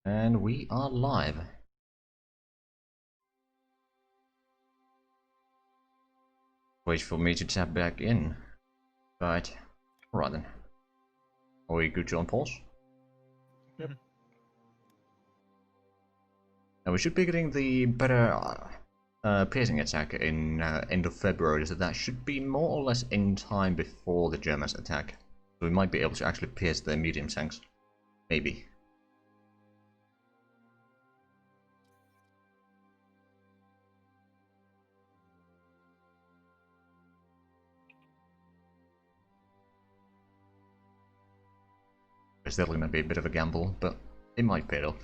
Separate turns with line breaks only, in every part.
And we are live. Wait for me to tap back in. Right. Alright then. Are we good to on pause?
Yep.
Now we should be getting the better piercing attack in end of February, so that should be more or less in time before the Germans attack. So we might be able to actually pierce the medium tanks. Maybe. It's still going to be a bit of a gamble, but it might pay off.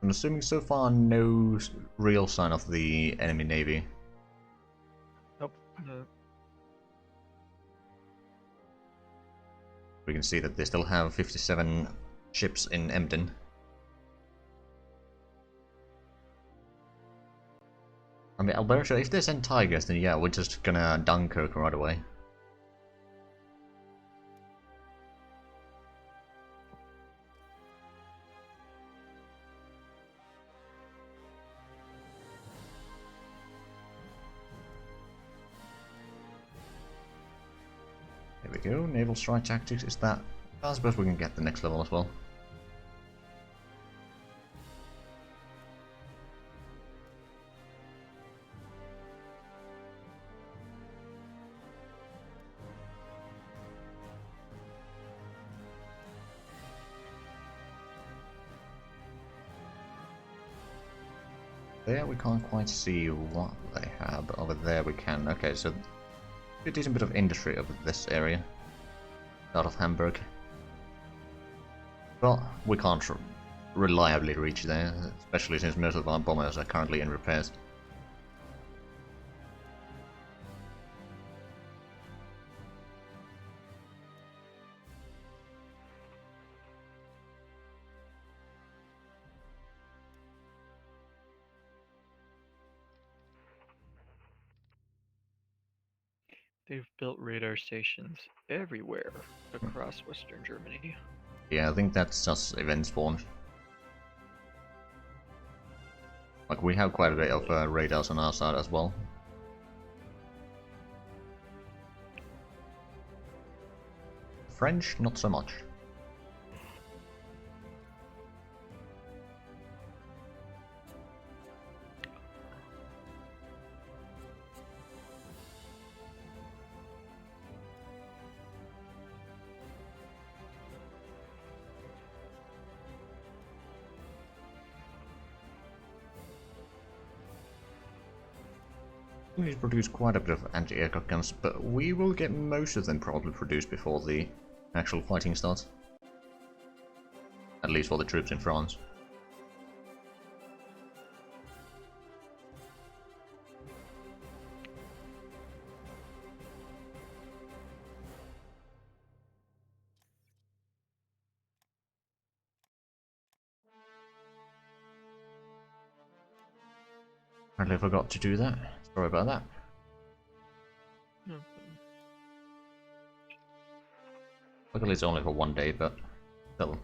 I'm assuming so far no real sign of the enemy navy.
Nope. No.
We can see that they still have 57 ships in Emden. I mean, Alberta, if they send Tigers, then yeah, we're just gonna Dunkirk right away. There we go, naval strike tactics, is that... I suppose we can get the next level as well. There we can't quite see what they have, but over there we can. Okay, so a decent bit of industry over this area. Out of Hamburg. Well, we can't reliably reach there, especially since most of our bombers are currently in repairs.
They've built radar stations everywhere across Western Germany.
Yeah, I think that's just event spawn. Like, we have quite a bit of radars on our side as well. French, not so much. We produce quite a bit of anti-aircraft guns, but we will get most of them probably produced before the actual fighting starts. At least for the troops in France. Apparently I forgot to do that. Sorry about that.
No.
Luckily it's only for one day, but still.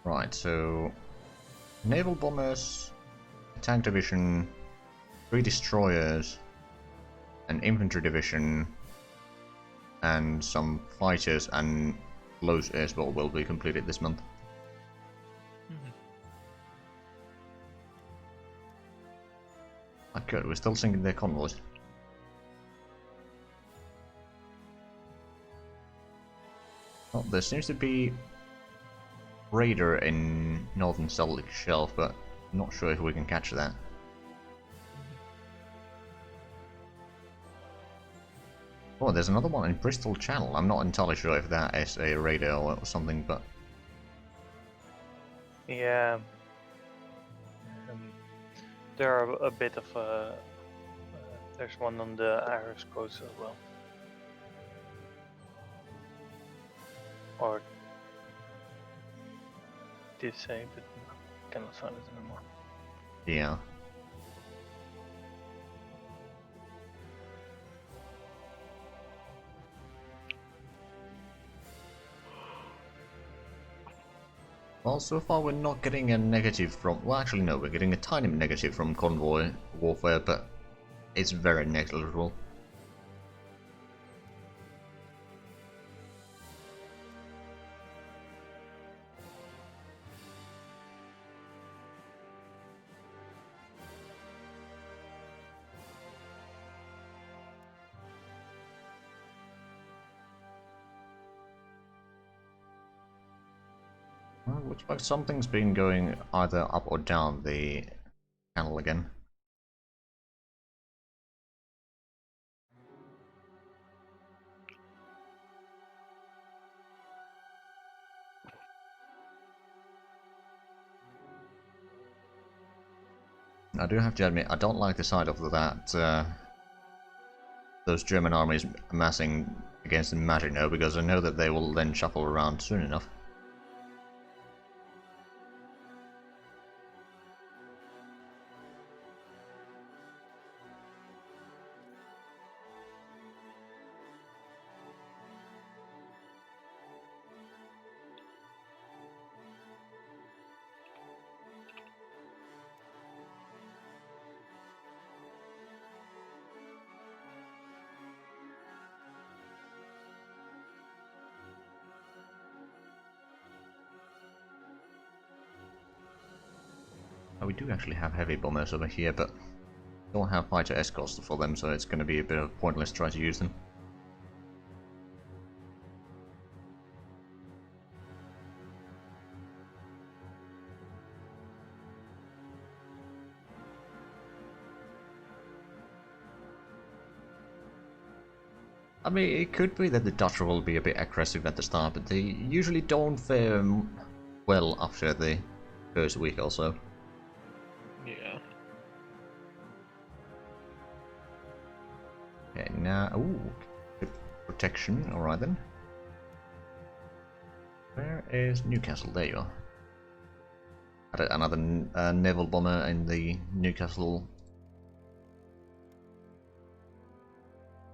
Right, so naval bombers, tank division, 3 destroyers, an infantry division, and some fighters and close air support will be completed this month. Good, we're still sinking their convoys. Well, there seems to be radar in northern Celtic Shelf, but I'm not sure if we can catch that. Oh, there's another one in Bristol Channel. I'm not entirely sure if that is a radar or something, but...
Yeah. There are a bit of there's one on the Irish coast as well. or did say, but cannot find it anymore.
Yeah. Well, so far we're not getting a negative from... Well, actually no, we're getting a tiny negative from convoy warfare, but it's very negligible. Well, looks like something's been going either up or down the channel again. I do have to admit, I don't like the side of that, those German armies amassing against Maginot, because I know that they will then shuffle around soon enough. Oh, we do actually have heavy bombers over here, but don't have fighter escorts for them, so it's going to be a bit of pointless trying to use them. I mean, it could be that the Dutch will be a bit aggressive at the start, but they usually don't fare well after the first week or so.
Yeah.
Okay, now... Ooh, good protection, alright then. Where is Newcastle? There you are. Added another naval bomber in the Newcastle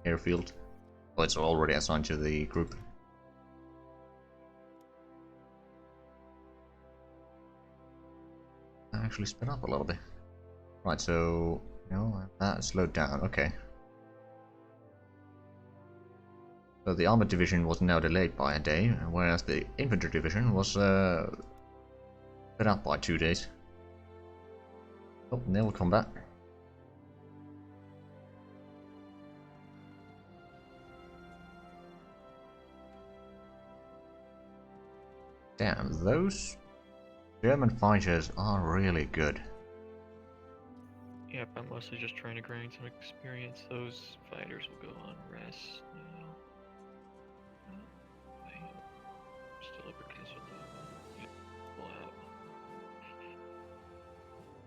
airfield. Well, it's already assigned to the group. I actually sped up a little bit. Right, so... No, that slowed down, okay. So the armored division was now delayed by a day, whereas the infantry division was sped up by 2 days. Oh, naval combat. Damn, those German fighters are really good.
Yep, I'm mostly just trying to grind some experience. Those fighters will go on rest now. Still a Professor level. Pull out.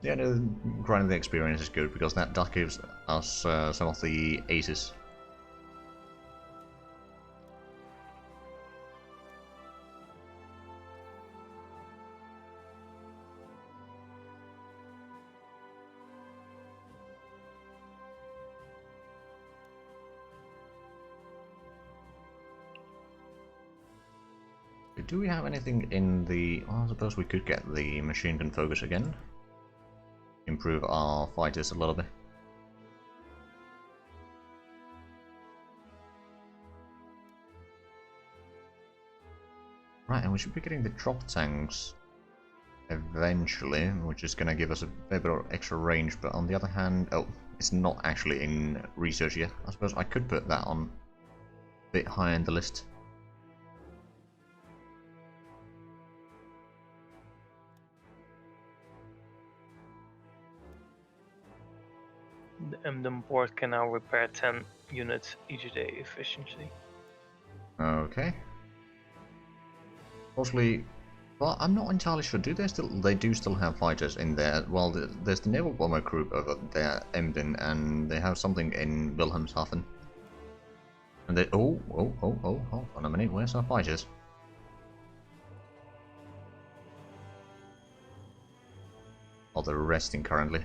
Yeah, no, grinding the experience is good because that gives us some of the aces. Do we have anything in the... Oh, I suppose we could get the machine gun focus again. Improve our fighters a little bit. Right, and we should be getting the drop tanks eventually, which is going to give us a bit of extra range, but on the other hand... Oh, it's not actually in research yet. I suppose I could put that on a bit higher in the list.
The Emden port can now repair 10 units each day efficiently.
Okay. Mostly, well, I'm not entirely sure. Do they still? They do still have fighters in there. Well, there's the naval bomber group over there, Emden, and they have something in Wilhelmshaven. And they hold on a minute. Where's our fighters? or they're resting currently.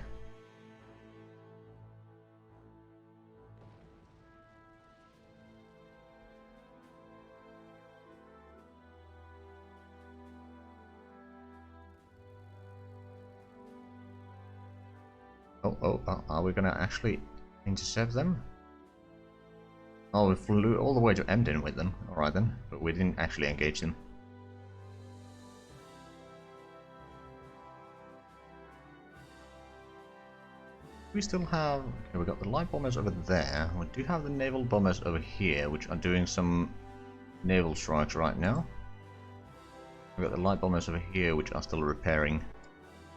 Are we gonna actually intercept them? Oh, we flew all the way to Emden with them. Alright then, but we didn't actually engage them. We still have... Okay, we got the light bombers over there. We do have the naval bombers over here, which are doing some naval strikes right now. We've got the light bombers over here, which are still repairing.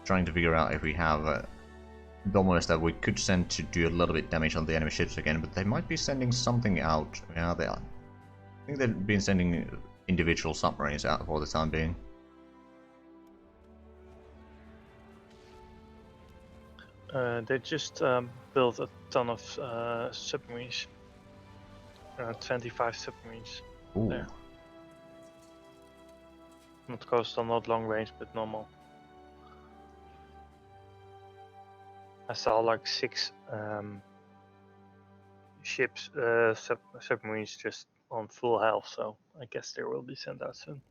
Trying to figure out if we have bombers that we could send to do a little bit damage on the enemy ships again, but they might be sending something out. Yeah, they are. I think they've been sending individual submarines out for the time being.
They just built a ton of submarines. 25 submarines.
Ooh.
There. Not coastal, not long range, but normal. I saw like 6 ships, submarines just on full health, so I guess they will be sent out soon.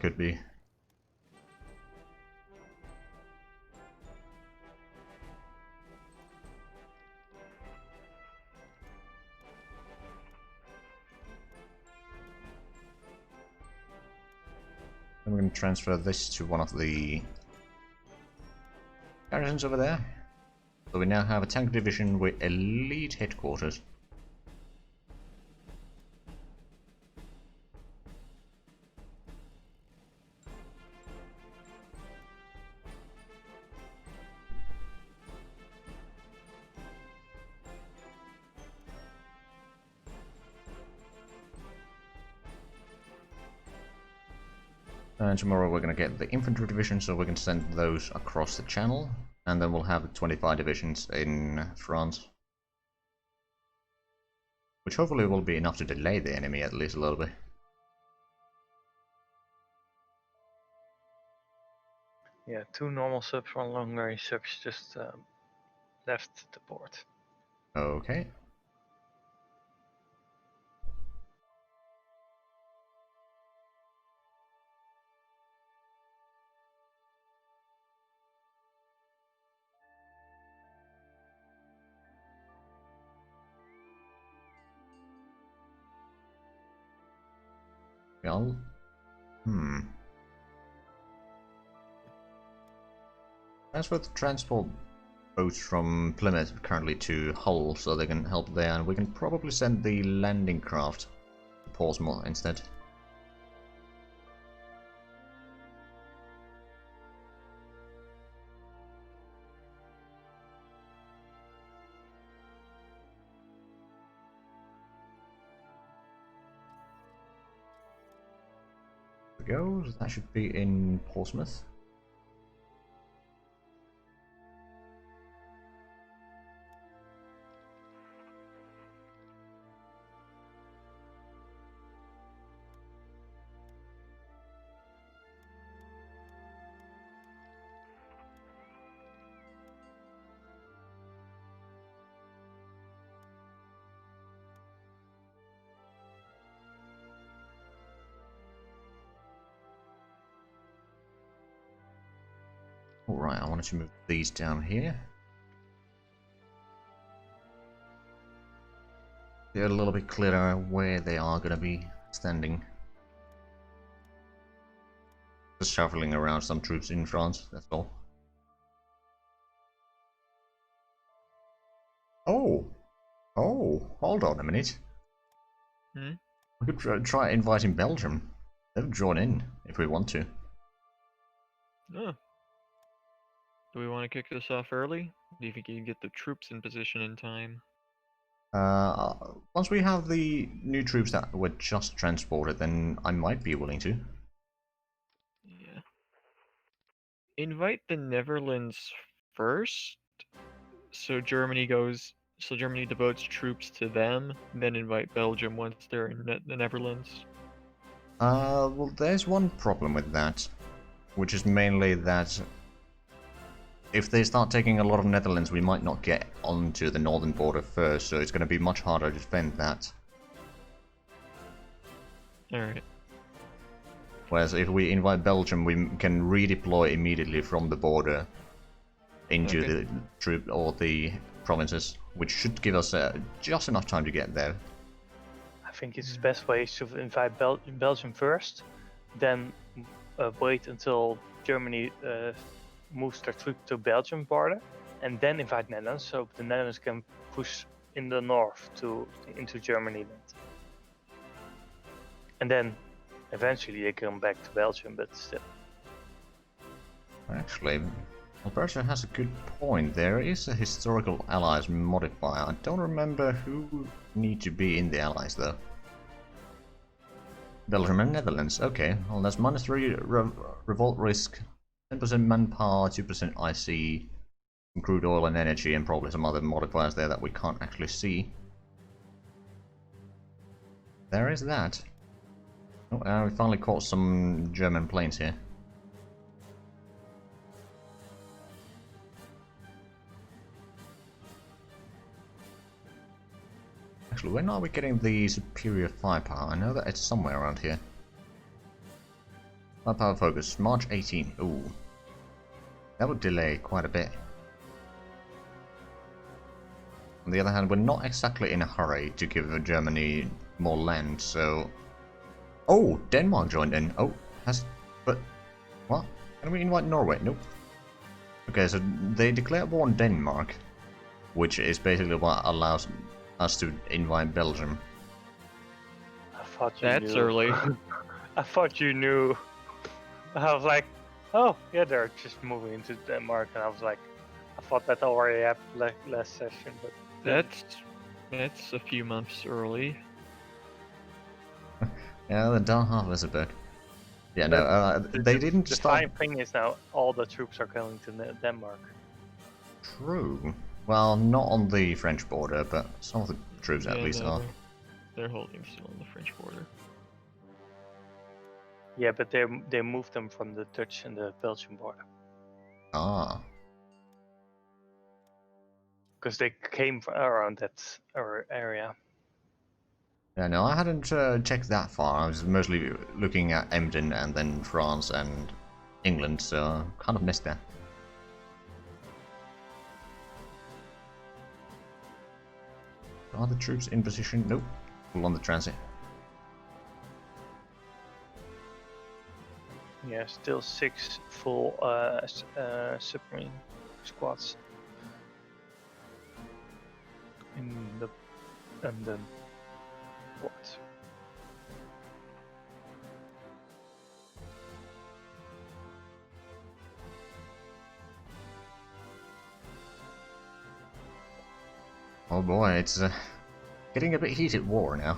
Could be. I'm going to transfer this to one of the garrisons over there. So we now have a tank division with elite headquarters. And tomorrow we're going to get the infantry division, so we can send those across the channel. And then we'll have 25 divisions in France. Which hopefully will be enough to delay the enemy at least a little bit.
Yeah, 2 normal subs, 1 long range subs just left the port.
Okay. Well, transfer the transport boats from Plymouth currently to Hull so they can help there, and we can probably send the landing craft to Portsmouth instead. There we go, that should be in Portsmouth. Alright, I wanted to move these down here. Get a little bit clearer where they are going to be standing. Just shuffling around some troops in France, that's all. Oh! Oh, hold on a minute. We could try inviting Belgium. They've drawn in, if we want to.
Oh. Do we want to kick this off early? Do you think you can get the troops in position in time?
Once we have the new troops that were just transported, then I might be willing to.
Yeah. Invite the Netherlands first, so Germany devotes troops to them, then invite Belgium once they're in the Netherlands.
Well, there's one problem with that, which is mainly that if they start taking a lot of Netherlands, we might not get onto the northern border first, so it's going to be much harder to defend that.
Alright.
Whereas if we invite Belgium, we can redeploy immediately from the border into
Okay.
the troop or the provinces, which should give us just enough time to get there.
I think it's the best way is to invite Belgium first, then wait until Germany moves their troop to Belgium border, and then invite Netherlands, so the Netherlands can push in the north into Germany. And then eventually they come back to Belgium, but still.
Actually, Alberta has a good point. There is a historical allies modifier. I don't remember who need to be in the allies though. Belgium and Netherlands. Okay, well that's -3 revolt risk, 10% manpower, 2% IC, some crude oil and energy, and probably some other modifiers there that we can't actually see. There is that. Oh, we finally caught some German planes here. Actually, when are we getting the superior firepower? I know that it's somewhere around here. Firepower focus, March 18. Ooh. That would delay quite a bit. On the other hand, we're not exactly in a hurry to give Germany more land, so... Oh, Denmark joined in. Oh, but... What? Can we invite Norway? Nope. Okay, so they declared war on Denmark, which is basically what allows us to invite Belgium.
I thought you
That's
knew.
early.
I thought you knew. I was like, oh yeah, they're just moving into Denmark, and I was like, I thought that already happened last session, but
That's a few months early.
Yeah, the down half is a bit. Yeah, no, they didn't
the
start...
fine thing is now all the troops are going to Denmark.
True. Well, not on the French border, but some of the troops at
Yeah,
least are.
they're holding still on the French border.
Yeah, but they moved them from the Dutch and the Belgian border
Ah.
because they came from around that area.
Yeah, no, I hadn't checked that far. I was mostly looking at Emden and then France and England, so I kind of missed that. Are the troops in position? Nope. Full on the transit.
Yeah, still 6 full submarine squads in the port.
Oh boy, it's getting a bit heated war now.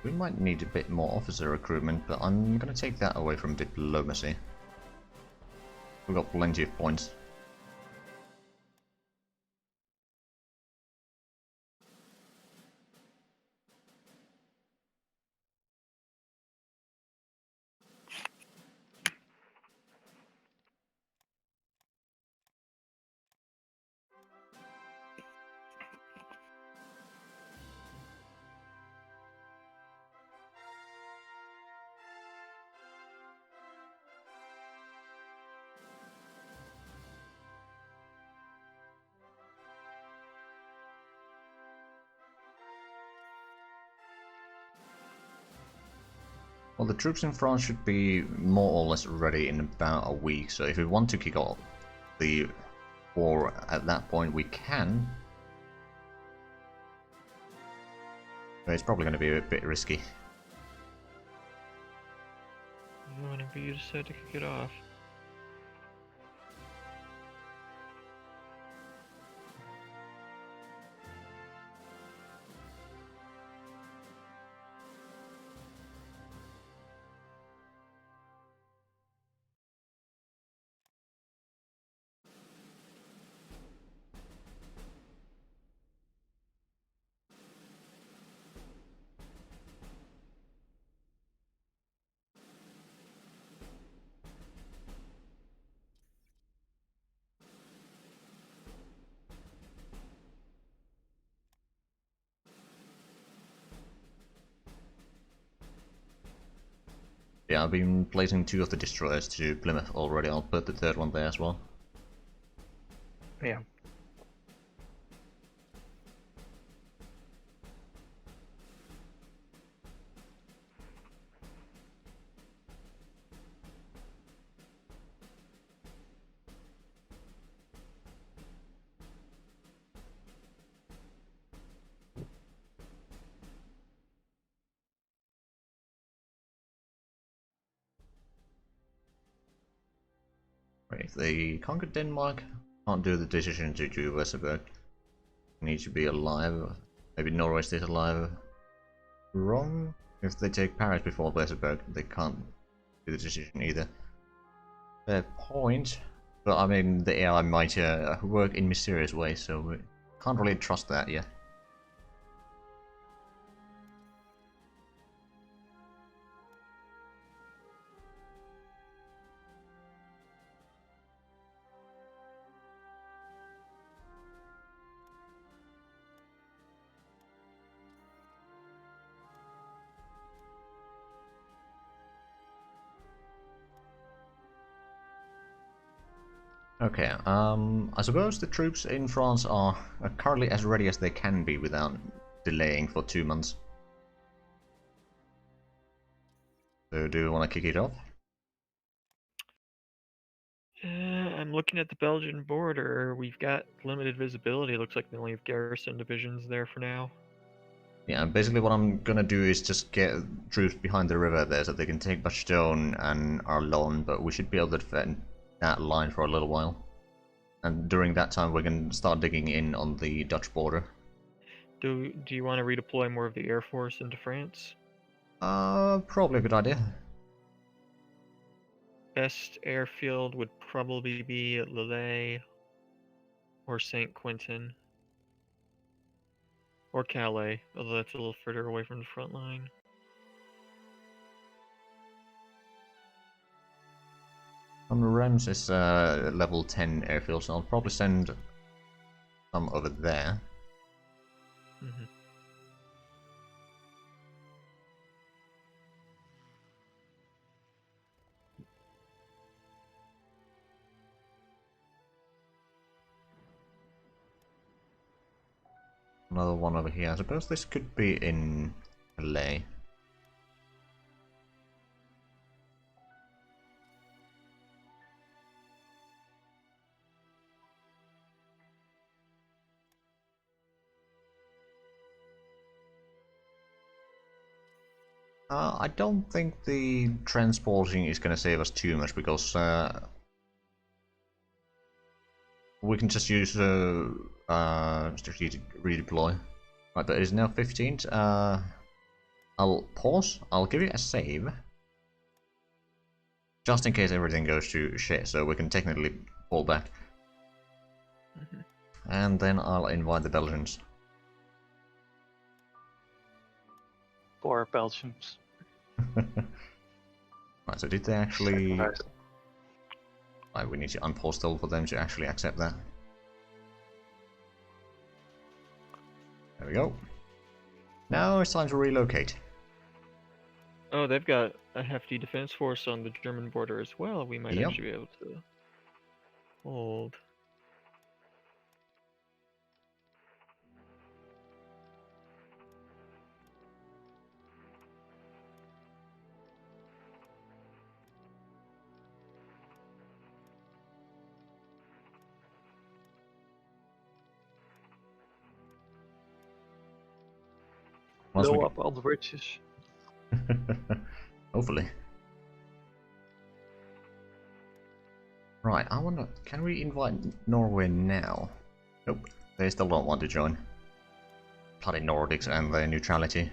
We might need a bit more officer recruitment, but I'm gonna take that away from diplomacy. We've got plenty of points. Well, the troops in France should be more or less ready in about a week, so if we want to kick off the war at that point, we can. But it's probably going to be a bit risky.
Whenever you decide to kick it off.
Yeah, I've been placing 2 of the destroyers to Plymouth already. I'll put the 3rd one there as well.
Yeah.
Right, if they conquer Denmark, can't do the decision to do Westerberg. Need to be alive. Maybe Norway stays alive. Wrong. If they take Paris before Westerberg, they can't do the decision either. Fair point. But I mean, the AI might work in mysterious ways, so we can't really trust that yet. Okay, I suppose the troops in France are currently as ready as they can be without delaying for 2 months. So do you want to kick it off?
I'm looking at the Belgian border. We've got limited visibility. Looks like they only have garrison divisions there for now.
Yeah, basically what I'm gonna do is just get troops behind the river there so they can take Bastogne and Arlon, but we should be able to defend that line for a little while. And during that time we can start digging in on the Dutch border.
Do you want to redeploy more of the Air Force into France?
Probably a good idea.
Best airfield would probably be at Lille or Saint Quentin or Calais, although that's a little further away from the front line.
Reims is level 10 airfield, so I'll probably send some over there.
Mm-hmm.
Another one over here. I suppose this could be in Calais. I don't think the transporting is going to save us too much because we can just use strategic redeploy. Right, but it is now 15th. I'll pause. I'll give it a save. Just in case everything goes to shit, so we can technically fall back.
Mm-hmm.
And then I'll invite the Belgians.
Poor Belgians.
Right, so did they actually...
Sacrificed.
Right, we need to unpause still for them to actually accept that. There we go. Now it's time to relocate.
Oh, they've got a hefty defense force on the German border as well. We might
Yep.
actually be able to hold.
Blow up all the bridges.
Hopefully. Right, I wonder, can we invite Norway now? Nope, they still don't want to join. Bloody Nordics and their neutrality.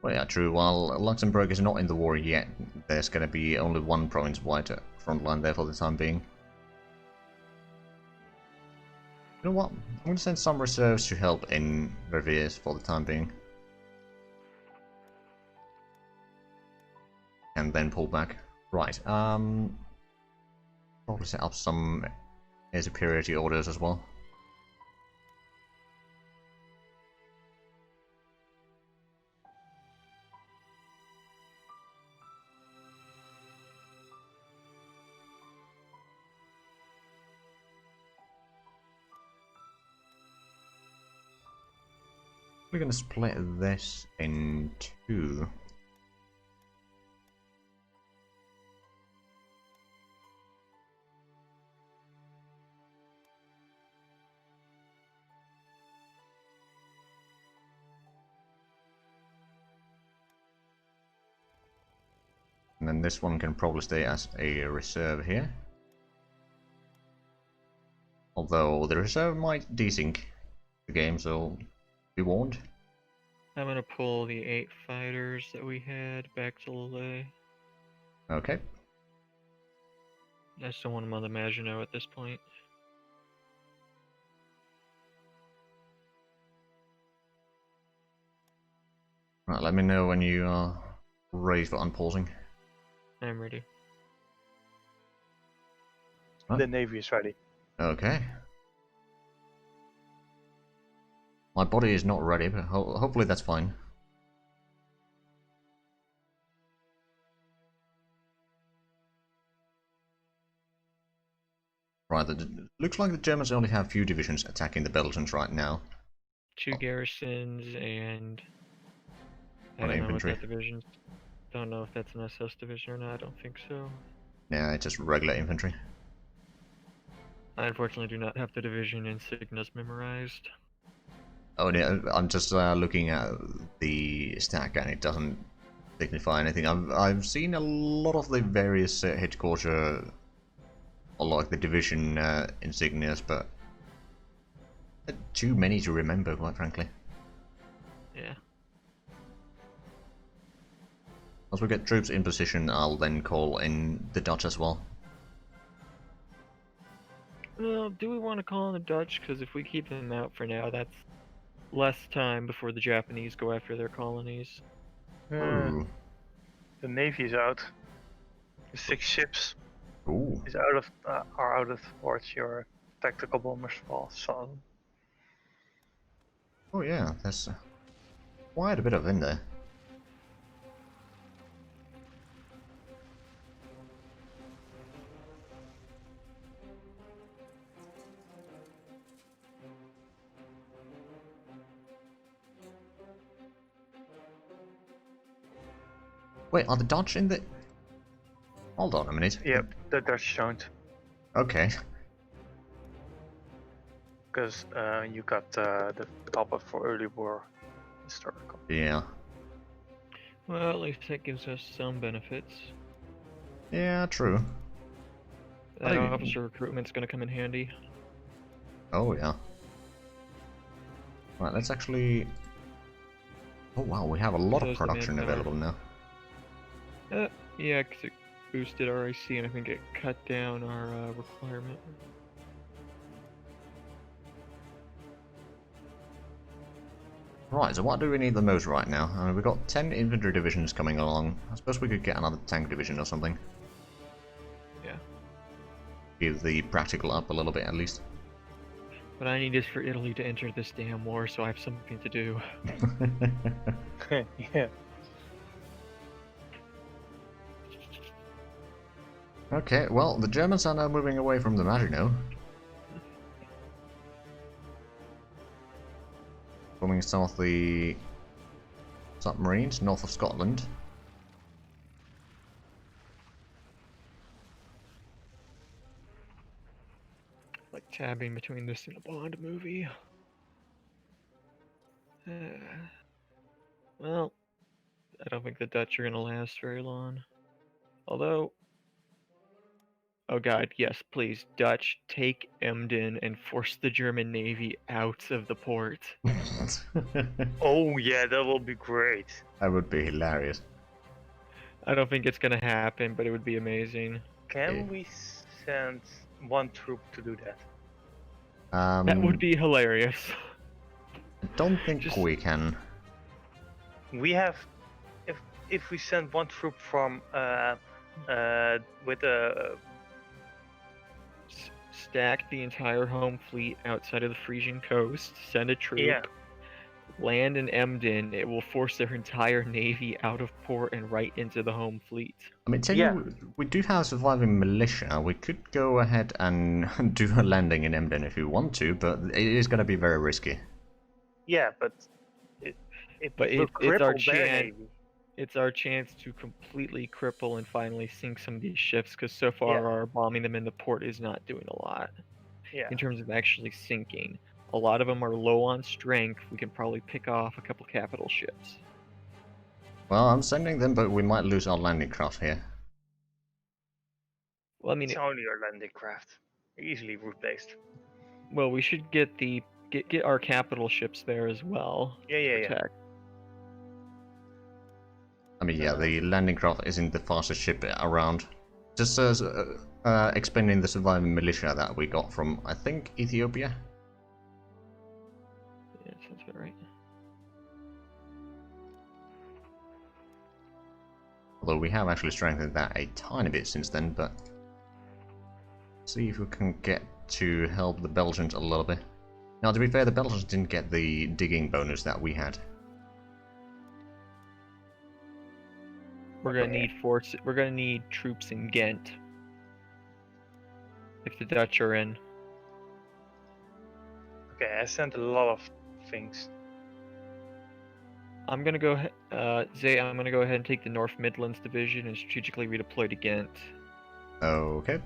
Well, yeah, true. While Luxembourg is not in the war yet, there's going to be only one province-wide front line there for the time being. You know what? I'm going to send some reserves to help in Verviers for the time being. And then pull back. Right, probably set up some air superiority orders as well. We're gonna split this in two. And then this one can probably stay as a reserve here. Although the reserve might desync the game, so be warned.
I'm gonna pull the 8 fighters that we had back to Lille.
Okay.
I still want them on the Maginot at this point.
Right, let me know when you are ready for unpausing.
I'm ready.
Huh?
The Navy is ready.
Okay. My body is not ready, but hopefully that's fine. Right, looks like the Germans only have few divisions attacking the Belgians right now.
2 garrisons and I
On
don't know
infantry.
what that division's. Don't know if that's an SS division or not. I don't think so.
Yeah, it's just regular infantry.
I unfortunately do not have the division insignias memorized.
Oh yeah, I'm just looking at the stack and it doesn't signify anything. I've seen a lot of the various headquarter, or like the division insignias, but too many to remember, quite frankly.
Yeah.
Once we get troops in position, I'll then call in the Dutch as well.
Well, do we want to call in the Dutch? Because if we keep them out for now, that's less time before the Japanese go after their colonies.
Ooh.
The Navy is out. The 6 ships
Ooh.
is are out of towards your tactical bombers fall. So
Oh yeah, there's quite a bit of in there. Wait, are the Dutch in the... Hold on a minute.
yep, the Dutch don't,
Okay.
because you got the pop-up for early war historical.
Yeah.
Well, at least that gives us some benefits.
Yeah, true.
That
think-
officer recruitment's going to come in handy.
Oh yeah. Right, let's actually... Oh wow, we have a lot of
So's the
production
manpower.
available now.
Yeah, because it boosted our IC and I think it cut down our requirement.
Right, so what do we need the most right now? I mean, we've got 10 infantry divisions coming along. I suppose we could get another tank division or something.
Yeah.
Give the practical up a little bit at least.
What I need is for Italy to enter this damn war so I have something to do.
Yeah.
Okay, well, the Germans are now moving away from the Maginot. Forming some of the submarines north of Scotland.
Like tabbing between this and a Bond movie. Well, I don't think the Dutch are going to last very long. Although, oh god, yes, please, Dutch, take Emden and force the German Navy out of the port.
Oh yeah, that will be great.
That would be hilarious.
I don't think it's going to happen, but it would be amazing.
Can we send 1 troop to do that?
That would be hilarious.
I don't think
just-
we can.
We have, if we send 1 troop from with a
Stack the entire home fleet outside of the Frisian coast, send a troop,
Yeah.
land in Emden, it will force their entire navy out of port and right into the home fleet.
I mean, technically, we do have surviving militia. We could go ahead and do a landing in Emden if we want to, but it is going to be very risky.
yeah, but It
But
will
it's our
cripple their
chance.
navy.
It's our chance to completely cripple and finally sink some of these ships, because so far
Yeah.
our bombing them in the port is not doing a lot
Yeah.
in terms of actually sinking. A lot of them are low on strength. We can probably pick off a couple capital ships.
Well, I'm sending them, but we might lose our landing craft here.
Well, I mean,
It's only our landing craft. Easily route-based.
well, we should get get our capital ships there as well.
Yeah, yeah, yeah.
Protect.
I mean, yeah, the landing craft isn't the fastest ship around. Just explaining the surviving militia that we got from, I think, Ethiopia.
Yeah, sounds about right.
Although we have actually strengthened that a tiny bit since then, but see if we can get to help the Belgians a little bit. Now, to be fair, the Belgians didn't get the digging bonus that we had.
We're gonna need force. We're gonna need troops in Ghent if the Dutch are in.
Okay, I sent a lot of things.
I'm gonna go ahead, Zay. I'm gonna go ahead and take the North Midlands division and strategically redeploy to Ghent.
Okay.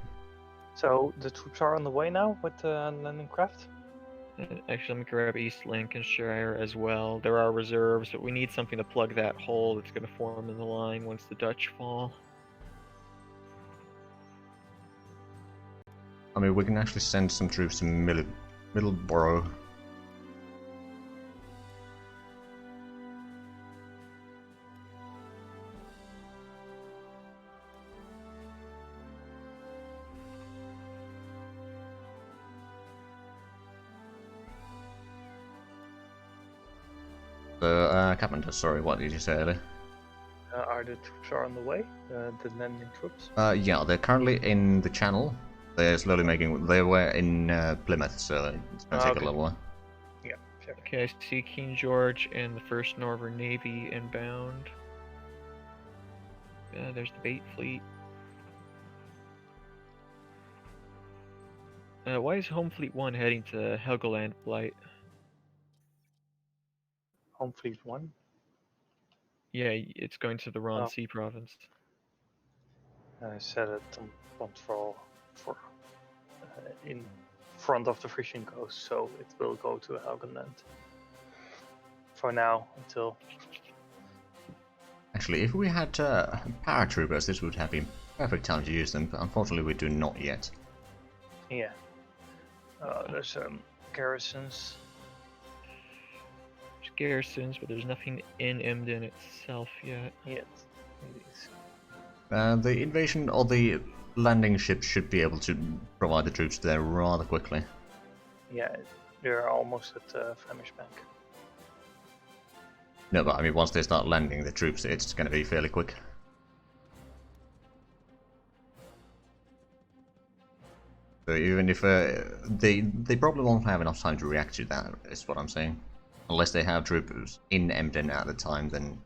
So the troops are on the way now with the landing craft?
Actually, let me grab East Lancashire as well. There are reserves, but we need something to plug that hole that's gonna form in the line once the Dutch fall.
I mean, we can actually send some troops to Middleborough. Carpenter, sorry, what did you say earlier?
Are the troops on the way? The landing troops?
Yeah, they're currently in the channel. They're slowly making. They were in Plymouth, so it's gonna take a little while.
Yeah, sure.
Okay, I see King George and the First Northern Navy inbound. There's the bait fleet. Why is Home Fleet 1 heading to Helgoland Blight?
Home Fleet 1?
Yeah, it's going to the Ron
Oh.
Sea province.
I set it on control for in front of the Frisian coast, so it will go to Helgoland. For now, until...
Actually, if we had paratroopers, this would have been perfect time to use them, but unfortunately we do not yet.
Yeah. There's garrisons.
There's garrisons, but there's nothing in Emden itself yet.
Yet.
The invasion or the landing ships should be able to provide the troops there rather quickly.
Yeah, they're almost at Flemish Bank.
No, but I mean, once they start landing the troops, it's going to be fairly quick. So even if they probably won't have enough time to react to that, is what I'm saying. Unless they have troops in Emden at the time, then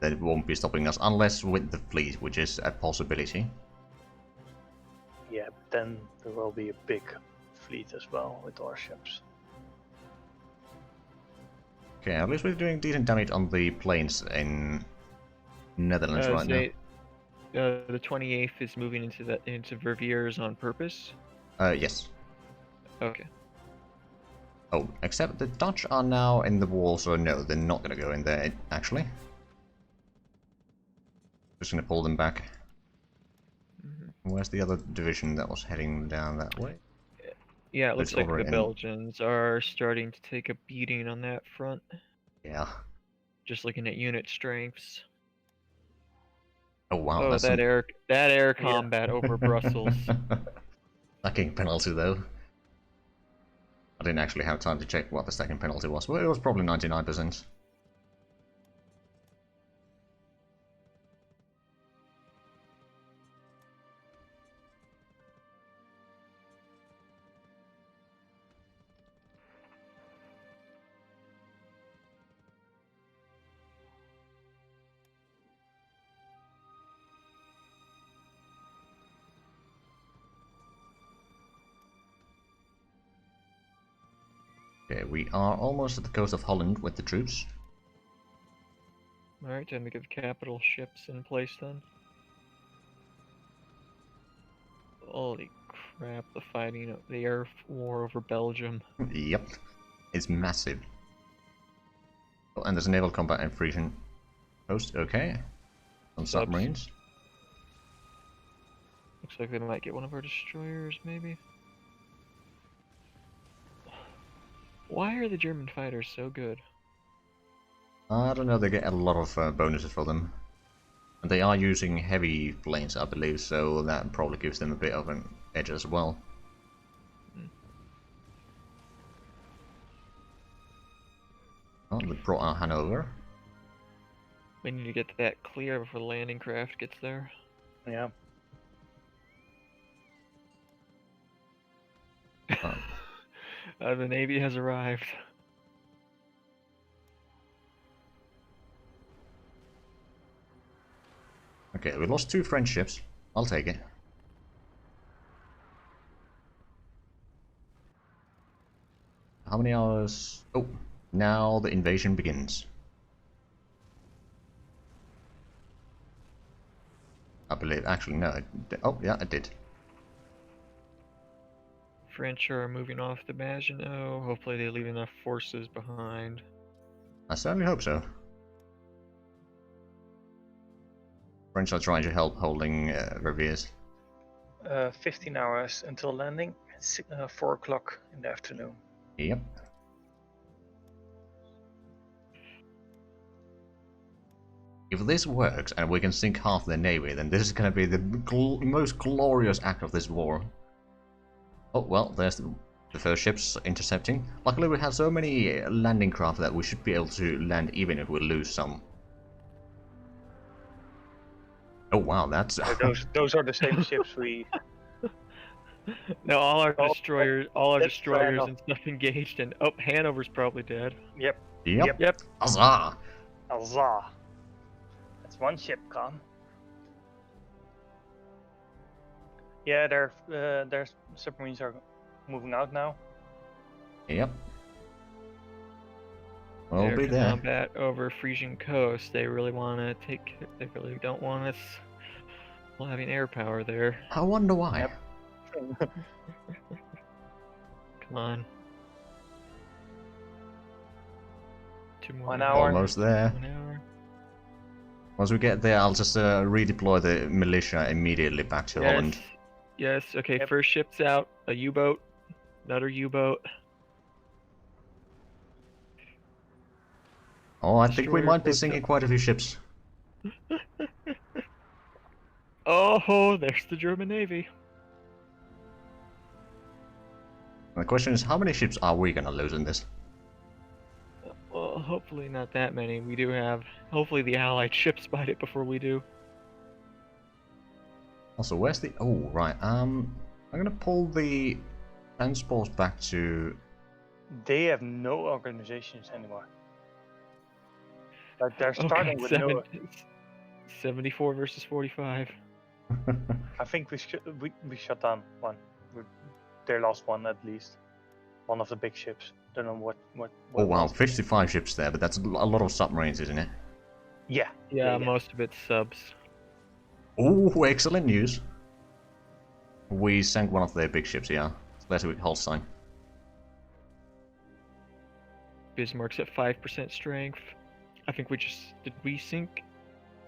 it won't be stopping us, unless with the fleet, which is a possibility.
Yeah, but then there will be a big fleet as well with our ships.
Okay, at least we're doing decent damage on the planes in Netherlands right now.
The 28th is moving into Verviers on purpose.
Yes.
Okay.
Oh, except the Dutch are now in the wall, so no, they're not going to go in there, actually. Just going to pull them back. Where's the other division that was heading down that way?
Yeah, it looks
It's
like
over
the Belgians are starting to take a beating on that front.
Yeah.
Just looking at unit strengths.
Oh wow,
Oh,
that's
that air
Yeah.
combat over Brussels.
Stacking penalty though. I didn't actually have time to check what the stacking penalty was, but it was probably 99%. Okay, we are almost at the coast of Holland with the troops.
Alright, time to get the capital ships in place then. Holy crap, the fighting, the air war over Belgium.
Yep. It's massive. Oh, and there's naval combat and Frisian coast. Okay. Some
Subs.
submarines.
Looks like they might get one of our destroyers, maybe? Why are the German fighters so good?
I don't know, they get a lot of bonuses for them. And they are using heavy planes, I believe, so that probably gives them a bit of an edge as well. Oh, they brought out Hanover.
We need to get that clear before the landing craft gets there.
Yeah.
The Navy has arrived.
Okay, we lost 2 French ships. I'll take it. How many hours? Oh, now the invasion begins. I believe, actually no, oh yeah, it did.
French are moving off to Maginot. Hopefully they leave enough forces behind.
I certainly hope so. French are trying to help holding Reviers.
15 hours until landing. 4 o'clock in the afternoon.
Yep. If this works and we can sink half their navy, then this is going to be the most glorious act of this war. Oh, well, there's the first ships intercepting. Luckily we have so many landing craft that we should be able to land even if we lose some. Oh wow, that's...
Those are the same ships we...
No, all our destroyers
Hanover.
and stuff engaged, and oh, Hanover's probably dead.
Yep.
Yep.
Huzzah!
Huzzah! That's one ship gone. Yeah, their submarines are moving out now.
Yep. We'll
Air
be there.
combat over Frisian coast. They really want to take. They really don't want us having air power there.
I wonder why.
Yep.
Come on. 2 more.
1 hour.
Almost there.
1 hour.
Once we get there, I'll just redeploy the militia immediately back to Holland.
Yes. Okay.
Yep.
First ship's out. A U-boat. Another U-boat.
Oh, I think we
Destroyer
might be
close
sinking
up.
quite a few ships.
Oh, there's the German Navy.
The question is, how many ships are we gonna lose in this?
Well, hopefully not that many. We do have. Hopefully the Allied ships spot it before we do.
Also, where's the... Oh, right. I'm gonna pull the transports back to...
They have no organizations anymore. Like they're
Oh,
starting
God,
with no.
74 versus 45.
I think we shut down one. They lost one at least. One of the big ships. Don't know what
Oh wow,
was.
55 ships there, but that's a lot of submarines, isn't it?
Yeah.
Yeah, most of it's subs.
Oh, excellent news. We sank one of their big ships, yeah. Holstein.
Bismarck's at 5% strength. I think we just... Did we sink?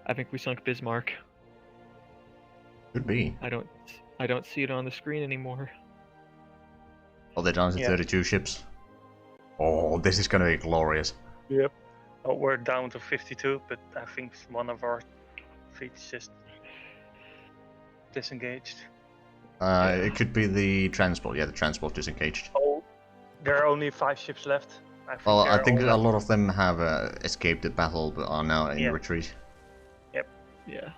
I think we sunk Bismarck.
Could be.
I don't see it on the screen anymore.
Oh, they're down to 32 ships. Oh, this is gonna be glorious.
Yep. Oh, we're down to 52, but I think one of our fleets just disengaged.
It could be the transport. Yeah, the transport disengaged.
Oh, there are only 5 ships left.
Well, I think
they're
a
all
lot of them have escaped the battle, but are now in retreat.
Yeah.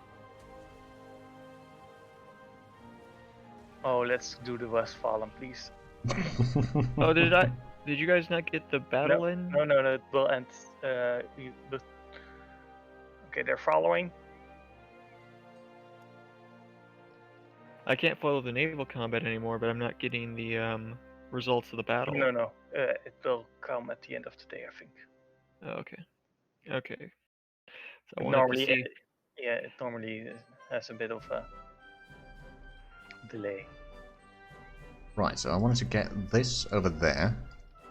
Oh, let's do the Westfalen, please.
Oh, did you guys not get the battle in?
No, it will end. Okay, they're following.
I can't follow the naval combat anymore, but I'm not getting the results of the battle.
No, it will come at the end of the day, I think.
Oh, okay. Okay. So I wanted to
Normally,
see.
yeah, it normally has a bit of a delay.
Right, so I wanted to get this over there.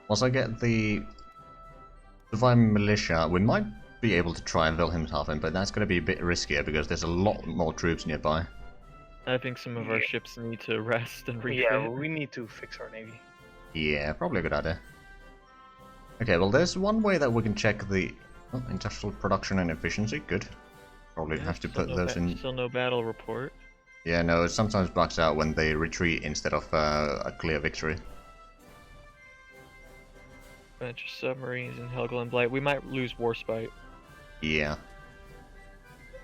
Once I get the Divine Militia, we might be able to try and Wilhelmshaven, but that's going to be a bit riskier because there's a lot more troops nearby.
I think some of our
Yeah.
ships need to rest and refit.
Yeah, we need to fix our navy.
Yeah, probably a good idea. Okay, well there's one way that we can check the industrial production and efficiency. Good. Probably
Yeah,
have to
still
put
no
those in.
Still no battle report.
Yeah, no, it sometimes bugs out when they retreat instead of a clear victory.
Bunch of submarines in Helgoland Blight. We might lose Warspite.
Yeah.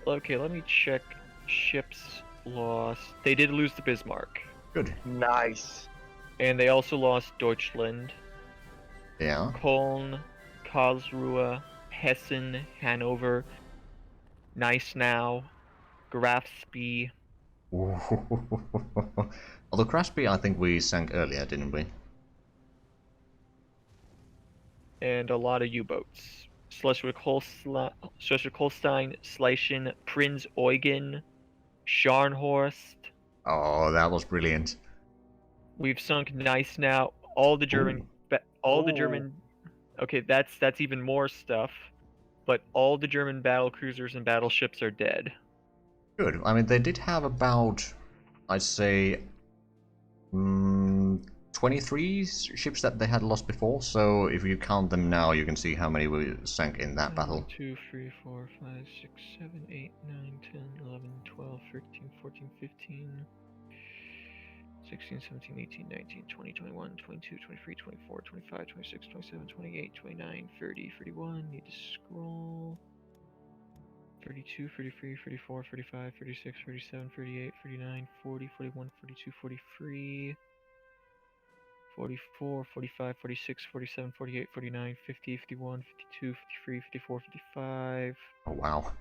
Okay, let me check ships lost. They did lose the Bismarck.
Good.
Nice.
And they also lost Deutschland,
Yeah.
Köln, Karlsruhe, Hessen, Hanover, Gneisenau, Grafspee.
Although Crashby, I think we sank earlier, didn't we?
And a lot of U-boats. Schleswig-Holstein, Schleichen, Prinz Eugen, Scharnhorst.
Oh, that was brilliant.
We've sunk Gneisenau. All the German,
Ooh.
Okay, that's even more stuff. But all the German battle cruisers and battleships are dead.
Good. I mean, they did have about, I'd say, 23 ships that they had lost before, so if you count them now, you can see how many we sank in that battle.
2, 3, 4, 5, 6, 7, 8, 9, 10, 11, 12, 13, 14, 15, 16, 17, 18, 19, 20, 21, 22, 23, 24, 25, 26, 27, 28, 29, 30, 31. Need to scroll. 32, 33, 34, 35, 36, 37, 38, 39, 40, 41, 42, 43, 44, 45, 46, 47, 48, 49, 50, 51, 52, 53, 54, 55,
Oh, wow.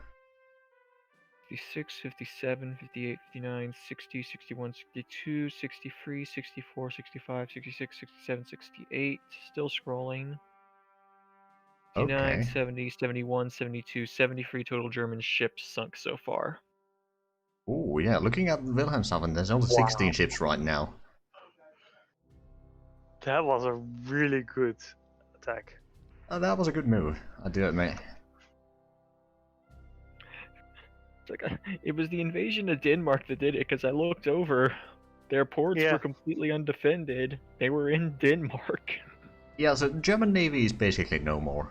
56, 57, 58, 59, 60, 61, 62, 63, 64, 65, 66, 67, 68. Still scrolling. 69,
Okay.
70, 71, 72, 73 total German ships sunk so far.
Oh, yeah, looking at Wilhelmshaven, there's only 16 ships right now.
That was a really good attack.
That was a good move, I do admit.
It's like it was the invasion of Denmark that did it, because I looked over. Their ports
Yeah.
were completely undefended. They were in Denmark.
Yeah, so German Navy is basically no more.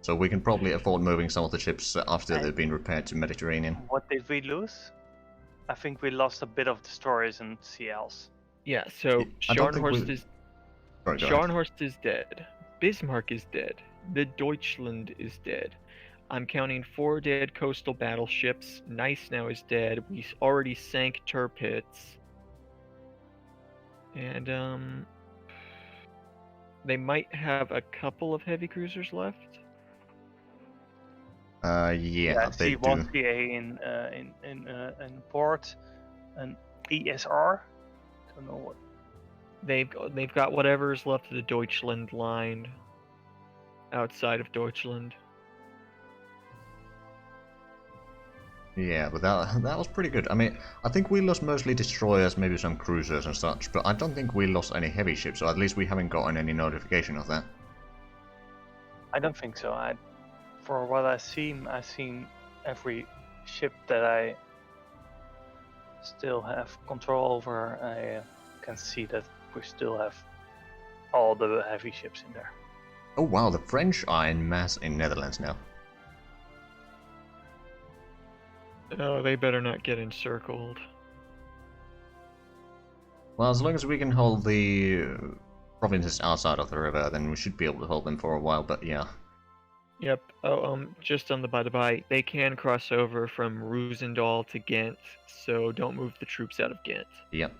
So we can probably afford moving some of the ships after they've been repaired to Mediterranean.
What did we lose? I think we lost a bit of destroyers and CLs.
Yeah, so
I don't think
Scharnhorst
we-
is
Sorry, go ahead.
Scharnhorst is dead. Bismarck is dead. The Deutschland is dead. I'm counting 4 dead coastal battleships. Gneisenau is dead. We already sank Tirpitz. And they might have a couple of heavy cruisers left.
Yeah,
I
they
see
do.
one CA in port, an ESR. Don't know what.
They've got whatever's left of the Deutschland line outside of Deutschland.
Yeah, but that was pretty good. I mean, I think we lost mostly destroyers, maybe some cruisers and such, but I don't think we lost any heavy ships, or at least we haven't gotten any notification of that.
I don't think so. For what I've seen every ship that I still have control over. I can see that we still have all the heavy ships in there.
Oh wow, the French are en masse in Netherlands now.
Oh, they better not get encircled.
Well, as long as we can hold the provinces outside of the river, then we should be able to hold them for a while, but yeah.
Yep. Oh, just on the by, they can cross over from Roosendaal to Ghent, so don't move the troops out of Ghent.
Yep.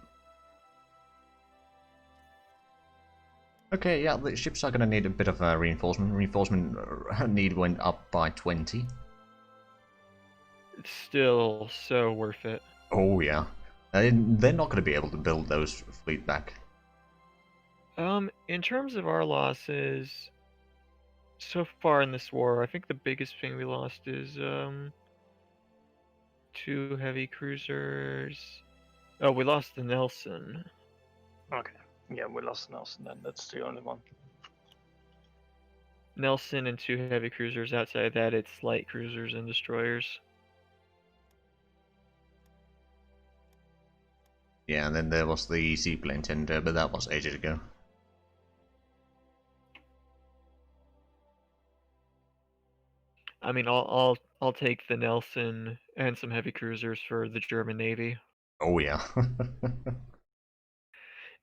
Okay, yeah, the ships are gonna need a bit of reinforcement. Reinforcement need went up by 20.
It's still so worth it.
Oh yeah. They're not gonna be able to build those fleet back.
In terms of our losses, So far in this war, I think the biggest thing we lost is 2 heavy cruisers. Oh, we lost the Nelson.
Okay. Yeah, we lost Nelson then. That's the only one.
Nelson and 2 heavy cruisers. Outside that, it's light cruisers and destroyers.
Yeah, and then there was the seaplane tender, but that was ages ago.
I mean, I'll take the Nelson and some heavy cruisers for the German Navy,
Oh yeah.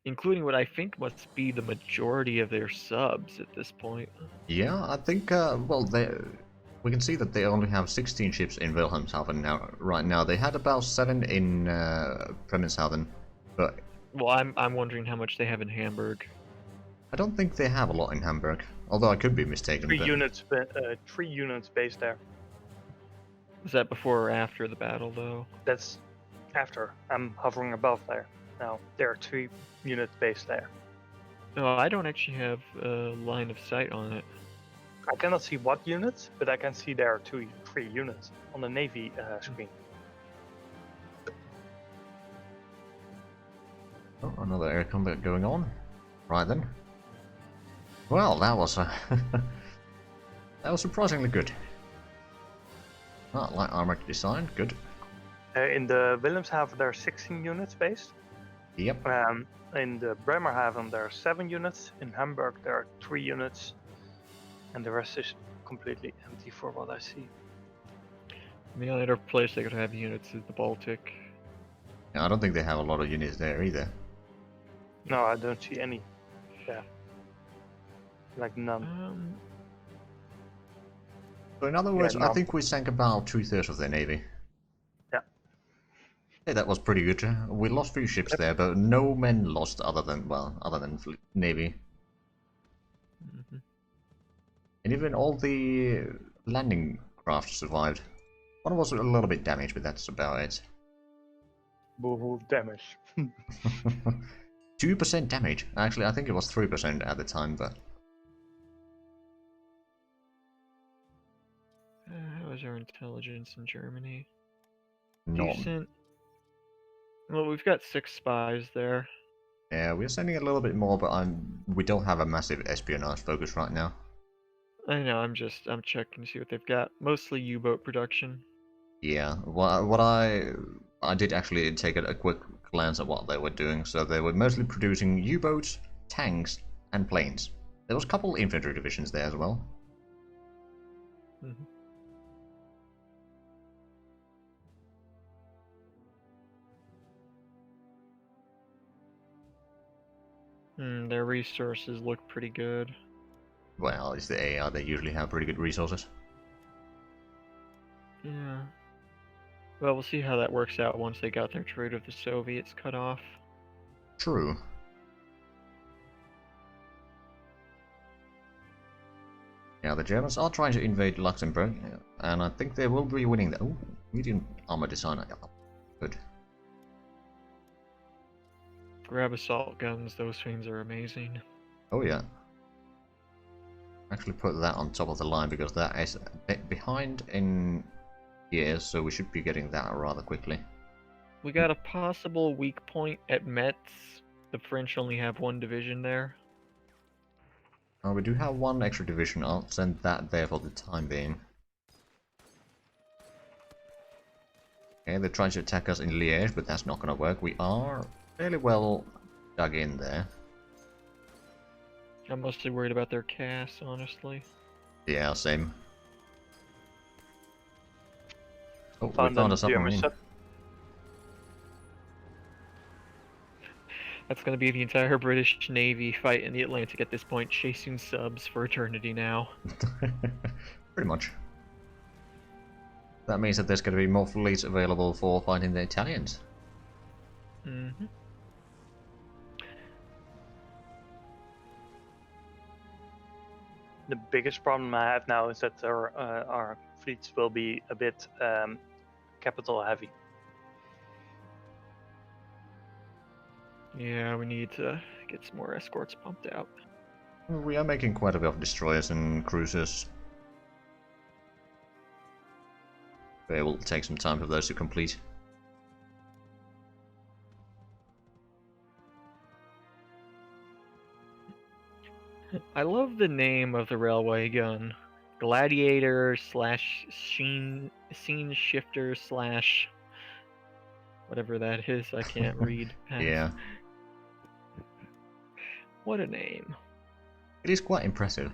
including what I think must be the majority of their subs at this point.
Yeah, I think, well, we can see that they only have 16 ships in Wilhelmshaven now. Right now, they had about 7 in Bremerhaven, but
Well, I'm wondering how much they have in Hamburg.
I don't think they have a lot in Hamburg. Although I could be mistaken.
Three
but...
units based there.
Is that before or after the battle, though?
That's after. I'm hovering above there. Now there are 3 units based there.
No, I don't actually have a line of sight on it.
I cannot see what units, but I can see there are 3 units on the Navy screen.
Oh, another air combat going on. Right then. Well, that was that was surprisingly good. Ah, light armored design, good.
In the Wilhelmshaven there are 16 units based.
Yep.
In the Bremerhaven there are 7 units. In Hamburg there are 3 units. And the rest is completely empty for what I see.
The only other place they could have units is the Baltic.
Yeah, I don't think they have a lot of units there either.
No, I don't see any. Yeah. Like none.
So in other words,
Yeah, no.
I think we sank about 2/3 of their navy.
Yeah.
Hey, that was pretty good. We lost a few ships there, but no men lost other than navy.
Mm-hmm.
And even all the landing craft survived. One was a little bit damaged, but that's about it.
Boo-hoo damage.
2% damage. Actually, I think it was 3% at the time, but...
How is our intelligence in Germany?
None.
Decent. Well, we've got 6 spies there.
Yeah, we're sending a little bit more, but we don't have a massive espionage focus right now.
I know, I'm checking to see what they've got. Mostly U-boat production.
Yeah, what I did actually take a quick glance at what they were doing. So they were mostly producing U-boats, tanks, and planes. There was a couple infantry divisions there as well.
Mm-hmm. Their resources look pretty good.
Well, it's the AR, they usually have pretty good resources.
Yeah. Well, we'll see how that works out once they got their trade with the Soviets cut off.
True. Yeah, the Germans are trying to invade Luxembourg, and I think they will be winning that. Ooh, medium armor design. Good.
Grab assault guns, those things are amazing.
Oh yeah. Actually put that on top of the line because that is a bit behind in years, so we should be getting that rather quickly.
We got a possible weak point at Metz. The French only have 1 division there.
We do have 1 extra division. I'll send that there for the time being. Okay, they're trying to attack us in Liège, but that's not going to work. We are fairly well dug in there.
I'm mostly worried about their CAS, honestly.
Yeah, same. Oh, we
Found
found
a
a submarine.
That's going to be the entire British Navy fight in the Atlantic at this point, chasing subs for eternity now.
Pretty much. That means that there's going to be more fleets available for fighting the Italians.
Mm-hmm.
The biggest problem I have now is that our fleets will be a bit capital heavy.
Yeah, we need to get some more escorts pumped out.
We are making quite a bit of destroyers and cruisers. But it will take some time for those to complete.
I love the name of the railway gun. Gladiator slash scene shifter slash whatever that is. I can't read.
Yeah.
What a name.
It is quite impressive.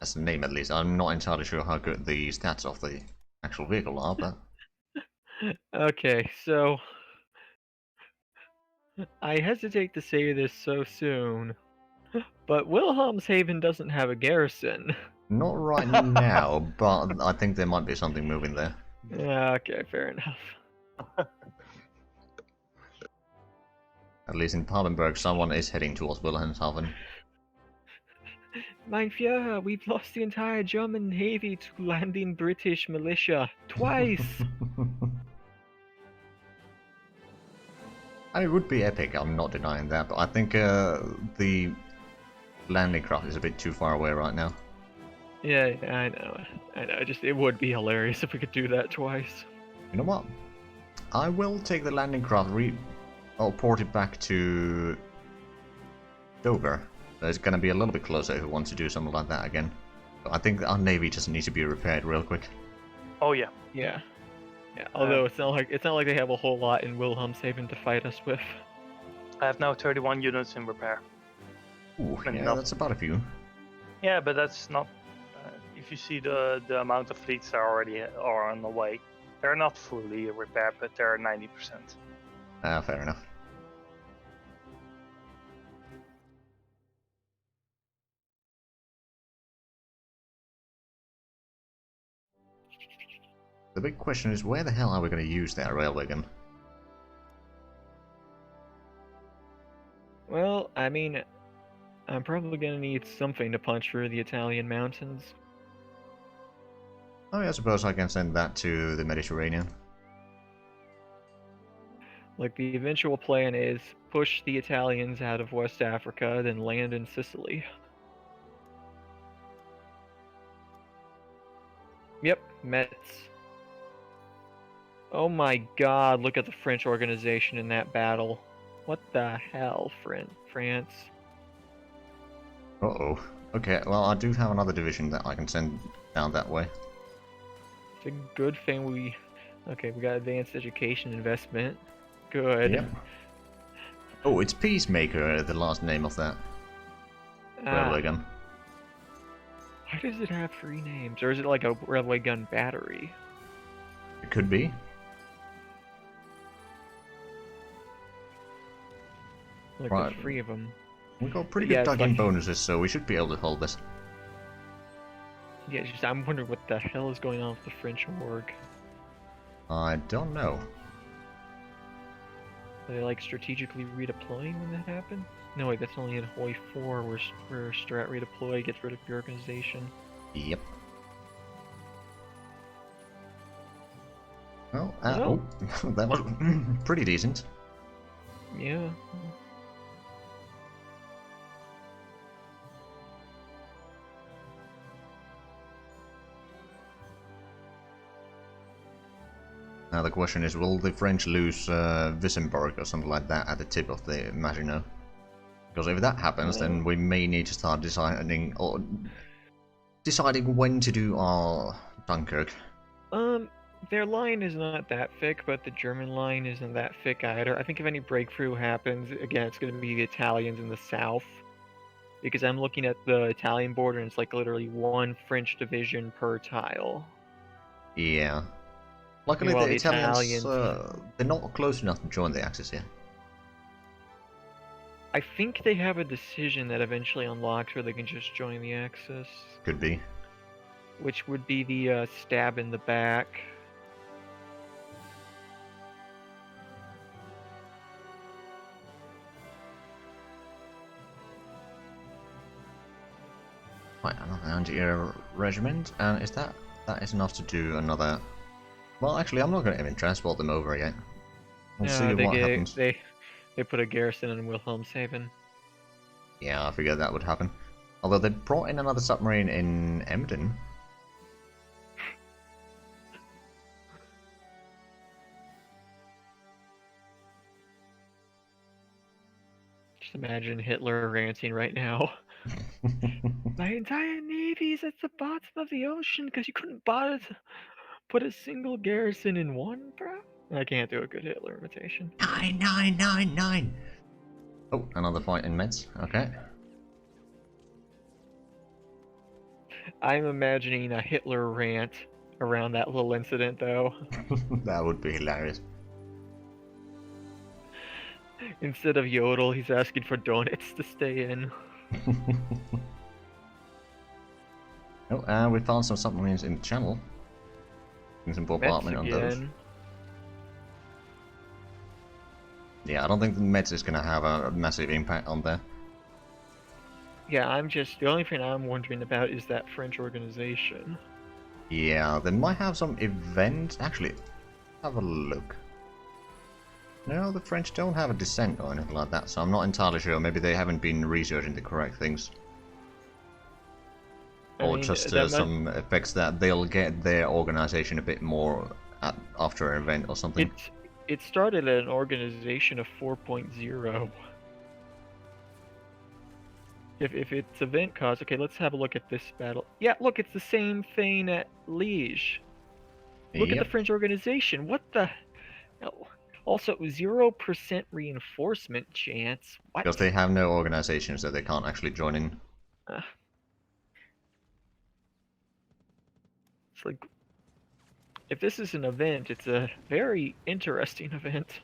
That's the name at least. I'm not entirely sure how good the stats of the actual vehicle are, but...
Okay, so... I hesitate to say this so soon, but Wilhelmshaven doesn't have a garrison.
Not right now, but I think there might be something moving there.
Yeah, okay, fair enough.
At least in Papenburg, someone is heading towards Wilhelmshaven.
Mein Führer, we've lost the entire German navy to landing British militia. Twice!
I mean, it would be epic, I'm not denying that, but I think the landing craft is a bit too far away right now.
Yeah, I know. It would be hilarious if we could do that twice.
You know what? I will take the landing craft, I'll port it back to Dover. So it's gonna be a little bit closer if we want to do something like that again. But I think our navy just needs to be repaired real quick.
Oh yeah.
Yeah. Yeah. Although it's not like they have a whole lot in Wilhelmshaven to fight us with.
I have now 31 units in repair.
Ooh,
And
yeah,
not-
that's about a few.
Yeah, but that's not. If you see the amount of fleets that are on the way, they're not fully repaired, but they're 90%.
Ah, fair enough. The big question is, where the hell are we going to use that railway gun?
Well, I mean, I'm probably gonna need something to punch through the Italian mountains.
Oh, yeah, I suppose I can send that to the Mediterranean.
Like, the eventual plan is push the Italians out of West Africa, then land in Sicily. Yep, Metz. Oh my god, look at the French organization in that battle. What the hell, France?
Uh-oh. Okay, well, I do have another division that I can send down that way.
It's a good thing we... Okay, we got advanced education investment. Good.
Yep. Oh, it's Peacemaker, the last name of that railway gun.
Why does it have 3 names? Or is it like a railway gun battery?
It could be.
Like,
Right.
there's 3 of them.
We got pretty
Yeah,
good
it's
dug-in
like-
bonuses, so we should be able to hold this.
Yeah, it's just, I'm wondering what the hell is going on with the French org.
I don't know.
Are they like strategically redeploying when that happens? No, wait, that's only in HoI3 where Strat redeploy gets rid of your organization.
Yep. Well,
Well.
oh, that was pretty decent.
Yeah.
Now the question is, will the French lose Wissembourg or something like that at the tip of the Maginot? Because if that happens, then we may need to start deciding when to do our Dunkirk.
Their line is not that thick, but the German line isn't that thick either. I think if any breakthrough happens, again, it's going to be the Italians in the south. Because I'm looking at the Italian border, and it's like literally 1 French division per tile.
Yeah. Luckily,
Meanwhile,
the
the
Italians,
Italians-
they're not close enough to join the Axis yet.
I think they have a decision that eventually unlocks where they can just join the Axis.
Could be.
Which would be the stab in the back.
Right, another anti-air regiment, and that is enough to do another... Well, actually, I'm not going to even transport them over yet. We'll see
they
what happens.
They put a garrison in Wilhelmshaven.
Yeah, I figured that would happen. Although they brought in another submarine in Emden.
Just imagine Hitler ranting right now. My entire navy's at the bottom of the ocean because you couldn't bother to put a single garrison in one, bro. I can't do a good Hitler imitation.
9999. Oh, another fight in Meds. Okay.
I'm imagining a Hitler rant around that little incident, though.
That would be hilarious.
Instead of yodel, he's asking for donuts to stay in.
Oh, we found some submarines in the channel. Doing some bombardment on those. Yeah, I don't think the Meds is gonna have a massive impact on there.
Yeah, the only thing I'm wondering about is that French organization.
Yeah, they might have some event. Actually, have a look. No, the French don't have a descent or anything like that, so I'm not entirely sure. Maybe they haven't been researching the correct things. Or just some effects that they'll get their organization a bit more after an event or something.
It started at an organization of 4.0. If it's event cause, okay, let's have a look at this battle. Yeah, look, it's the same thing at Liege. Look at the French organization. What the hell? Also, 0% reinforcement chance. What?
Because they have no organization, so they can't actually join in.
It's like, if this is an event, it's a very interesting event.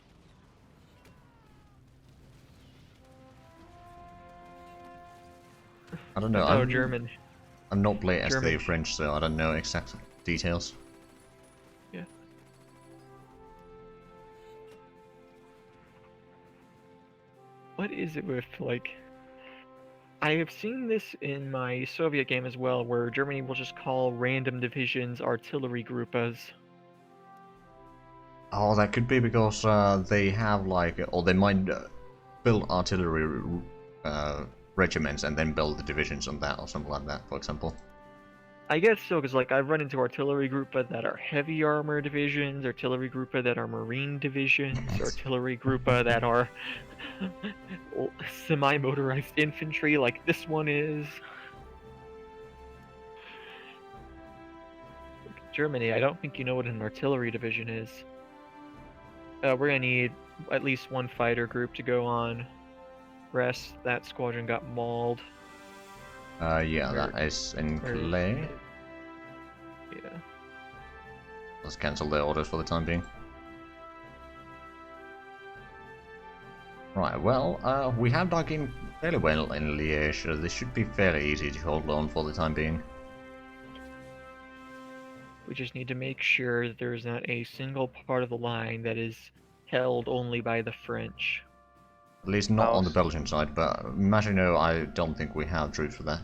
I don't know. I'm not playing as the French, so I don't know exact details.
Yeah. What is it with, like... I have seen this in my Soviet game as well, where Germany will just call random divisions artillery gruppas.
Oh, that could be because they have like, or they might build artillery regiments and then build the divisions on that or something like that, for example.
I guess so, because like I've run into artillery gruppa that are heavy armor divisions, artillery gruppa that are marine divisions, artillery gruppa that are semi-motorized infantry, like this one is. Germany, I don't think you know what an artillery division is. We're gonna need at least one fighter group to go on. Rest, that squadron got mauled.
Yeah, that is in Calais.
Yeah.
Let's cancel their orders for the time being. Right, well, we have dug in fairly well in Liège, so this should be fairly easy to hold on for the time being.
We just need to make sure that there's not a single part of the line that is held only by the French.
At least not on the Belgian side, but Maginot, I don't think we have troops for that.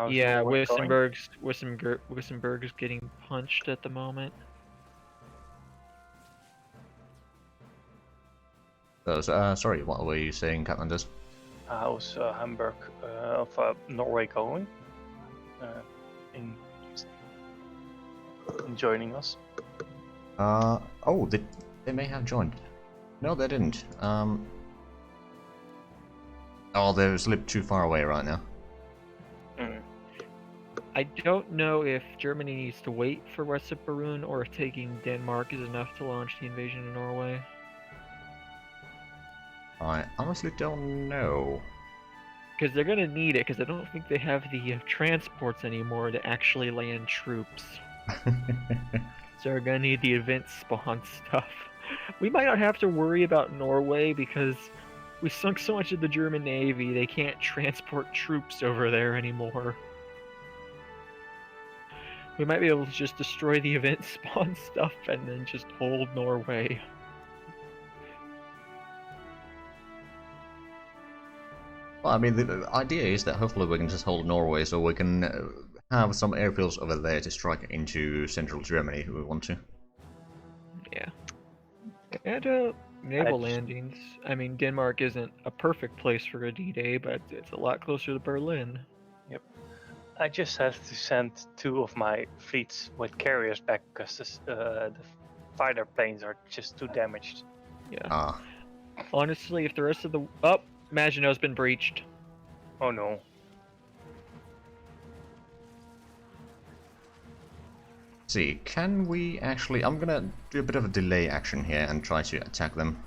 Yeah, Wissenberg's getting punched at the moment.
Sorry, what were you saying, Catlanders?
How's Hamburg of Norway going in joining us?
Oh, they may have joined. No, they didn't. Oh, they've slipped too far away right now.
I don't know if Germany needs to wait for Westerborun or if taking Denmark is enough to launch the invasion of Norway.
I honestly don't know.
Because they're going to need it, because I don't think they have the transports anymore to actually land troops. So they're going to need the event spawn stuff. We might not have to worry about Norway because we sunk so much of the German Navy, they can't transport troops over there anymore. We might be able to just destroy the event spawn stuff and then just hold Norway.
Well, I mean, the idea is that hopefully we can just hold Norway so we can have some airfields over there to strike into central Germany if we want to.
Yeah. And naval
just-
landings. I mean, Denmark isn't a perfect place for a D-Day, but it's a lot closer to Berlin.
I just have to send 2 of my fleets with carriers back because the fighter planes are just too damaged.
Yeah.
Ah,
Honestly, if the rest of the Maginot's been breached.
Oh no.
see, can we actually... I'm gonna do a bit of a delay action here and try to attack them.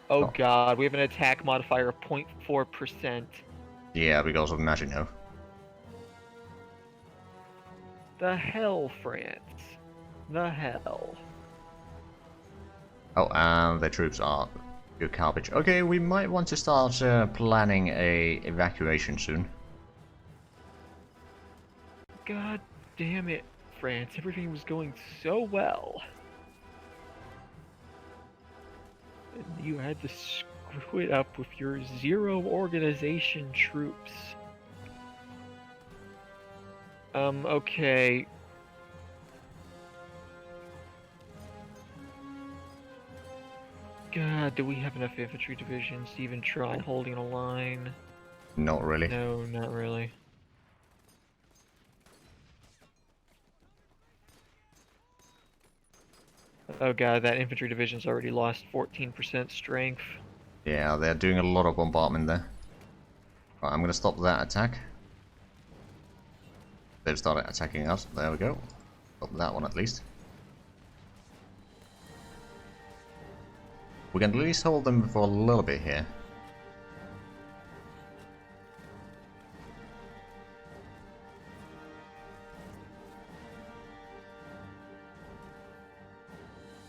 Oh
Oh.
god, we have an attack modifier of 0.4%.
Yeah, because of Maginot.
The hell, France. The hell.
Oh, and the troops are good garbage. Okay, we might want to start planning a evacuation soon.
God damn it, France. Everything was going so well. And you had to screw it up with your 0 organization troops. Okay. God, do we have enough infantry divisions to even try holding a line?
Not really.
No, not really. Oh god, that infantry division's already lost 14% strength.
Yeah, they're doing a lot of bombardment there. Right, I'm gonna stop that attack. They've started attacking us. There we go. Stop that one at least. We can at least hold them for a little bit here.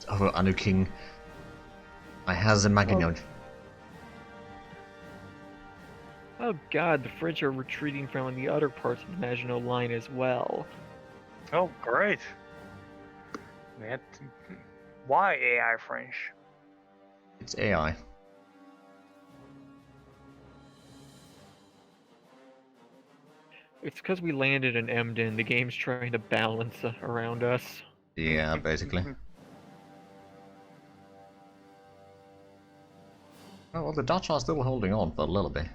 Oh, Anu King. I has a Maginot.
Oh god, the French are retreating from the other parts of the Maginot Line as well.
Oh great. We had to... Why AI French?
It's AI.
It's because we landed in Emden, the game's trying to balance around us.
Yeah, basically. Oh, well, the Dutch are still holding on for a little bit.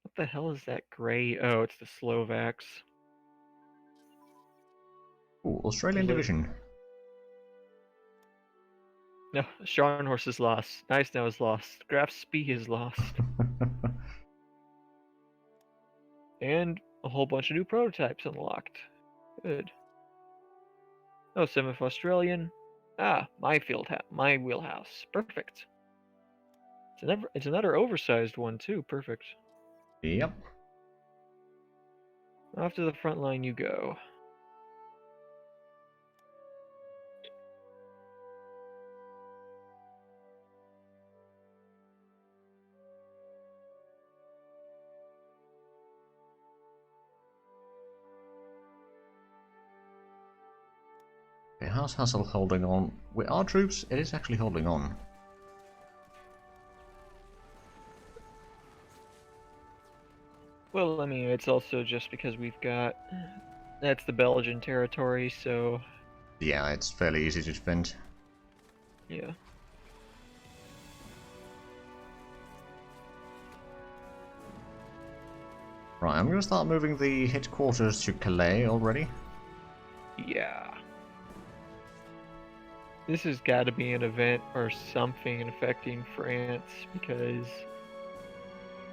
What the hell is that gray? Oh, it's the Slovaks.
Ooh, Australian Division.
No, Scharnhorst is lost. Nice now is lost. Graf Spee is lost. And a whole bunch of new prototypes unlocked. Good. Oh, 7th Australian. Ah, my my wheelhouse. Perfect. It's another oversized one too. Perfect.
Yep.
Off to the front line you go.
Okay, how's Hassel holding on? With our troops, it is actually holding on.
Well, I mean, it's also just because we've got... That's the Belgian territory, so...
Yeah, it's fairly easy to defend.
Yeah.
Right, I'm gonna start moving the headquarters to Calais already.
Yeah. This has got to be an event or something affecting France, because...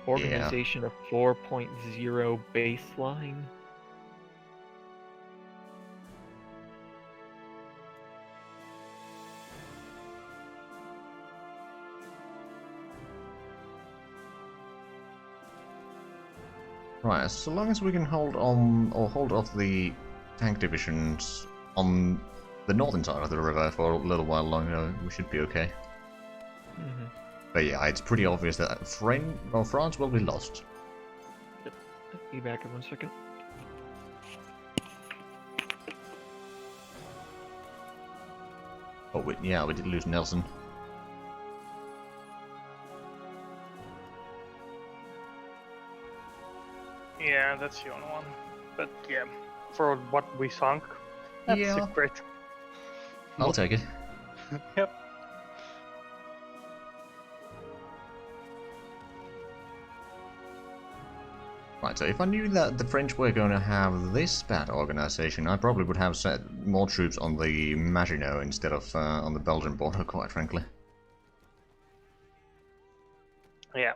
Organization of 4.0 baseline.
Right, so long as we can hold on, or hold off the tank divisions on the northern side of the river for a little while longer, we should be okay.
Mm-hmm.
But yeah, it's pretty obvious that France will be lost.
Be back in 1 second.
Oh, yeah, we did lose Nelson.
Yeah, that's the only one. But yeah, for what we sunk, that's
Yeah.
a great.
I'll take it.
Yep.
Right, so if I knew that the French were going to have this bad organization, I probably would have set more troops on the Maginot instead of on the Belgian border, quite frankly.
Yeah.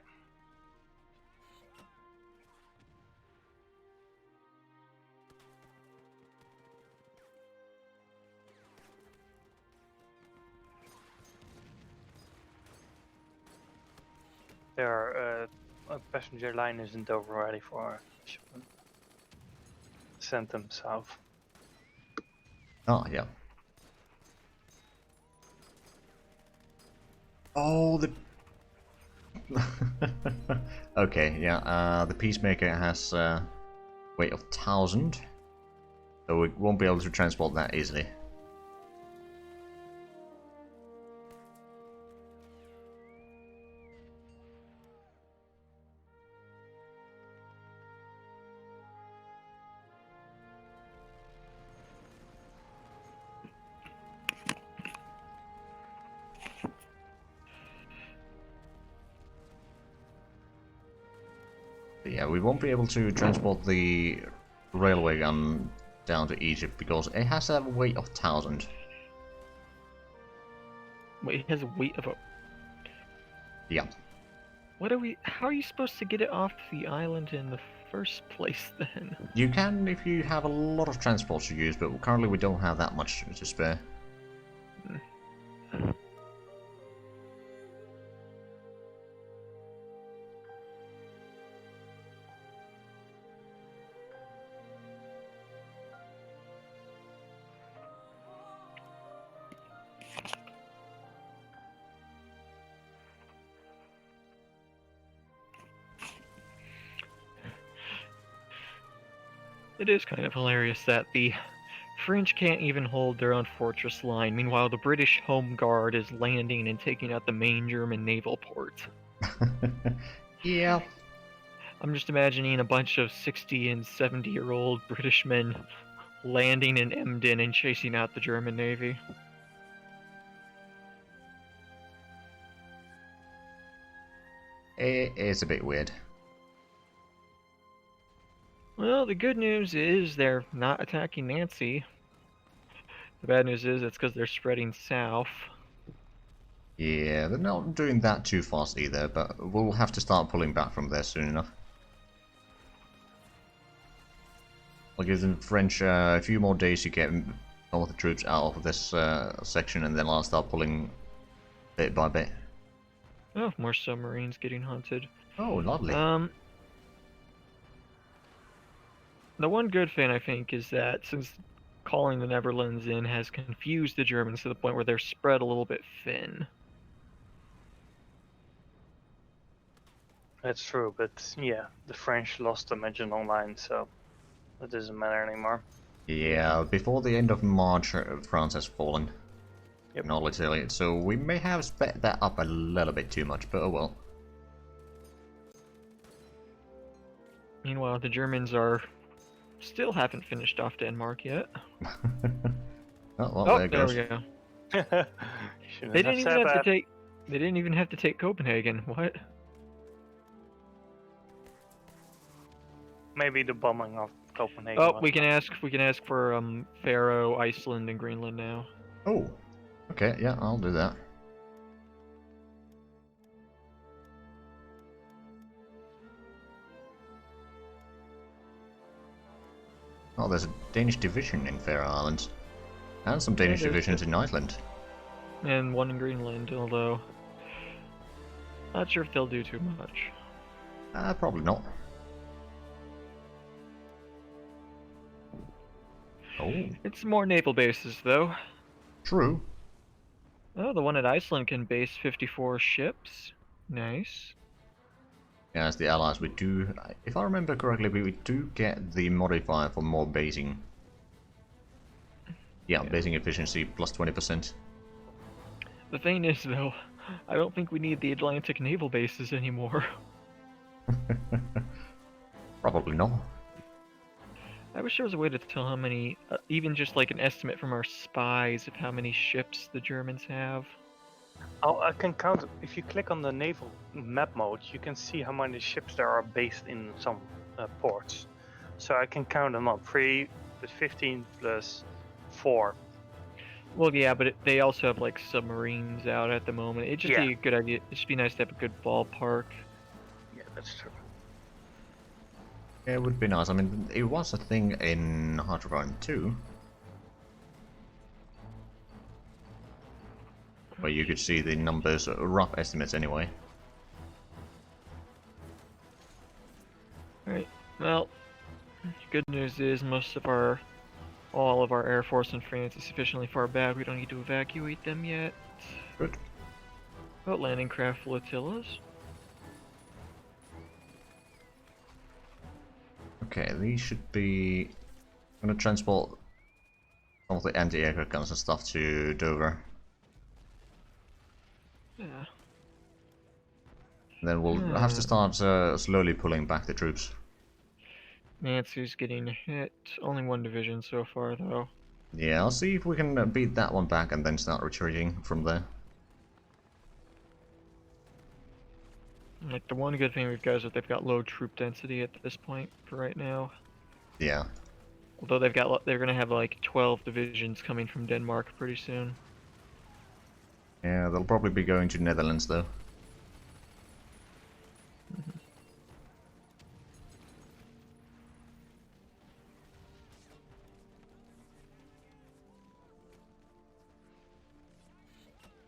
There are a passenger line isn't over ready for shipment. Send them south.
Oh, yeah. Oh, the... okay, yeah, the Peacemaker has weight of 1,000, so we won't be able to transport that easily. But yeah, we won't be able to transport the railway gun down to Egypt because it has a weight of 1,000.
Wait, it has a weight of a...
Yeah.
What are we... How are you supposed to get it off the island in the first place, then?
You can if you have a lot of transport to use, but currently we don't have that much to spare.
It is kind of hilarious that the French can't even hold their own fortress line. Meanwhile, the British Home Guard is landing and taking out the main German naval port.
Yeah.
I'm just imagining a bunch of 60 and 70-year-old British men landing in Emden and chasing out the German Navy.
It is a bit weird.
Well, the good news is they're not attacking Nancy. The bad news is it's because they're spreading south.
Yeah, they're not doing that too fast either, but we'll have to start pulling back from there soon enough. I'll give the French a few more days to get all the troops out of this section, and then I'll start pulling bit by bit.
Oh, more submarines getting hunted.
Oh, lovely.
The one good thing, I think, is that since calling the Netherlands in has confused the Germans to the point where they're spread a little bit thin.
That's true, but yeah, the French lost the Maginot Line, so it doesn't matter anymore.
Yeah, before the end of March, France has fallen.
Yep.
In all Italy, so we may have sped that up a little bit too much, but oh well.
Meanwhile, the Germans still haven't finished off Denmark yet.
Oh, well, there it goes.
we go.
Shouldn't
They didn't even
said
have
that.
to take. They didn't even have to take Copenhagen. What?
Maybe the bombing of Copenhagen.
Oh,
was
we can
not-
ask. We can ask for Faroe, Iceland, and Greenland now.
Oh, okay, yeah, I'll do that. Oh, there's a Danish division in Faroe Islands. And some Danish
there's
divisions in Iceland.
And one in Greenland, although not sure if they'll do too much.
Probably not. Oh,
It's more naval bases, though.
true.
Oh, the one at Iceland can base 54 ships. Nice.
Yeah, as the allies, we do, if I remember correctly, we do get the modifier for more basing. Yeah, basing efficiency plus 20%.
The thing is, though, I don't think we need the Atlantic naval bases anymore.
Probably not.
I wish there was a way to tell how many, even just like an estimate from our spies of how many ships the Germans have.
Oh, I can count. If you click on the naval map mode, you can see how many ships there are based in some ports. So I can count them up. 3 plus 15 plus 4.
Well, yeah, but they also have like submarines out at the moment. It'd just
Yeah.
be a good idea. It'd just be nice to have a good ballpark.
Yeah, that's true.
Yeah, it would be nice. I mean, it was a thing in HoI3 2, where you could see the numbers, rough estimates anyway.
Alright, well, good news is all of our Air Force in France is sufficiently far back, we don't need to evacuate them yet.
Good.
About landing craft flotillas.
Okay, these should be... I'm gonna transport some of the anti-aircraft guns and stuff to Dover.
Yeah.
And then we'll have to start slowly pulling back the troops.
Nancy's getting hit. Only one division so far, though.
Yeah, I'll see if we can beat that one back and then start retreating from there.
Like, the one good thing we've got is that they've got low troop density at this point for right now.
Yeah.
Although they're gonna have like 12 divisions coming from Denmark pretty soon.
Yeah, they'll probably be going to Netherlands though.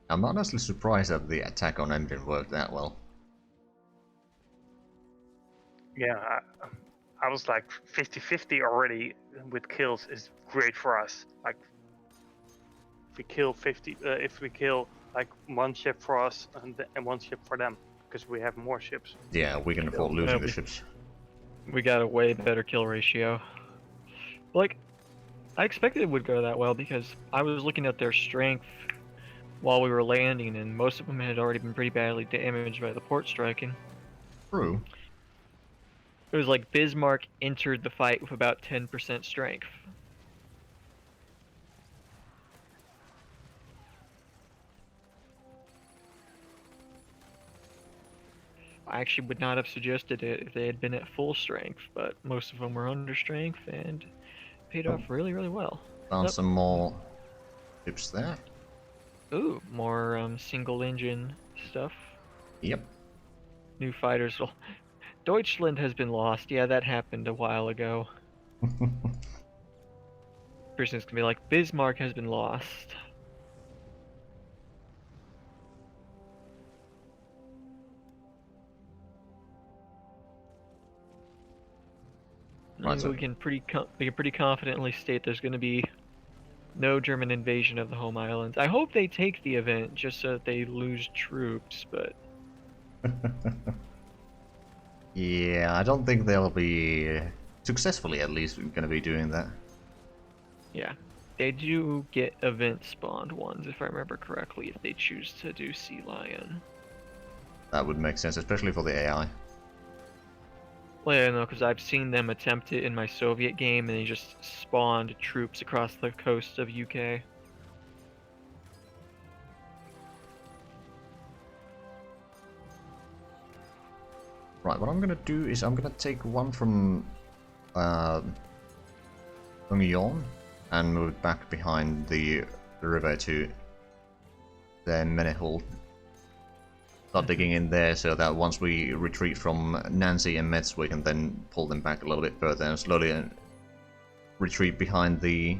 I'm honestly surprised that the attack on Emden worked that well.
Yeah, I was like 50-50 already with kills is great for us. Like, if we kill like one ship for us and one ship for them, because we have more ships.
Yeah, we can afford losing the ships.
We got a way better kill ratio. Like, I expected it would go that well because I was looking at their strength while we were landing, and most of them had already been pretty badly damaged by the port striking.
True.
It was like Bismarck entered the fight with about 10% strength. I actually would not have suggested it if they had been at full strength, but most of them were under strength and paid off really, really well.
Found some more ships there.
Ooh, more single engine stuff.
Yep.
New fighters. Well, Deutschland has been lost. Yeah, that happened a while ago. Person's gonna be like, Bismarck has been lost.
Right, so
we can pretty confidently state there's going to be no German invasion of the home islands. I hope they take the event just so that they lose troops, but
yeah, I don't think they'll be successfully at least going to be doing that.
yeah, they do get event spawned ones if I remember correctly if they choose to do Sea Lion.
That would make sense, especially for the AI.
Well, yeah, no, because I've seen them attempt it in my Soviet game, and they just spawned troops across the coast of UK.
Right, what I'm gonna do is I'm gonna take one from Yon and move it back behind the river to the Menehul. Start digging in there so that once we retreat from Nancy and Metz, we can then pull them back a little bit further and slowly retreat behind the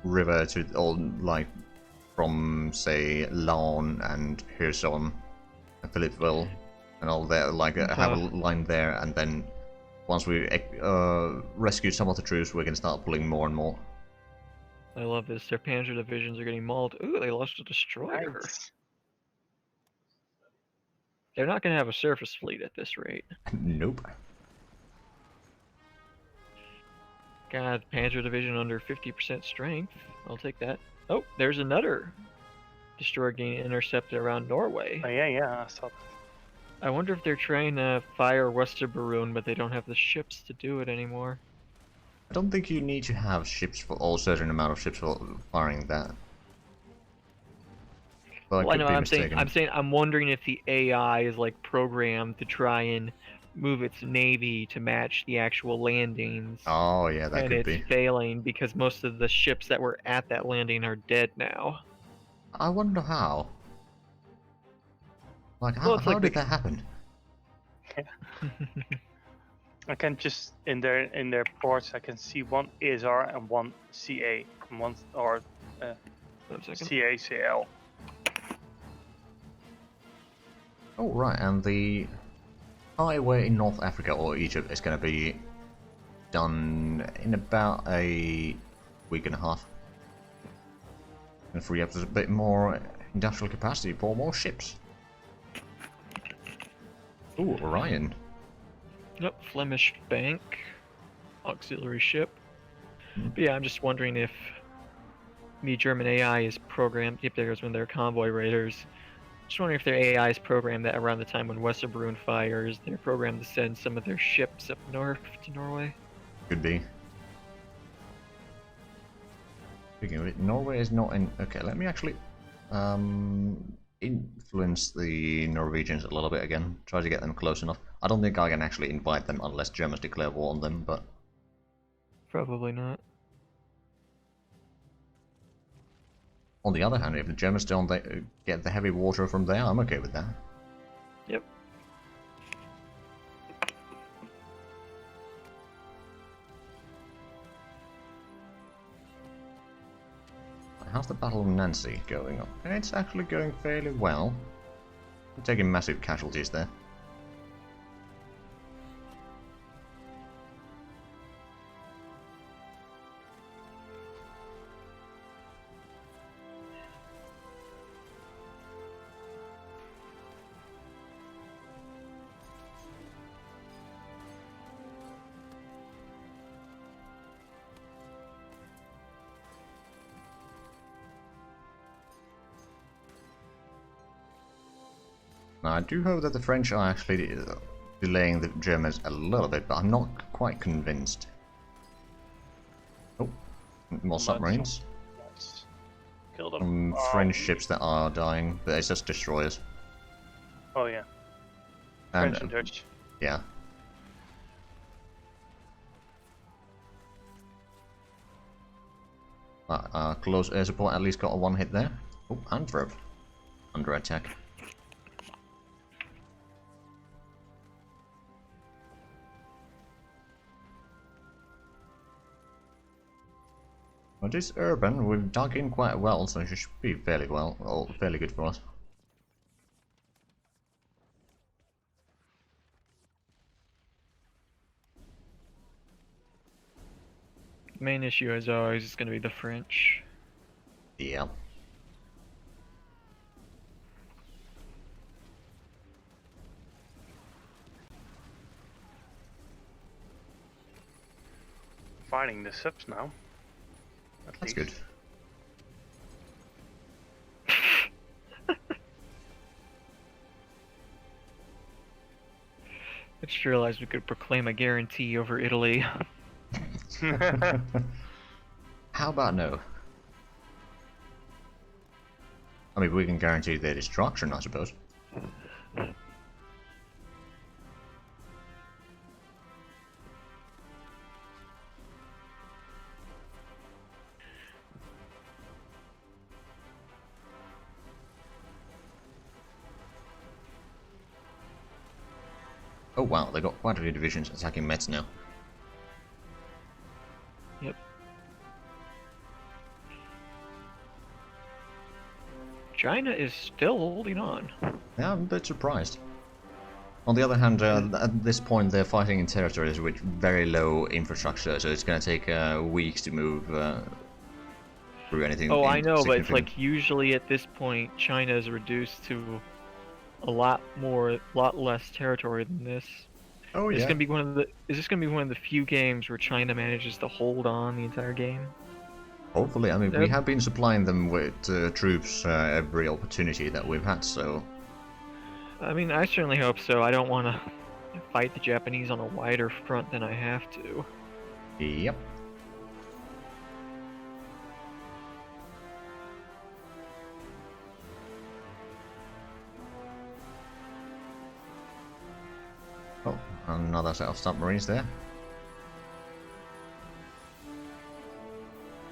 river to all like from say Laon and Hirson and Philippeville and all that, like have a line there, and then once we rescue some of the troops, we can start pulling more and more.
I love this. Their Panzer divisions are getting mauled. Ooh, they lost a destroyer.
Nice.
They're not going to have a surface fleet at this rate.
Nope.
God, Panzer division under 50% strength. I'll take that. Oh, there's another destroyer getting intercepted around Norway.
Oh, yeah, I saw that.
I wonder if they're trying to fire Westerbaroon, but they don't have the ships to do it anymore.
I don't think you need to have ships for all certain amount of ships for firing that. But I
Well, I
could
know.
be
I'm saying.
mistaken.
I'm wondering if the AI is like programmed to try and move its navy to match the actual landings,
Oh yeah, that
and
could
it's
be.
failing because most of the ships that were at that landing are dead now.
I wonder how. Like,
Well, it's
how
like
did that happen?
I can just in their ports I can see one ASR and one CA and one or
1 second.
CACL.
Oh right, and the highway in North Africa or Egypt is going to be done in about a week and a half. And free up a bit more industrial capacity for more ships. Ooh, Orion.
Yep, Flemish Bank, auxiliary ship.
Hmm.
But yeah, I'm just wondering if the German AI is programmed. Yep, there goes one of their convoy raiders. Just wondering if their AI is programmed that around the time when Westerbrunn fires, they're programmed to send some of their ships up north to Norway.
Could be. Speaking of it, Norway is not in... Okay, let me actually influence the Norwegians a little bit again. Try to get them close enough. I don't think I can actually invite them unless Germans declare war on them, but...
Probably not.
On the other hand, if the Germans don't get the heavy water from there, I'm okay with that.
Yep.
How's the Battle of Nancy going on? It's actually going fairly well. I'm taking massive casualties there. Now, I do hope that the French are actually delaying the Germans a little bit, but I'm not quite convinced. Oh, more submarines.
Nice. Kill them.
Some French ships that are dying, but it's just destroyers.
Oh yeah.
And,
French and Dutch.
yeah. Close air support at least got a one hit there. Oh, Antwerp. Under attack. Well, this urban, we've dug in quite well, so it should be fairly well, or fairly good for us.
The main issue, as always, is going to be the French.
Yeah.
Finding the subs now. At
That's
least.
good.
I just realized we could proclaim a guarantee over Italy.
How about no? I mean, we can guarantee their destruction, I suppose. Oh wow, they got quite a few divisions attacking Metz now.
Yep. China is still holding on.
Yeah, I'm a bit surprised. On the other hand, at this point they're fighting in territories with very low infrastructure, so it's going to take weeks to move through anything.
Oh, I know, but it's
significant.
like usually at this point China is reduced to a lot less territory than this.
Oh
Is this
yeah.
gonna be one of the? Is this gonna be one of the few games where China manages to hold on the entire game?
Hopefully, I mean, we
Yep.
have been supplying them with troops every opportunity that we've had, so...
I mean, I certainly hope so. I don't want to fight the Japanese on a wider front than I have to.
Yep. Oh, another set of submarines there.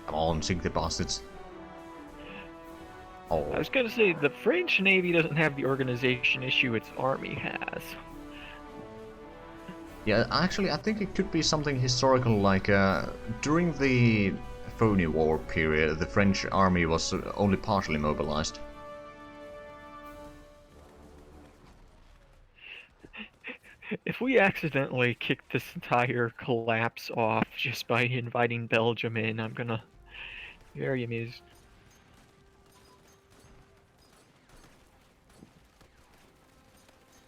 Come on, sink the bastards. Oh,
I was gonna say, the French Navy doesn't have the organization issue its army has.
yeah, actually, I think it could be something historical, like during the Phoney War period, the French army was only partially mobilized.
If we accidentally kick this entire collapse off just by inviting Belgium in, I'm gonna be very amused.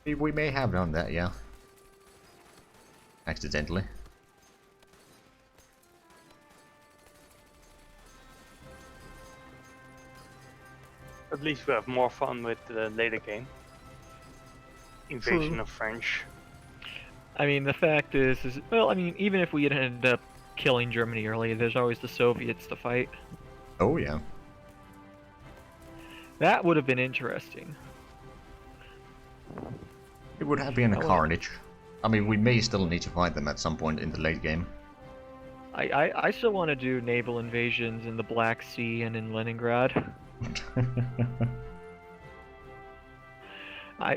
We may have done that, yeah. Accidentally.
At least we have more fun with the later game. Invasion
True.
of French.
I mean, the fact is, well, I mean, even if we had ended up killing Germany early, there's always the Soviets to fight.
Oh, yeah.
That would have been interesting.
It would have been a
I wanna-
carnage. I mean, we may still need to fight them at some point in the late game.
I still want to do naval invasions in the Black Sea and in Leningrad.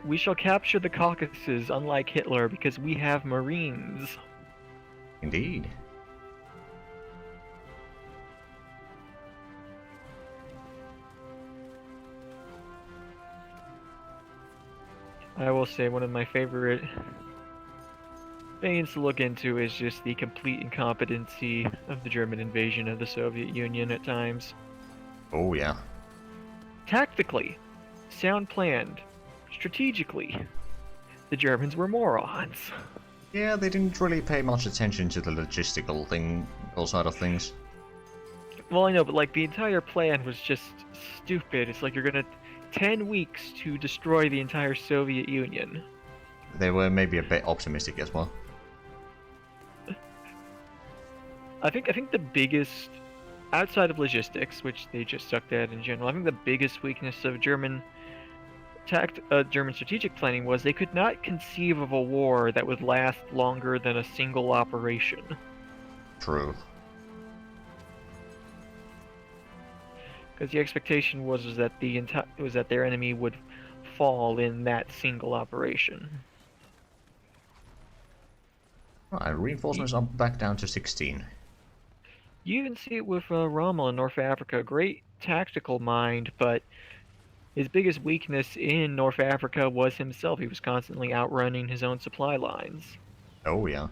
We shall capture the Caucasus, unlike Hitler, because we have Marines.
Indeed.
I will say one of my favorite things to look into is just the complete incompetency of the German invasion of the Soviet Union at times.
Oh, yeah.
Tactically, sound planned. Strategically, the Germans were morons.
Yeah, they didn't really pay much attention to the logistical thing, all side of things.
Well, I know, but like the entire plan was just stupid. It's like you're gonna 10 weeks to destroy the entire Soviet Union.
They were maybe a bit optimistic as well.
I think the biggest, outside of logistics, which they just sucked at in general, I think the biggest weakness of German strategic planning was they could not conceive of a war that would last longer than a single operation.
True.
Because the expectation was that their enemy would fall in that single operation.
Alright, reinforcements are back down to 16.
You even see it with Rommel in North Africa. Great tactical mind, but his biggest weakness in North Africa was himself. He was constantly outrunning his own supply lines.
Oh, yeah.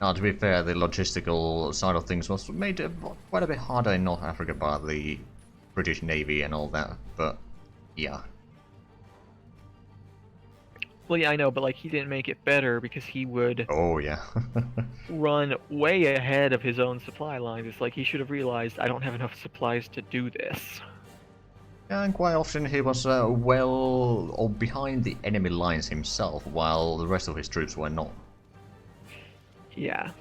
Now, to be fair, the logistical side of things was made quite a bit harder in North Africa by the British Navy and all that, but yeah.
Well, yeah, I know, but like he didn't make it better because he would
Oh, yeah.
run way ahead of his own supply lines. It's like he should have realized I don't have enough supplies to do this.
Yeah, and quite often he was well or behind the enemy lines himself, while the rest of his troops were not.
Yeah.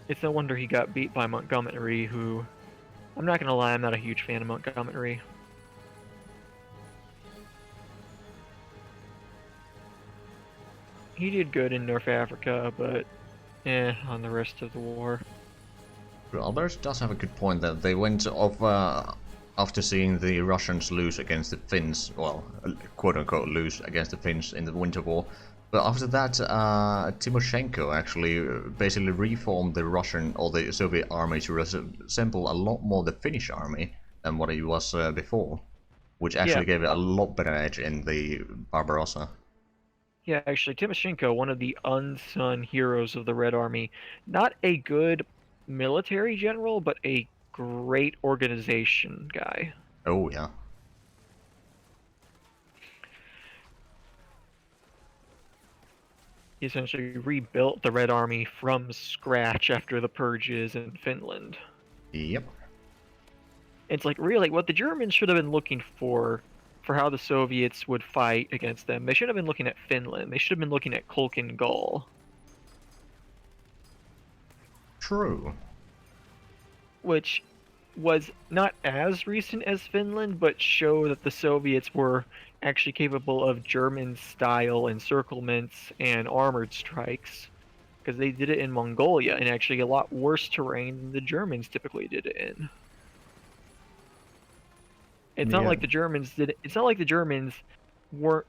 It's no wonder he got beat by Montgomery, who... I'm not gonna lie, I'm not a huge fan of Montgomery. He did good in North Africa, but on the rest of the war.
Albert does have a good point that they went off after seeing the Russians lose against the Finns, well, quote-unquote lose against the Finns in the Winter War. But after that, Timoshenko actually basically reformed the Russian or the Soviet army to resemble a lot more the Finnish army than what it was before, which actually gave it a lot better edge in the Barbarossa.
Yeah, actually, Timoshenko, one of the unsung heroes of the Red Army, not a good military general, but a great organization guy.
Oh, yeah.
He essentially rebuilt the Red Army from scratch after the purges in Finland.
Yep.
It's like, really, what the Germans should have been looking for how the Soviets would fight against them, they should have been looking at Finland. They should have been looking at Kulkin Gol.
True.
Which, was not as recent as Finland, but show that the Soviets were actually capable of German-style encirclements and armored strikes, because they did it in Mongolia, and actually a lot worse terrain than the Germans typically did it in. It's not like the Germans did. It's not like the Germans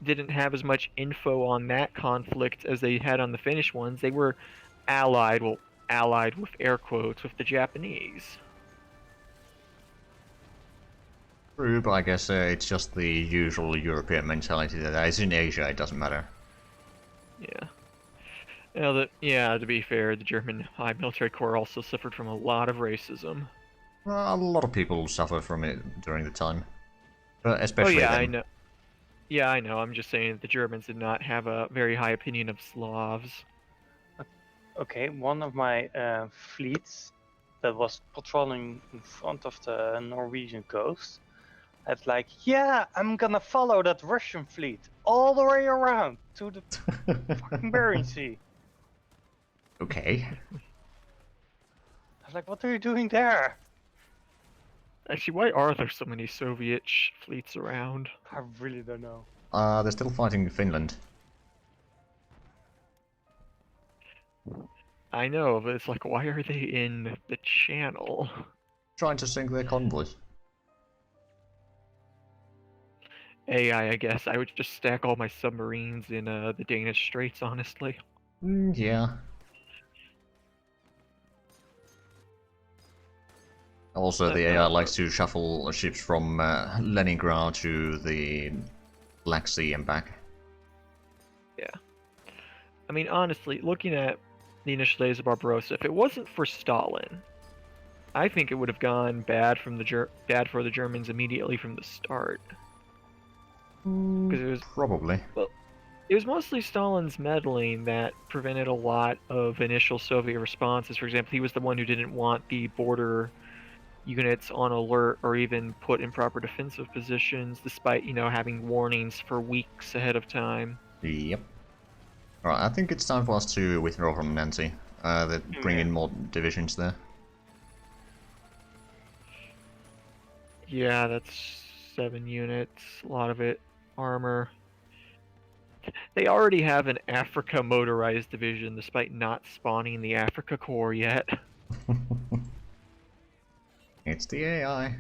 didn't have as much info on that conflict as they had on the Finnish ones. They were allied, well, allied with air quotes, with the Japanese.
True, but I guess it's just the usual European mentality that it's in Asia, it doesn't matter.
Yeah. Yeah, to be fair, the German High Military Corps also suffered from a lot of racism.
Well, a lot of people suffer from it during the time. But
Oh
especially
yeah,
them.
I know. Yeah, I know. I'm just saying that the Germans did not have a very high opinion of Slavs.
Okay, one of my fleets that was patrolling in front of the Norwegian coast had like, yeah, I'm gonna follow that Russian fleet all the way around to the fucking Bering Sea.
Okay.
I was like, what are you doing there?
Actually, why are there so many Soviet fleets around?
I really don't know.
They're still fighting Finland.
I know, but it's like, why are they in the channel?
Trying to sink their convoys.
AI, I guess. I would just stack all my submarines in the Danish Straits, honestly.
Yeah. Also, the AI likes to shuffle ships from Leningrad to the Black Sea and back.
Yeah. I mean, honestly, looking at the initial days of Barbarossa, if it wasn't for Stalin, I think it would have gone bad for the Germans immediately from the start. Because it was
Probably.
it was mostly Stalin's meddling that prevented a lot of initial Soviet responses. For example, he was the one who didn't want the border units on alert or even put in proper defensive positions, despite, having warnings for weeks ahead of time.
Yep. Alright, I think it's time for us to withdraw from Nancy. Bring in more divisions there.
Yeah, that's 7 units, a lot of it armor. They already have an Africa motorized division, despite not spawning the Africa Corps yet.
It's the AI.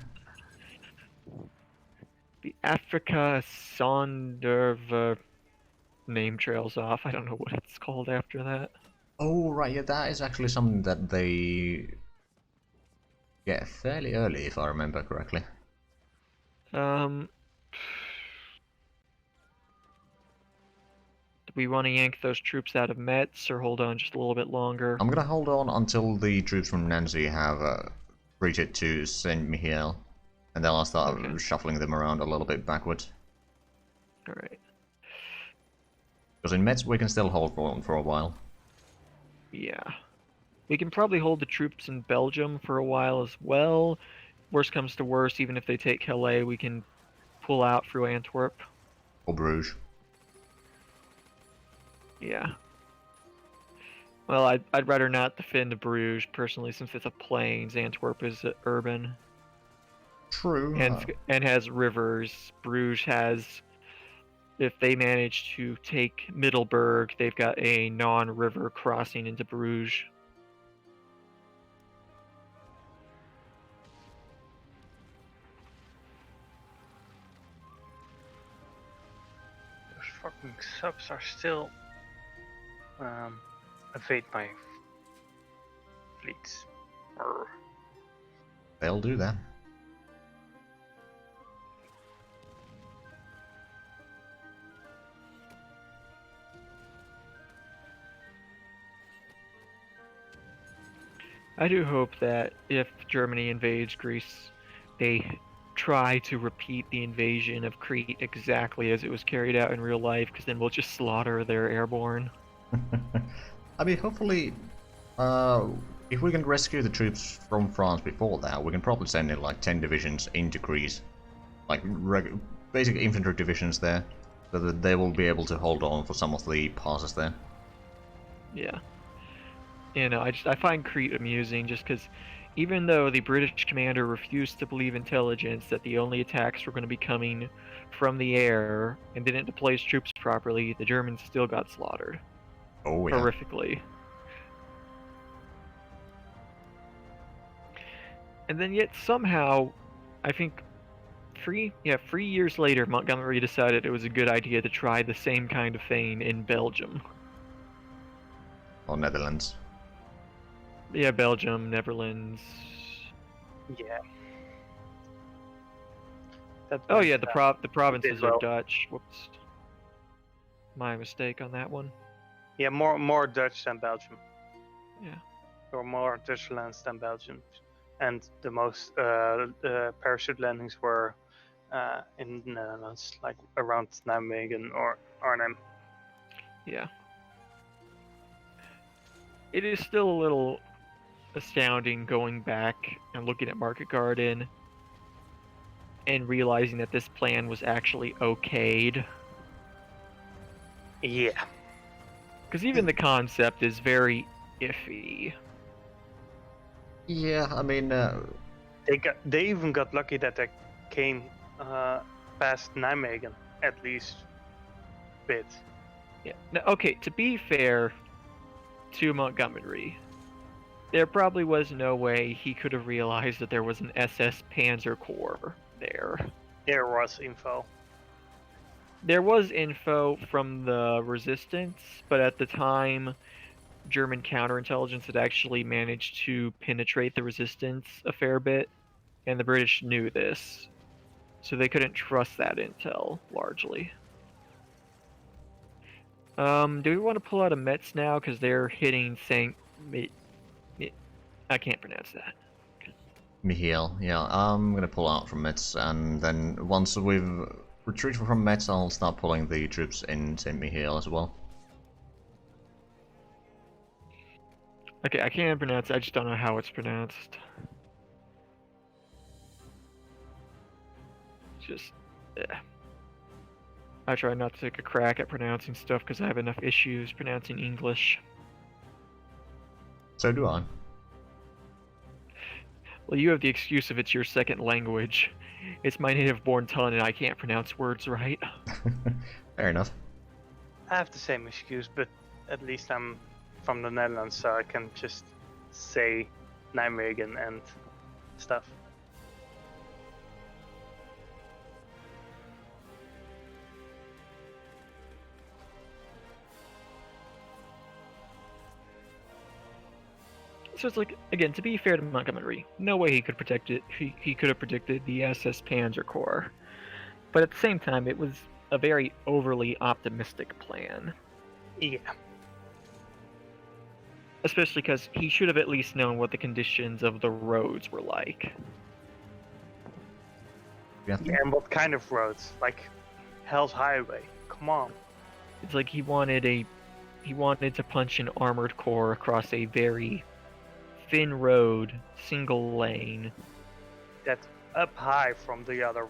The Africa Sonderver name trails off. I don't know what it's called after that.
Oh, right, yeah, that is actually something that they get fairly early, if I remember correctly.
Do we want to yank those troops out of Metz or hold on just a little bit longer?
I'm gonna hold on until the troops from Nancy have reached to Saint Mihiel, and then I'll start shuffling them around a little bit backwards.
Alright.
Because in Metz we can still hold for a while.
Yeah. We can probably hold the troops in Belgium for a while as well. Worst comes to worst, even if they take Calais, we can pull out through Antwerp.
Or Bruges.
Yeah. Well, I'd rather not defend Bruges, personally, since it's a plains. Antwerp is urban.
True.
And has rivers. Bruges has... If they manage to take Middelburg, they've got a non-river crossing into Bruges.
Those fucking subs are still evade my fleets.
They'll do that.
I do hope that if Germany invades Greece, they try to repeat the invasion of Crete exactly as it was carried out in real life, because then we'll just slaughter their airborne.
I mean, hopefully, if we can rescue the troops from France before that, we can probably send in like 10 divisions into Greece. Like, basic infantry divisions there, so that they will be able to hold on for some of the passes there.
Yeah. I find Crete amusing just because even though the British commander refused to believe intelligence that the only attacks were going to be coming from the air and didn't deploy his troops properly, the Germans still got slaughtered.
Oh yeah.
Horrifically. And then yet somehow, I think 3 years later, Montgomery decided it was a good idea to try the same kind of thing in Belgium.
Or Netherlands.
Yeah, Belgium, Netherlands.
Yeah. That
Oh
went,
yeah, the provinces
well.
are Dutch. Whoops. My mistake on that one.
Yeah, more Dutch than Belgium.
Yeah.
Or more Dutch lands than Belgium. And the most parachute landings were in the Netherlands, like around Nijmegen or Arnhem.
Yeah. It is still a little astounding going back and looking at Market Garden and realizing that this plan was actually okayed.
Yeah.
Because even the concept is very iffy.
Yeah, I mean,
They even got lucky that they came past Nijmegen at least bit.
Yeah. Now, okay, to be fair to Montgomery, there probably was no way he could have realized that there was an SS Panzer Corps there.
There was info.
There was info from the resistance, but at the time, German counterintelligence had actually managed to penetrate the resistance a fair bit, and the British knew this, so they couldn't trust that intel, largely. Do we want to pull out a Metz now, because they're hitting Saint... I can't pronounce that.
Michiel, yeah, I'm gonna pull out from Metz, and then once we've retreated from Metz, I'll start pulling the troops in St. Michiel as well.
Okay, I can't pronounce it, I just don't know how it's pronounced. Just... I try not to take a crack at pronouncing stuff because I have enough issues pronouncing English.
So do I.
Well, you have the excuse of it's your second language. It's my native-born tongue and I can't pronounce words right.
Fair enough.
I have the same excuse, but at least I'm from the Netherlands, so I can just say Nijmegen and stuff.
So it's like, again, to be fair to Montgomery, no way he could protect it. He could have predicted the SS Panzer Corps. But at the same time, it was a very overly optimistic plan.
Yeah.
Especially because he should have at least known what the conditions of the roads were like.
Yeah.
And what kind of roads? Like Hell's Highway. Come on.
It's like he wanted to punch an armored corps across a very thin road, single lane.
That's up high from the other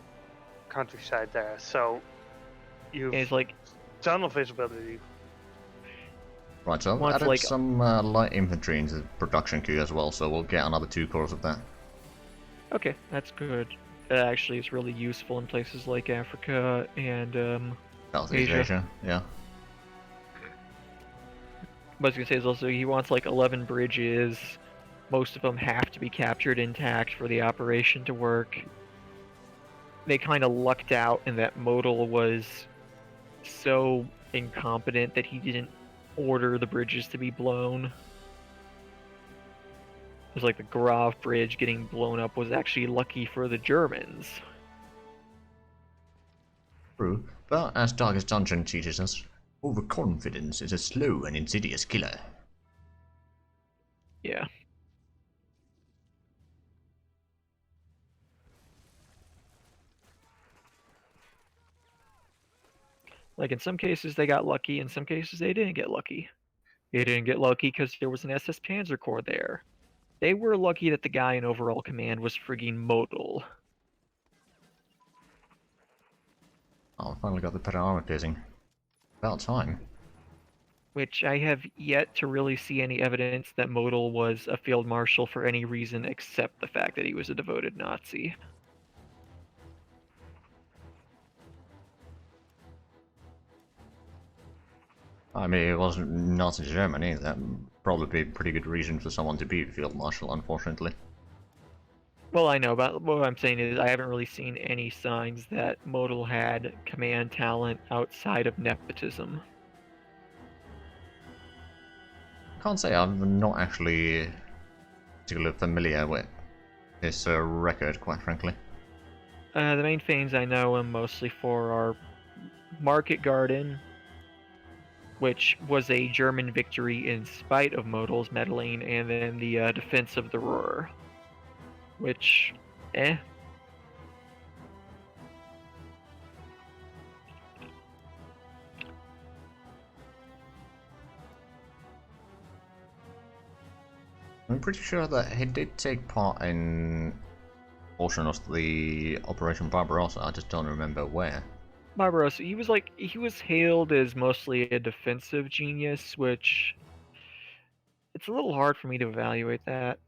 countryside there, so you've
And it's like,
tunnel visibility.
Right, so I've
Well, it's
added
like-
some light infantry into the production queue as well, so we'll get another 2 corps of that.
okay, that's good. That actually is really useful in places like Africa and
Southeast
Asia.
Asia, yeah.
what I was gonna say is also he wants like 11 bridges. Most of them have to be captured intact for the operation to work. They kind of lucked out in that Modal was so incompetent that he didn't order the bridges to be blown. It was like the Grave Bridge getting blown up was actually lucky for the Germans.
True, but as Darkest Dungeon teaches us, overconfidence is a slow and insidious killer.
Yeah. Like in some cases they got lucky, in some cases they didn't get lucky. They didn't get lucky because there was an SS Panzer Corps there. They were lucky that the guy in overall command was frigging Modal.
Oh, I finally got the better armor piercing. About time.
which I have yet to really see any evidence that Modal was a field marshal for any reason except the fact that he was a devoted Nazi.
I mean, it wasn't Nazi Germany. That'd probably be a pretty good reason for someone to be field marshal, unfortunately.
Well, I know, but what I'm saying is I haven't really seen any signs that Modal had command talent outside of nepotism.
I can't say I'm not actually particularly familiar with his record, quite frankly.
The main things I know him mostly for are Market Garden, which was a German victory in spite of Modal's meddling, and then the defense of the Ruhr, which, eh.
I'm pretty sure that he did take part in portion of the Operation Barbarossa. I just don't remember where.
Barbarossa, he was hailed as mostly a defensive genius, which it's a little hard for me to evaluate that.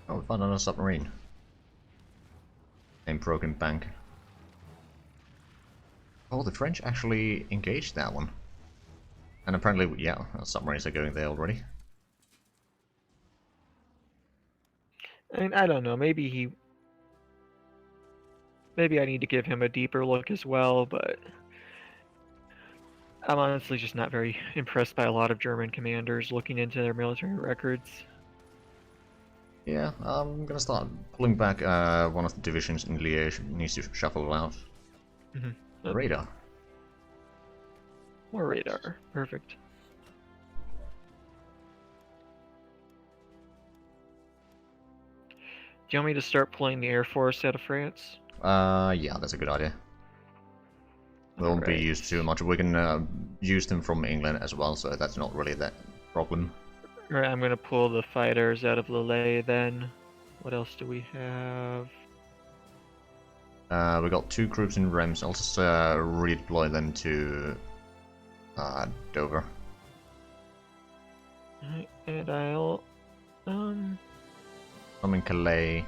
Oh, we found another submarine. In Broken Bank. Oh, the French actually engaged that one. And apparently, yeah, submarines are going there already.
I mean, I don't know, maybe I need to give him a deeper look as well, but I'm honestly just not very impressed by a lot of German commanders looking into their military records.
Yeah, I'm gonna start pulling back one of the divisions in Liège. Needs to shuffle out. Radar.
More radar. Perfect. Do you want me to start pulling the Air Force out of France?
Yeah, that's a good idea. They won't be used too much. We can use them from England as well, so that's not really that problem.
Alright, I'm gonna pull the fighters out of Lille then. What else do we have?
We got 2 groups in Reims. I'll just redeploy them to Dover.
Alright, and I'll
I'm in Calais.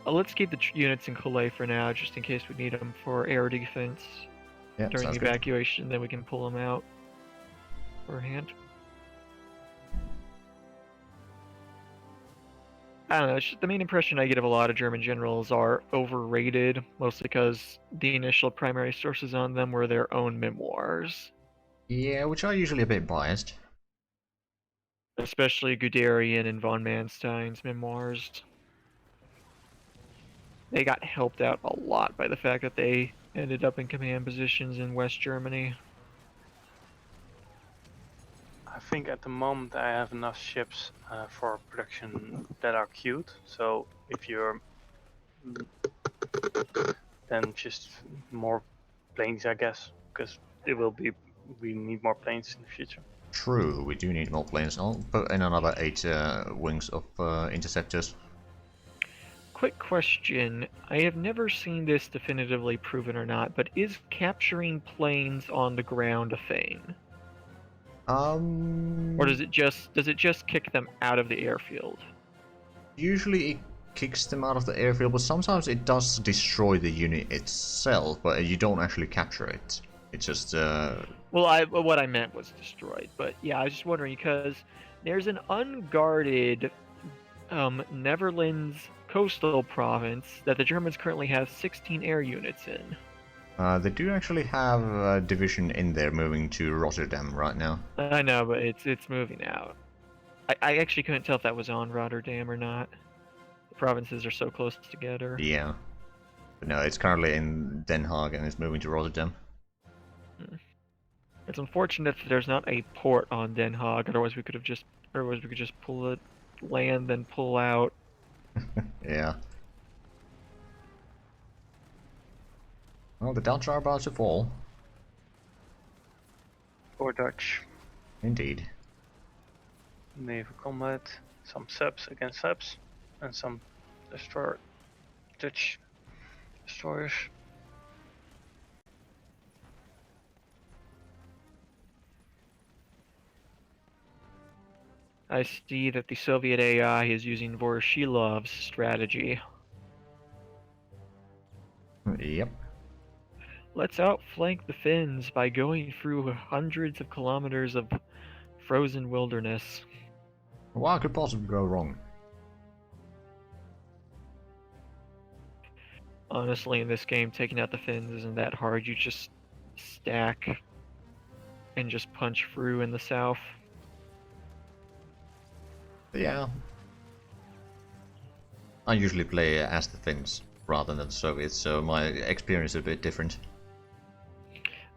let's keep the units in Calais for now, just in case we need them for air defense
Yeah,
during the
sounds good.
evacuation. Then we can pull them out for hand. I don't know. It's just the main impression I get of a lot of German generals are overrated, mostly because the initial primary sources on them were their own memoirs,
Yeah, which are usually a bit biased.
especially Guderian and von Manstein's memoirs. They got helped out a lot by the fact that they ended up in command positions in West Germany.
I think at the moment I have enough ships for production that are queued. So if you're then just more planes, I guess, because we need more planes in the future.
True, we do need more planes. I'll put in another 8 wings of interceptors.
Quick question. I have never seen this definitively proven or not, but is capturing planes on the ground a thing? Or does it just kick them out of the airfield?
Usually it kicks them out of the airfield, but sometimes it does destroy the unit itself, but you don't actually capture it. It's just
Well, what I meant was destroyed, but yeah, I was just wondering because there's an unguarded Netherlands coastal province that the Germans currently have 16 air units in.
they do actually have a division in there moving to Rotterdam right now.
I know, but it's moving out. I actually couldn't tell if that was on Rotterdam or not. The provinces are so close together.
Yeah. But no, it's currently in Den Haag and it's moving to Rotterdam.
It's unfortunate that there's not a port on Den Haag, otherwise we could just pull it, land, then pull out.
Yeah. Well, the Dutch are about to fall.
Or Dutch
Indeed.
naval combat, some subs against subs, and some Dutch destroyers.
I see that the Soviet AI is using Voroshilov's strategy.
Yep.
Let's outflank the Finns by going through hundreds of kilometers of frozen wilderness.
What could possibly go wrong?
Honestly, in this game, taking out the Finns isn't that hard. You just stack and just punch through in the south.
Yeah. I usually play as the Finns rather than the Soviets, so my experience is a bit different.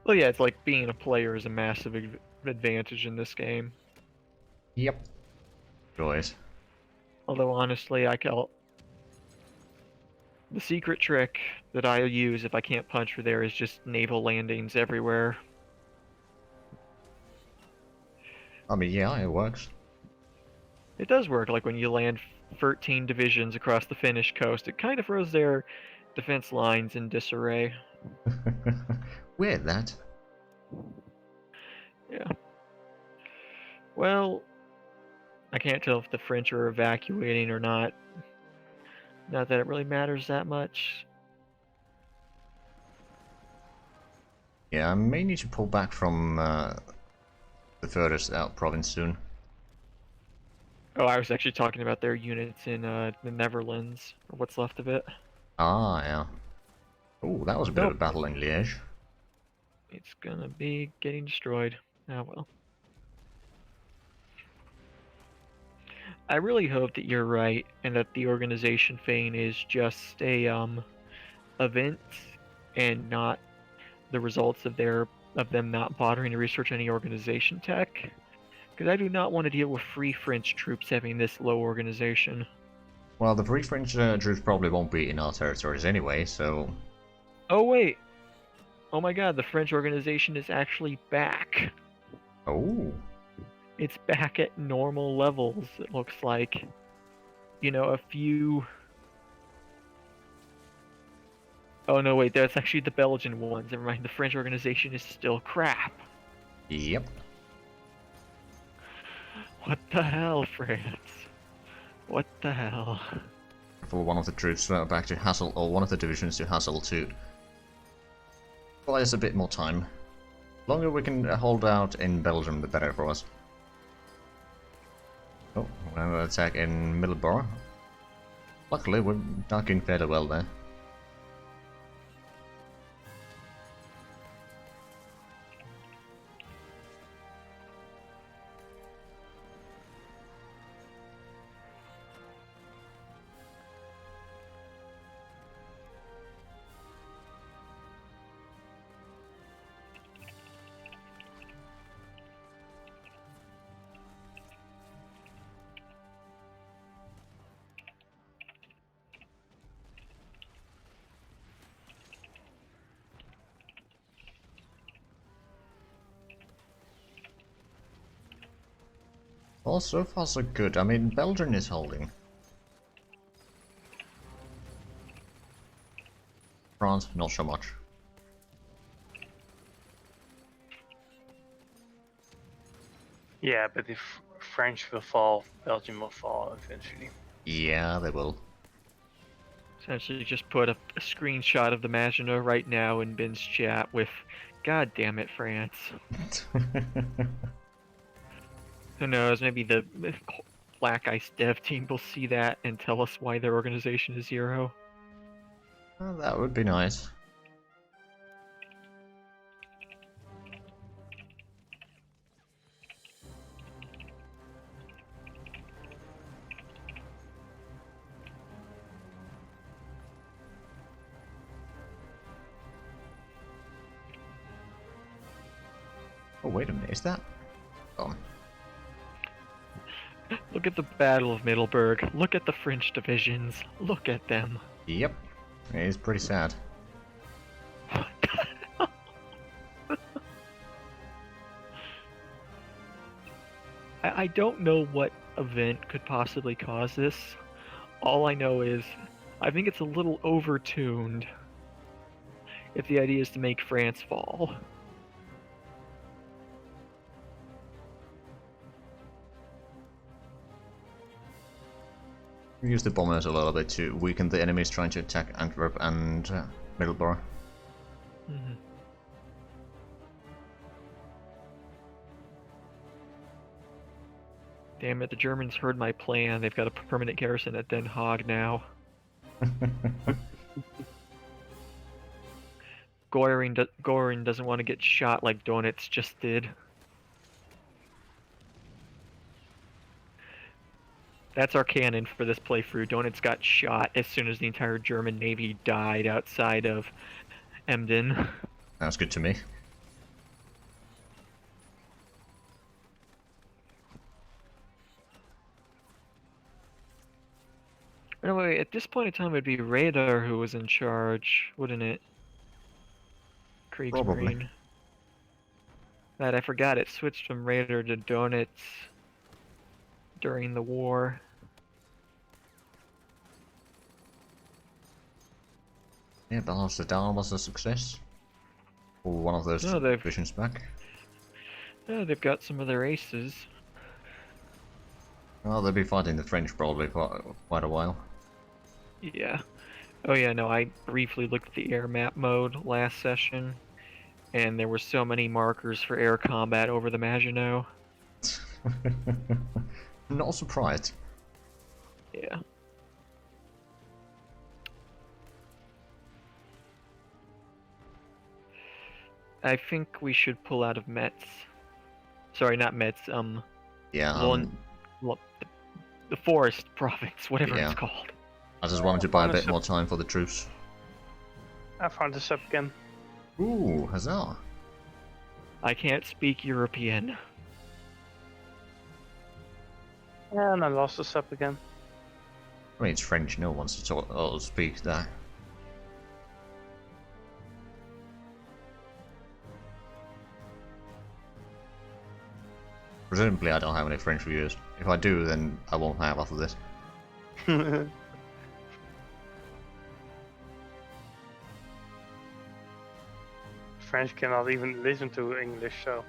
Well, yeah, it's like being a player is a massive advantage in this game.
Yep. Joys.
Although, honestly, the secret trick that I use if I can't punch through there is just naval landings everywhere.
I mean, yeah, it works.
It does work, like when you land 13 divisions across the Finnish coast, it kind of throws their defense lines in disarray.
Weird, that.
Yeah. Well, I can't tell if the French are evacuating or not. Not that it really matters that much.
Yeah, I may need to pull back from the furthest out province soon.
Oh, I was actually talking about their units in the Netherlands, or what's left of it.
Ah, yeah. Oh, that was a bit of a
Nope.
battle in Liège.
It's gonna be getting destroyed. Oh well. I really hope that you're right, and that the organization thing is just a event, and not the results of them not bothering to research any organization tech. Because I do not want to deal with free French troops having this low organization.
Well, the Free French troops probably won't be in our territories anyway, so...
Oh wait! Oh my god, the French organization is actually back.
Oh.
It's back at normal levels, it looks like. You know, a few... Oh no, wait, that's actually the Belgian ones. Never mind, the French organization is still crap.
Yep.
What the hell, France? What the hell?
For one of the troops back to Hassel, or one of the divisions to Hassel to buy us a bit more time. The longer we can hold out in Belgium, the better for us. Oh, we're going to attack in Middleborough. Luckily, we're ducking fairly well there. Well, so far so good. I mean, Belgium is holding. France, not so much.
Yeah, but if French will fall, Belgium will fall eventually.
Yeah, they will.
Essentially, just put a screenshot of the Maginot right now in Ben's chat with, "God damn it, France." Who knows? Maybe the Black Ice dev team will see that and tell us why their organization is 0.
Well, that would be nice. Oh, wait a minute, is that? Oh.
Look at the Battle of Middelburg. Look at the French divisions. Look at them.
Yep. It is pretty sad.
I don't know what event could possibly cause this. All I know is I think it's a little overtuned if the idea is to make France fall.
Use the bombers a little bit to weaken the enemies trying to attack Antwerp and Middleborough.
Mhm. Damn it, the Germans heard my plan. They've got a permanent garrison at Den Haag now. Goring doesn't want to get shot like Donitz just did. That's our canon for this playthrough. Donitz got shot as soon as the entire German navy died outside of Emden.
Sounds good to me.
Anyway, at this point in time, it'd be Radar who was in charge, wouldn't it?
Probably.
Kriegsmarine. That I forgot it switched from Radar to Donitz during the war.
Yeah, Battle of Sedan was a success. Or one of those
No, they've-
divisions back.
Yeah, they've got some of their aces.
Well, they'll be fighting the French probably for quite a while.
Yeah. Oh yeah, no, I briefly looked at the air map mode last session, and there were so many markers for air combat over the Maginot.
Not surprised.
Yeah. I think we should pull out of Metz. Sorry, not Metz,
Yeah,
the Forest Province, whatever
Yeah.
it's called.
I just wanted to buy a bit
Honestly-
more time for the troops.
I found this up again.
Ooh, huzzah!
I can't speak European.
And I lost this up again.
I mean, it's French, no one wants to talk or speak that. Presumably I don't have any French viewers. If I do, then I won't have after this.
French cannot even listen to English, so.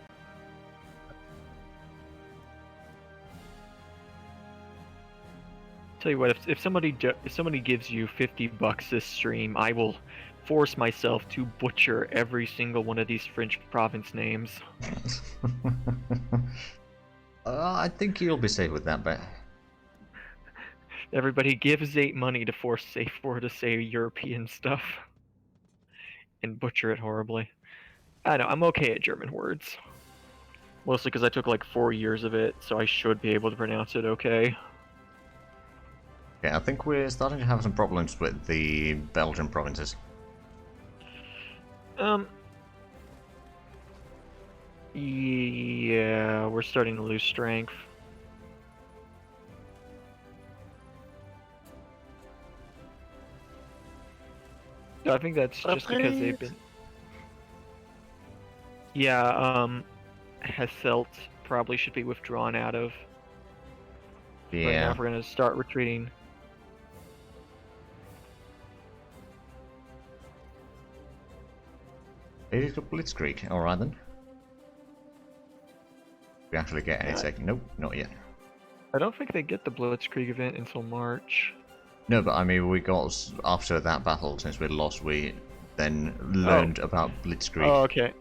Tell you what, if somebody gives you $50 this stream, I will force myself to butcher every single one of these French province names.
I think you'll be safe with that bet.
Everybody give Zate money to force Safe4 to say European stuff and butcher it horribly. I know, I'm okay at German words. Mostly because I took like 4 years of it, so I should be able to pronounce it okay.
Yeah, I think we're starting to have some problems with the Belgian provinces.
Yeah, we're starting to lose strength. I think that's just because they've been. Yeah, Hesselt probably should be withdrawn out of. Right now,
Yeah,
if we're gonna start retreating.
it is a blitzkrieg. Alright then. We actually get any second. Nope, not yet.
I don't think they get the Blitzkrieg event until March.
No, but I mean, we got after that battle, since we lost, we then learned about blitzkrieg.
Oh, okay.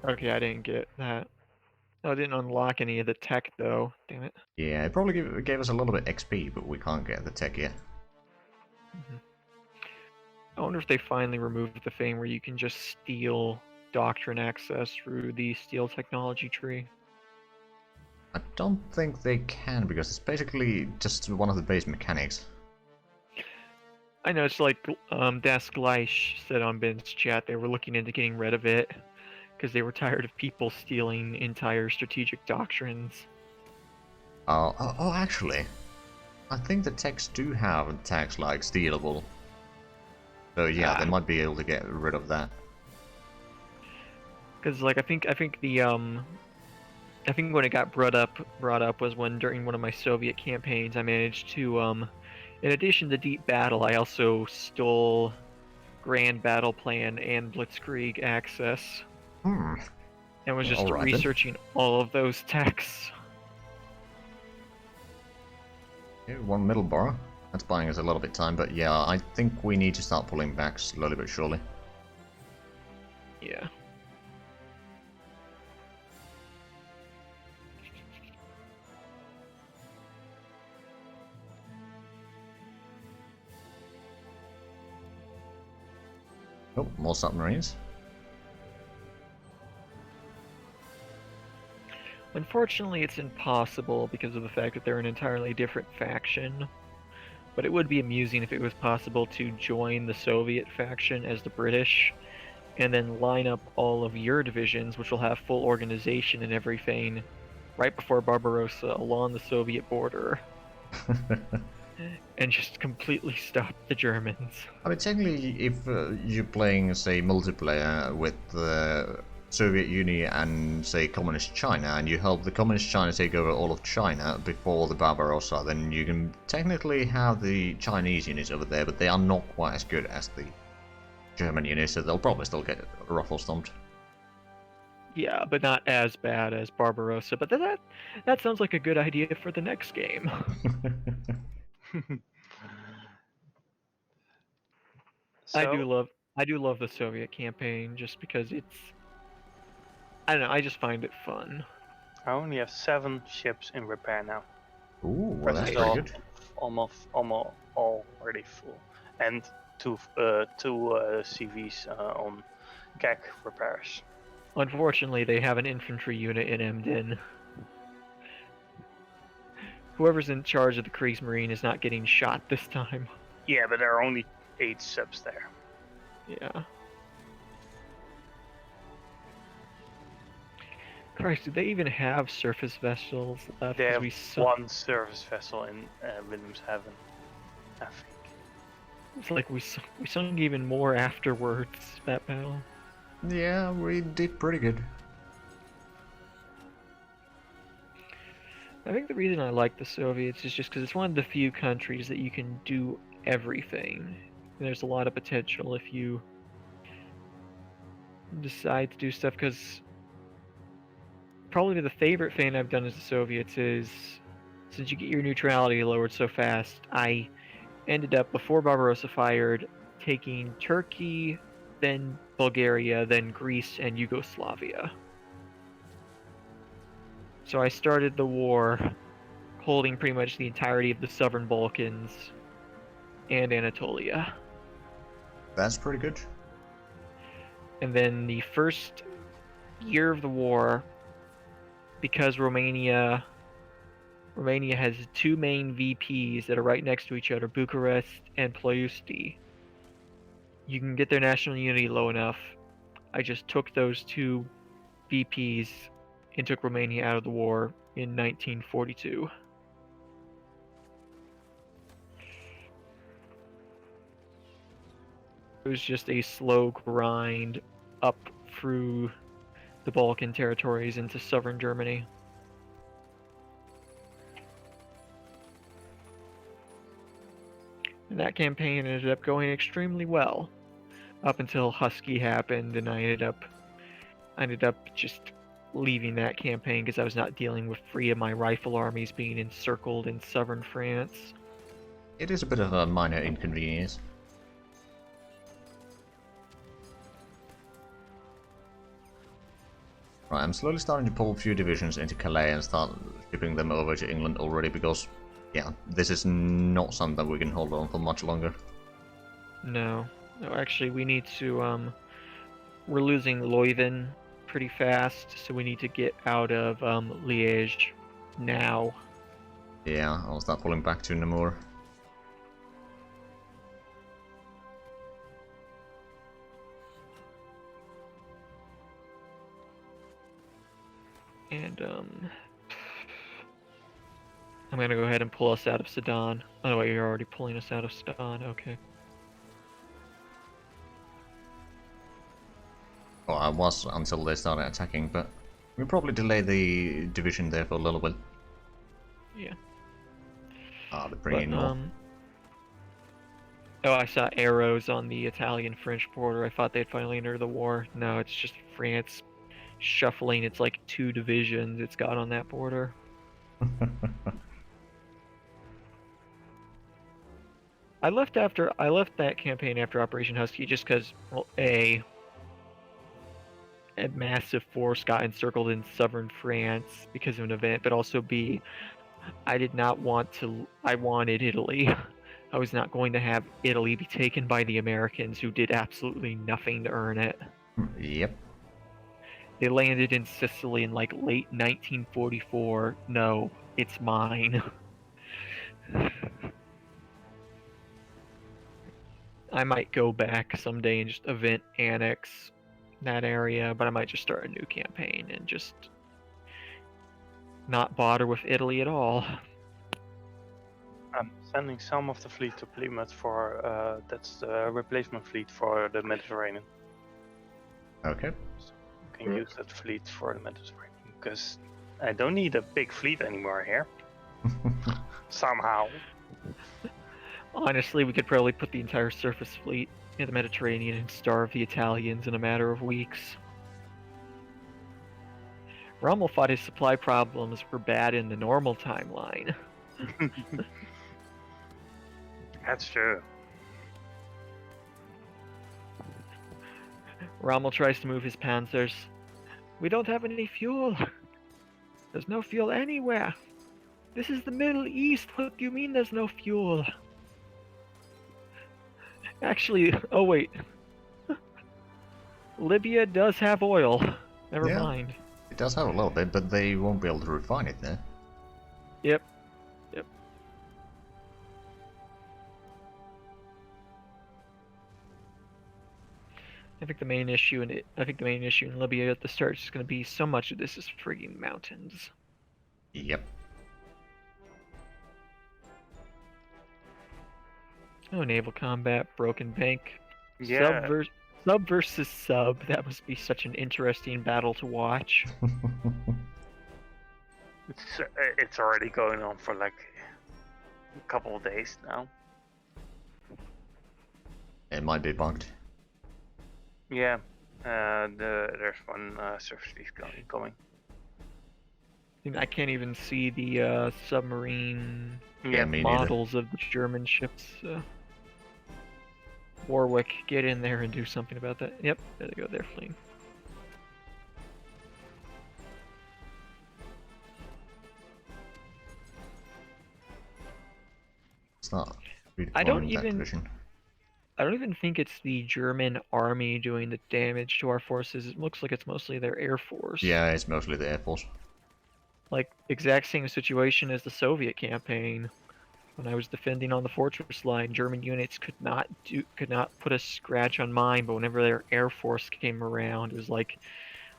Okay, I didn't get that. No, I didn't unlock any of the tech though. Damn it.
Yeah, it probably gave us a little bit XP, but we can't get the tech yet.
I wonder if they finally removed the thing where you can just steal doctrine access through the steel technology tree.
I don't think they can, because it's basically just one of the base mechanics.
I know, it's like Das Gleich said on Ben's chat, they were looking into getting rid of it because they were tired of people stealing entire strategic doctrines.
Oh, actually, I think the techs do have tags like stealable. So yeah, they might be able to get rid of that.
Because like I think when it got brought up was when during one of my Soviet campaigns I managed to in addition to Deep Battle, I also stole Grand Battle Plan and Blitzkrieg access. And was just
Alright then.
researching all of those texts.
Okay, one Middleborough. That's buying us a little bit of time, but yeah, I think we need to start pulling back slowly but surely.
Yeah.
Oh, more submarines.
Unfortunately, it's impossible because of the fact that they're an entirely different faction. But it would be amusing if it was possible to join the Soviet faction as the British, and then line up all of your divisions, which will have full organization and everything, right before Barbarossa along the Soviet border, and just completely stop the Germans.
I mean, technically, if you're playing, say, multiplayer with the Soviet Union and, say, Communist China, and you help the Communist China take over all of China before the Barbarossa, then you can technically have the Chinese units over there, but they are not quite as good as the German units, so they'll probably still get ruffle stomped.
Yeah, but not as bad as Barbarossa. But that sounds like a good idea for the next game.
So,
I do love the Soviet campaign just because I don't know, I just find it fun.
I only have 7 ships in repair now.
Ooh, well,
Rest
that's
is
pretty
all
good.
almost already full, and two CVs on CAC repairs.
Unfortunately, they have an infantry unit in Emden. Whoever's in charge of the Kriegsmarine is not getting shot this time.
Yeah, but there are only 8 subs there.
Yeah. Christ, do they even have surface vessels left?
They
'Cause
have
we sunk,
one service vessel in Wilhelmshaven, I think.
it's like we sunk even more afterwards, that battle.
Yeah, we did pretty good.
I think the reason I like the Soviets is just because it's one of the few countries that you can do everything. And there's a lot of potential if you decide to do stuff, because probably the favorite thing I've done as the Soviets is, since you get your neutrality lowered so fast, I ended up, before Barbarossa fired, taking Turkey, then Bulgaria, then Greece, and Yugoslavia. So I started the war holding pretty much the entirety of the Southern Balkans and Anatolia.
That's pretty good.
And then the first year of the war, because Romania has 2 main VPs that are right next to each other, Bucharest and Ploiesti. You can get their national unity low enough. I just took those 2 VPs and took Romania out of the war in 1942. It was just a slow grind up through the Balkan territories into southern Germany. And that campaign ended up going extremely well, up until Husky happened, and I ended up just leaving that campaign because I was not dealing with 3 of my rifle armies being encircled in southern France.
It is a bit of a minor inconvenience. Right, I'm slowly starting to pull a few divisions into Calais and start shipping them over to England already because, yeah, this is not something that we can hold on for much longer.
No, actually, we need to. We're losing Leuven pretty fast, so we need to get out of Liège now.
Yeah, I'll start pulling back to Namur.
And I'm gonna go ahead and pull us out of Sedan. Oh wait, you're already pulling us out of Sedan. Okay.
Well, I was until they started attacking, but we'll probably delay the division there for a little bit.
Yeah.
Ah, they're bringing more.
Oh, I saw arrows on the Italian-French border. I thought they'd finally enter the war. No, it's just France shuffling. It's like 2 divisions it's got on that border. I left that campaign after Operation Husky just because, well, a massive force got encircled in southern France because of an event, but also B, I did not want to. I wanted Italy. I was not going to have Italy be taken by the Americans, who did absolutely nothing to earn it.
Yep.
They landed in Sicily in like late 1944. No, it's mine. I might go back someday and just event annex that area, but I might just start a new campaign and just not bother with Italy at all.
I'm sending some of the fleet to Plymouth for that's the replacement fleet for the Mediterranean.
Okay.
So you can use that fleet for the Mediterranean because I don't need a big fleet anymore here. Somehow.
Honestly, we could probably put the entire surface fleet in the Mediterranean and starve the Italians in a matter of weeks. Rommel thought his supply problems were bad in the normal timeline.
That's true.
Rommel tries to move his panzers. We don't have any fuel. There's no fuel anywhere. This is the Middle East. What do you mean there's no fuel? Actually, oh wait. Libya does have oil. Never
Yeah.
mind.
It does have a little bit, but they won't be able to refine it there.
Yep. I think the main issue in Libya at the start is going to be so much of this is frigging mountains.
Yep.
Oh, naval combat, broken bank,
Yeah.
sub versus sub. That must be such an interesting battle to watch.
It's already going on for like a couple of days now.
It might be bugged.
Yeah. There's one surface fleet coming.
I can't even see the submarine
Yeah, me neither.
models of the German ships. Warwick, get in there and do something about that. Yep, there they go. They're fleeing.
It's not
I don't
redeploying that
even-
division.
I don't even think it's the German army doing the damage to our forces. It looks like it's mostly their air force.
Yeah, it's mostly the Air Force.
Like, exact same situation as the Soviet campaign. When I was defending on the fortress line, German units could not put a scratch on mine, but whenever their air force came around, it was like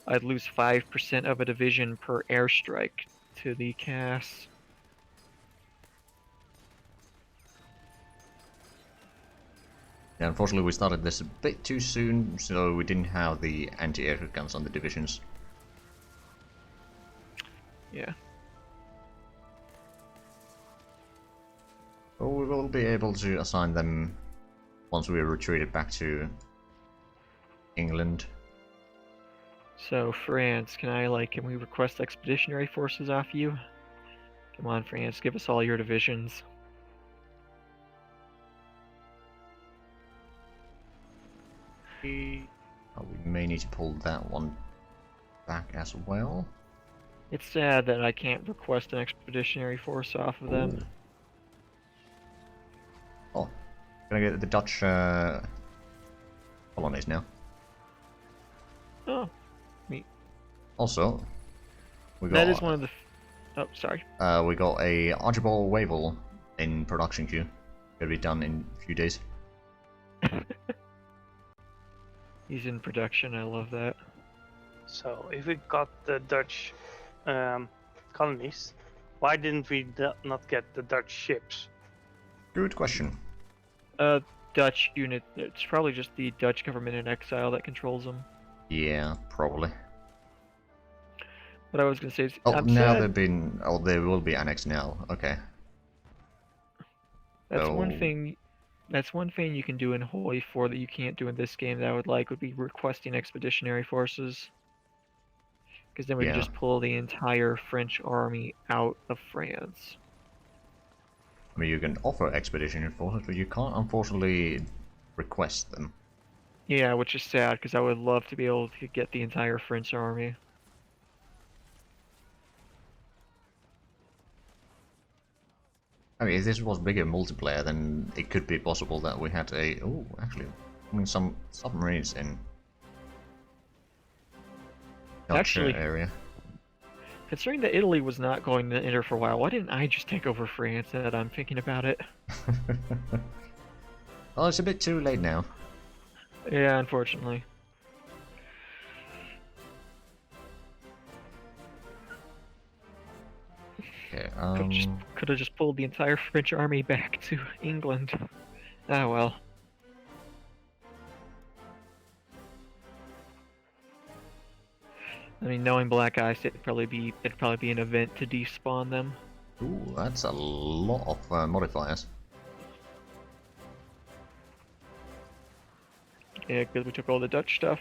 I'd lose 5% of a division per airstrike to the CAS.
Yeah, unfortunately we started this a bit too soon, so we didn't have the anti-aircraft guns on the divisions.
Yeah.
But we will be able to assign them once we retreated back to England.
So France, can we request expeditionary forces off you? Come on, France, give us all your divisions.
We may need to pull that one back as well.
It's sad that I can't request an expeditionary force off of them.
Oh, gonna get the Dutch colonies now.
Oh, neat.
Also, we got
That is one of the... Oh, sorry.
we got a Archibald Wavell in production queue. Gonna be done in a few days.
He's in production, I love that.
So if we got the Dutch colonies, why didn't we not get the Dutch ships?
Good question.
Dutch unit, it's probably just the Dutch government in exile that controls them.
Yeah, probably.
What I was gonna say is,
Oh,
I'm
now
sad.
they've been. Oh, they will be annexed now. Okay.
That's one
So-
thing. That's one thing you can do in HoI3 that you can't do in this game that I would like would be requesting expeditionary forces. Because then we
Yeah.
can just pull the entire French army out of France.
I mean, you can offer expedition forces, but you can't unfortunately request them.
Yeah, which is sad because I would love to be able to get the entire French army.
I mean, if this was bigger multiplayer, then it could be possible that we had a... Oh, actually, I mean, some submarines in Dutch
Actually,
area.
considering that Italy was not going to enter for a while, why didn't I just take over France now that I'm thinking about it?
Well, it's a bit too late now.
Yeah, unfortunately.
Okay,
Could have just pulled the entire French army back to England. Ah well. I mean, knowing Black Ice, it'd probably be an event to despawn them.
ooh, that's a lot of modifiers.
Yeah, because we took all the Dutch stuff.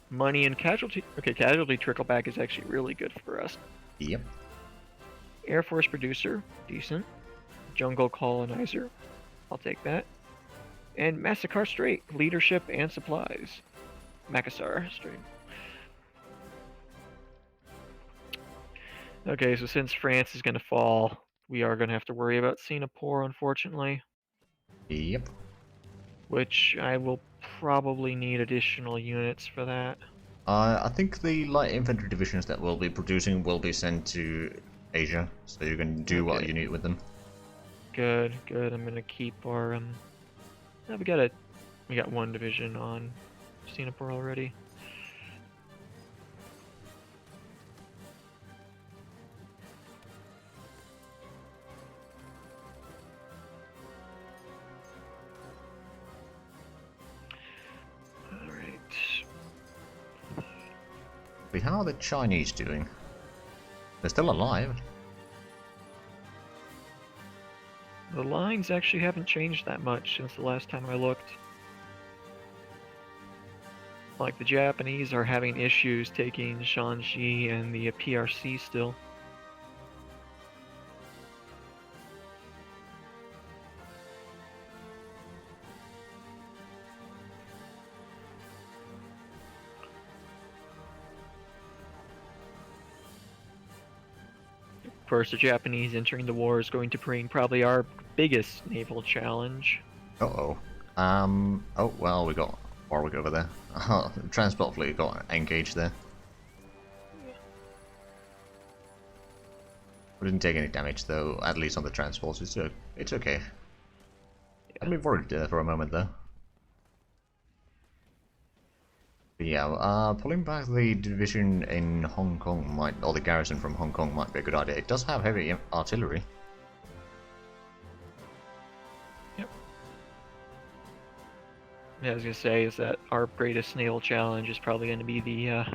Money and casualty. Okay, casualty trickle back is actually really good for us.
Yep.
Air Force producer, decent. Jungle colonizer, I'll take that. And Massacre Strait, leadership and supplies. Macassar Strait. Okay, so since France is going to fall, we are going to have to worry about Singapore, unfortunately.
Yep.
Which I will probably need additional units for that.
I think the light infantry divisions that we'll be producing will be sent to Asia, so you can do what
Okay.
you need with them.
Good, good. I'm gonna keep our no, we got one division on Singapore already. Alright.
But how are the Chinese doing? They're still alive.
The lines actually haven't changed that much since the last time I looked. Like, the Japanese are having issues taking Shanxi and the PRC still. Of course, the Japanese entering the war is going to bring probably our biggest naval challenge.
Uh-oh. Oh, well, we got Warwick over there. Transport fleet got engaged there. We didn't take any damage, though, at least on the transports. It's okay. I'd be worried there for a moment, though. But yeah, pulling back the division in Hong Kong might, or the garrison from Hong Kong might be a good idea. It does have heavy artillery.
Yep. Yeah, I was gonna say is that our greatest naval challenge is probably going to be the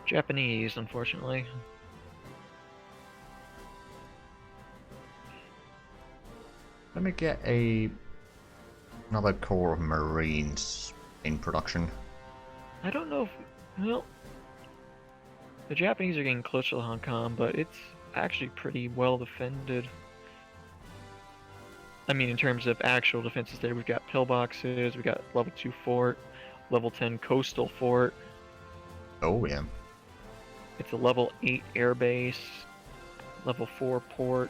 Japanese, unfortunately.
Let me get another corps of Marines in production.
I don't know if, well, the Japanese are getting closer to Hong Kong, but it's actually pretty well defended. I mean, in terms of actual defenses there, we've got pillboxes, we got level 2 fort, level 10 coastal fort.
Oh yeah.
It's a level 8 airbase, level 4 port.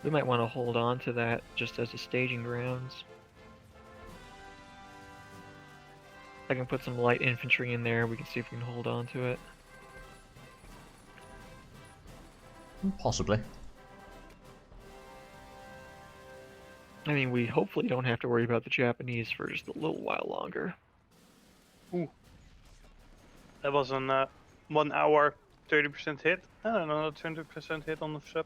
We might want to hold on to that just as a staging grounds. I can put some light infantry in there, we can see if we can hold on to it.
Possibly.
I mean, we hopefully don't have to worry about the Japanese for just a little while longer.
Ooh. That was an 1 hour 30% hit. No, no, 20% hit on the ship.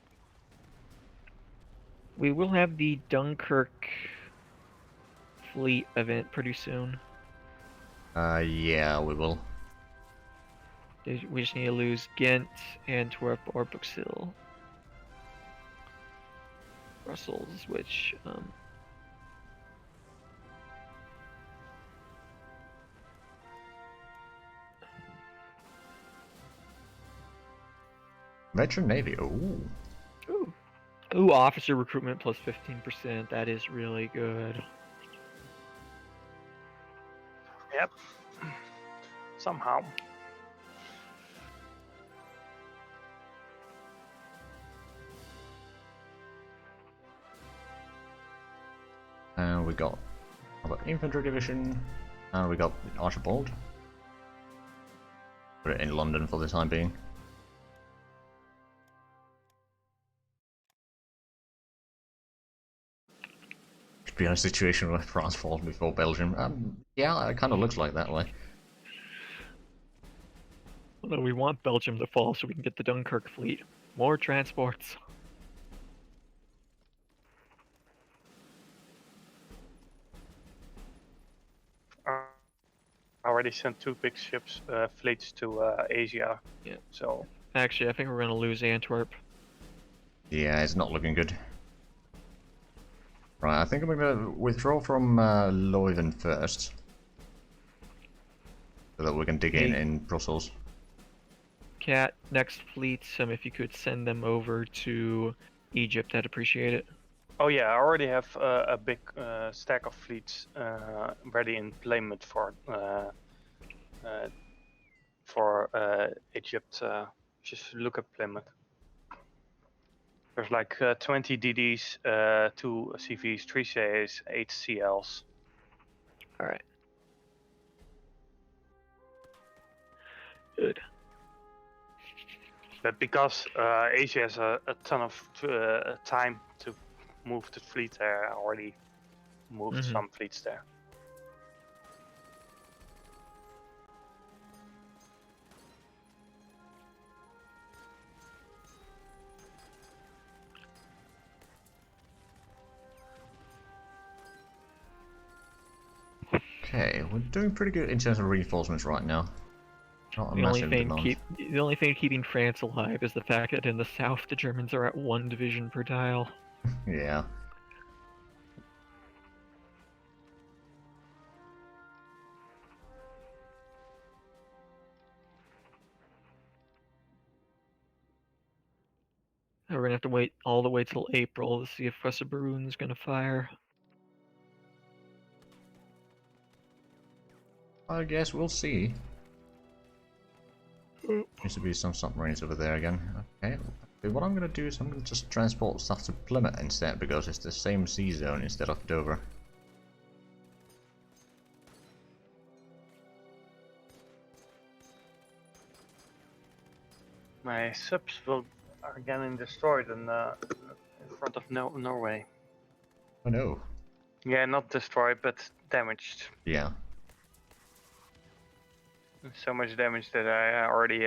We will have the Dunkirk fleet event pretty soon.
Yeah, we will.
We just need to lose Ghent, Antwerp, or Buxil. Brussels, which,
Veteran Navy, ooh.
Ooh, Ooh, officer recruitment plus 15%. That is really good.
Yep. Somehow.
And we got infantry division, and we got Archibald. Put it in London for the time being. Could be in a situation where France falls before Belgium. Yeah, it kind of looks like that way.
Although we want Belgium to fall so we can get the Dunkirk fleet. More transports.
Already sent 2 big ships, fleets to Asia.
Yeah.
So
Actually, I think we're gonna lose Antwerp.
Yeah, it's not looking good. Right, I think I'm gonna withdraw from Leuven first. So that we can dig in Brussels.
Cat, next fleets, if you could send them over to Egypt, I'd appreciate it.
oh yeah, I already have a big stack of fleets ready in Plymouth for Egypt. Just look at Plymouth. There's like 20 DDs, 2 CVs, 3 CAs, 8 CLs.
Alright. Good.
But because Asia has a ton of time to move the fleet there, I already moved some fleets there.
Okay, we're doing pretty good in terms of reinforcements right now. Not a massive demand.
The only thing keeping France alive is the fact that in the south the Germans are at 1 division per tile.
Yeah.
We're gonna have to wait all the way till April to see if Professor Baroon's gonna fire.
I guess we'll see. Needs to be some submarines over there again. Okay. What I'm gonna do is I'm gonna just transport stuff to Plymouth instead because it's the same sea zone instead of Dover.
My subs are getting destroyed in front of Norway.
Oh no.
Yeah, not destroyed, but damaged.
Yeah.
So much damage that I already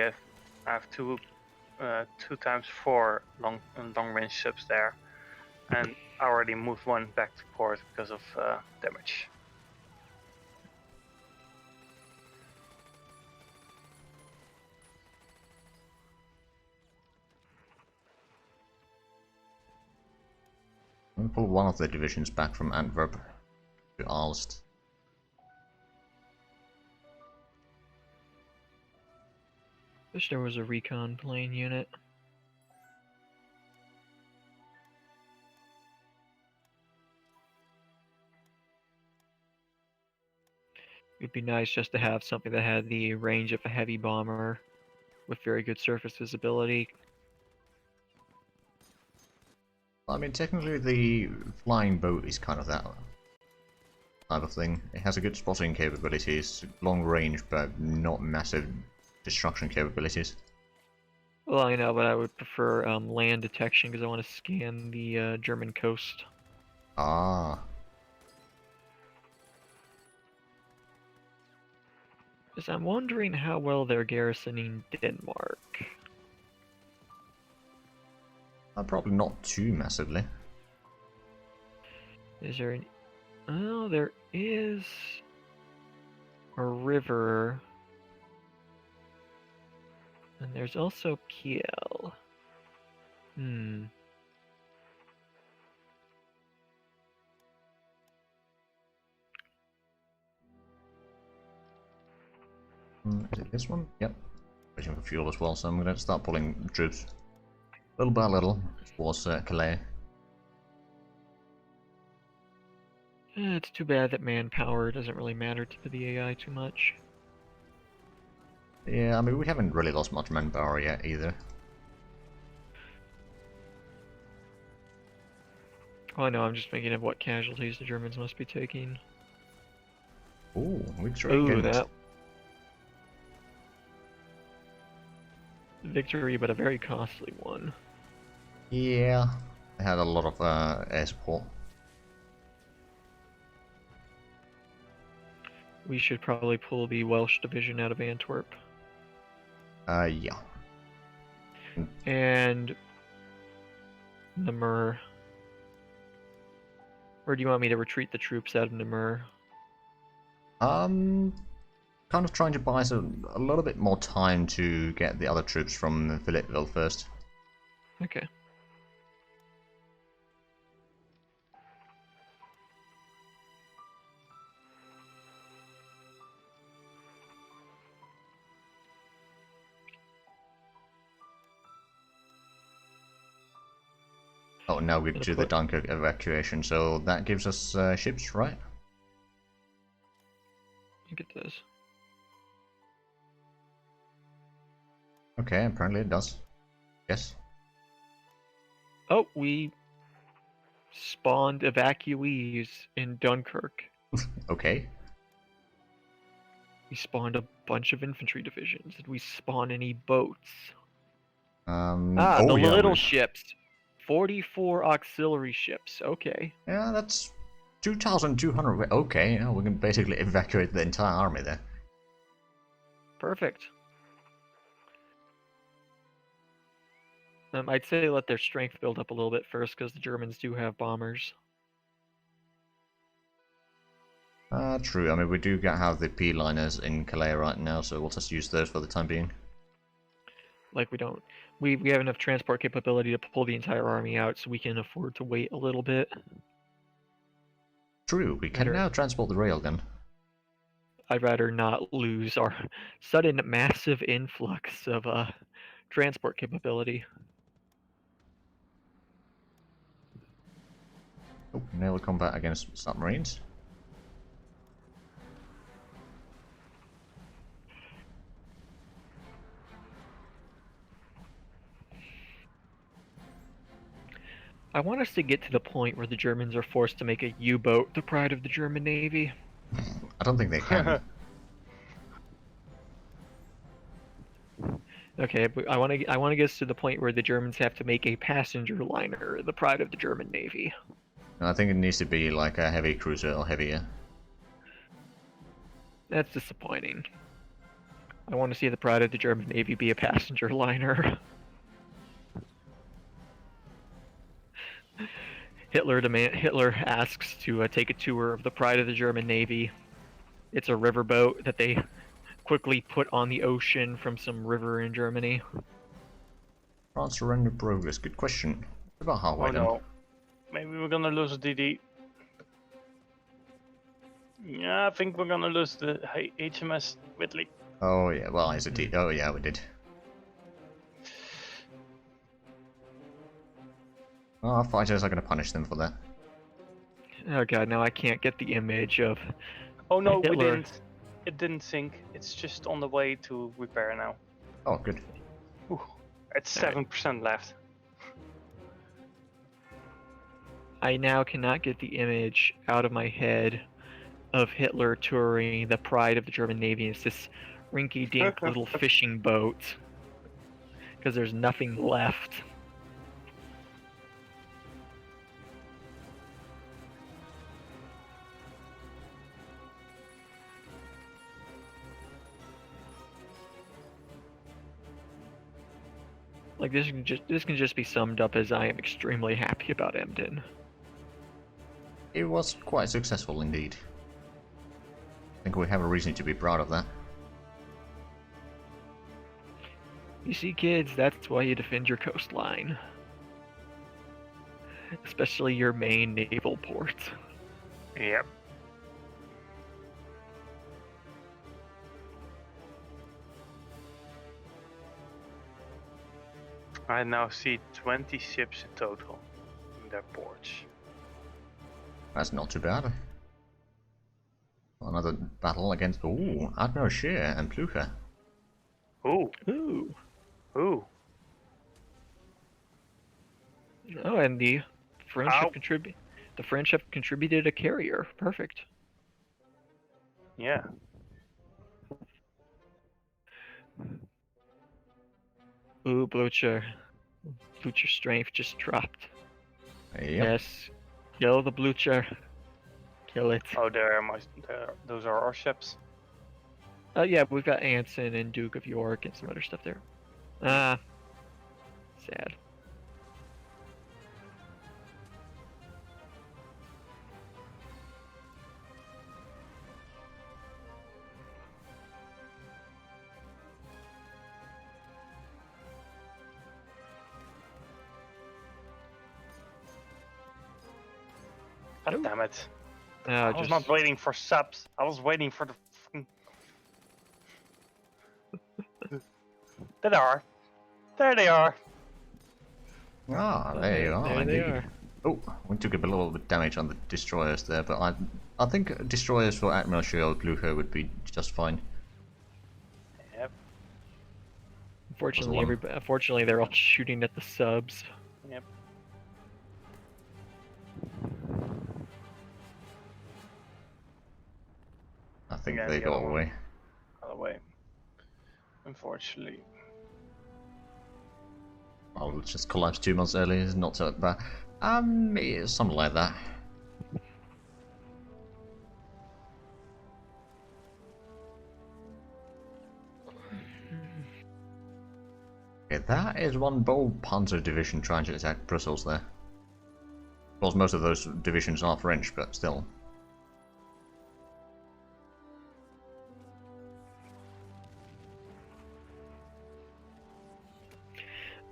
have 2 times 4 long range subs there, and I already moved 1 back to port because of damage.
I'm gonna pull one of the divisions back from Antwerp to Aalst.
Wish there was a recon plane unit. It'd be nice just to have something that had the range of a heavy bomber with very good surface visibility.
I mean, technically the flying boat is kind of that type of thing. It has a good spotting capabilities, long range, but not massive destruction capabilities.
Well, I know, but I would prefer land detection because I want to scan the German coast.
Ah.
Because I'm wondering how well they're garrisoning Denmark.
Probably not too massively.
Is there any... Oh, there is a river. And there's also Kiel.
Is it this one? Yep. Waiting for fuel as well, so I'm going to start pulling troops little by little towards Calais.
It's too bad that manpower doesn't really matter to the AI too much.
Yeah, I mean, we haven't really lost much manpower yet either.
Oh, I know, I'm just thinking of what casualties the Germans must be taking.
Ooh, victory
Ooh,
gained.
that. Victory, but a very costly one.
Yeah, they had a lot of air support.
We should probably pull the Welsh division out of Antwerp.
Yeah.
And Namur. Or do you want me to retreat the troops out of Namur?
Kind of trying to buy a little bit more time to get the other troops from Philippeville first.
Okay.
Oh, now we
Gonna
do the
put-
Dunkirk evacuation, so that gives us ships, right?
I think it does.
Okay, apparently it does. Yes.
Oh, we spawned evacuees in Dunkirk.
Okay.
We spawned a bunch of infantry divisions. Did we spawn any boats?
Oh
The
yeah,
little ships. 44 auxiliary ships. Okay.
yeah, that's 2,200. Okay, yeah, we can basically evacuate the entire army there.
Perfect. I'd say let their strength build up a little bit first, because the Germans do have bombers.
True. I mean, we do have the P-liners in Calais right now, so we'll just use those for the time being.
Like we have enough transport capability to pull the entire army out, so we can afford to wait a little bit.
True, we can now transport the railgun.
I'd rather not lose our sudden massive influx of transport capability.
Oh, naval combat against submarines.
I want us to get to the point where the Germans are forced to make a U-boat the pride of the German Navy.
I don't think they can.
Okay, but I want to get us to the point where the Germans have to make a passenger liner the pride of the German Navy.
I think it needs to be like a heavy cruiser or heavier.
That's disappointing. I want to see the pride of the German Navy be a passenger liner. Hitler asks to take a tour of the pride of the German Navy. It's a riverboat that they quickly put on the ocean from some river in Germany.
France surrender progress. Good question. What about HoI
Oh
then?
no. Maybe we're gonna lose a DD. Yeah, I think we're gonna lose the HMS Whitley.
Oh yeah, well, it's a D. Oh yeah, we did. Oh, our fighters are going to punish them for that.
Oh god, now I can't get the image of
Oh no, we
Hitler.
didn't. It didn't sink. It's just on the way to repair now.
Oh, good.
Ooh, it's 7% left.
I now cannot get the image out of my head of Hitler touring the pride of the German Navy. It's this rinky-dink little fishing boat, because there's nothing left. Like this can just be summed up as I am extremely happy about Emden.
It was quite successful indeed. I think we have a reason to be proud of that.
You see, kids, that's why you defend your coastline. Especially your main naval port.
Yep. I now see 20 ships in total in their ports.
That's not too bad. Another battle against Admiral Scheer and Blucher.
Ooh,
Ooh.
ooh.
Oh, and the French
How?
have contributed. The French have contributed a carrier. Perfect.
Yeah.
Ooh, Blucher. Blucher strength just dropped.
Yep.
Yes. Kill the Blucher. Kill it.
Oh, those are our ships.
Yeah, we've got Anson and Duke of York and some other stuff there. Ah. Sad.
God
Ooh.
damn it.
Ah,
I was not waiting for subs. I was waiting for the fucking... There they are. There they are.
Ah, there you are,
There they
indeed.
are.
Oh, we took a little bit of damage on the destroyers there, but I think destroyers for Admiral Scheer or Blucher would be just fine.
Yep.
Unfortunately, they're all shooting at the subs.
Yep.
I think
Yeah,
they
the
got
other one.
away.
Other way. Unfortunately.
I'll just collapse 2 months early, it's not so bad. Yeah, something like that. Okay, that is one bold Panzer division trying to attack Brussels there. Of course, most of those divisions are French, but still.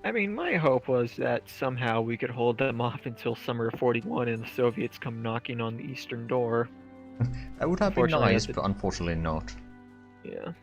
I mean, my hope was that somehow we could hold them off until summer of '41 and the Soviets come knocking on the eastern door.
That would have been
Unfortunately,
nice, but unfortunately not.
Yeah.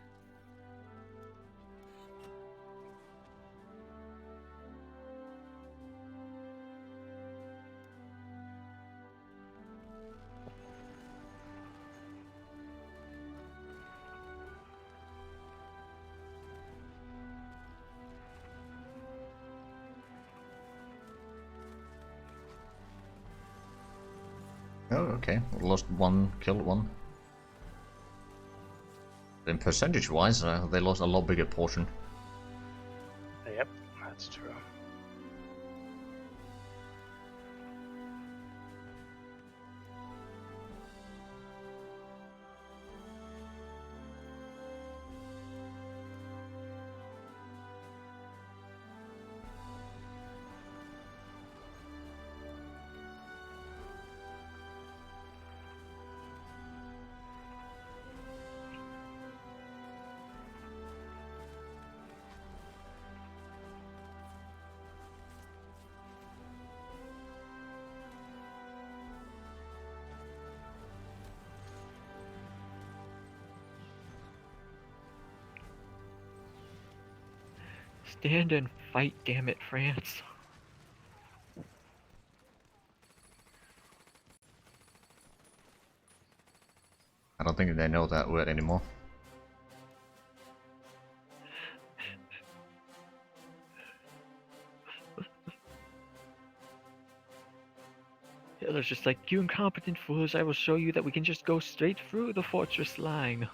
Oh, okay. Lost one, killed one. In percentage-wise, they lost a lot bigger portion.
Yep, that's true.
Stand and fight, damn it, France.
I don't think they know that word anymore.
Hitler's just like, you incompetent fools, I will show you that we can just go straight through the fortress line.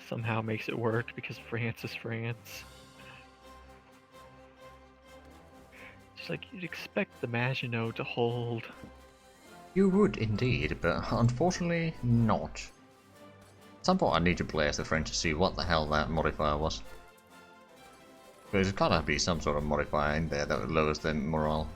Somehow makes it work because France is France. Just like you'd expect the Maginot to hold.
You would indeed, but unfortunately not. At some point I need to play as the French to see what the hell that modifier was. There's gotta be some sort of modifier in there that lowers their morale.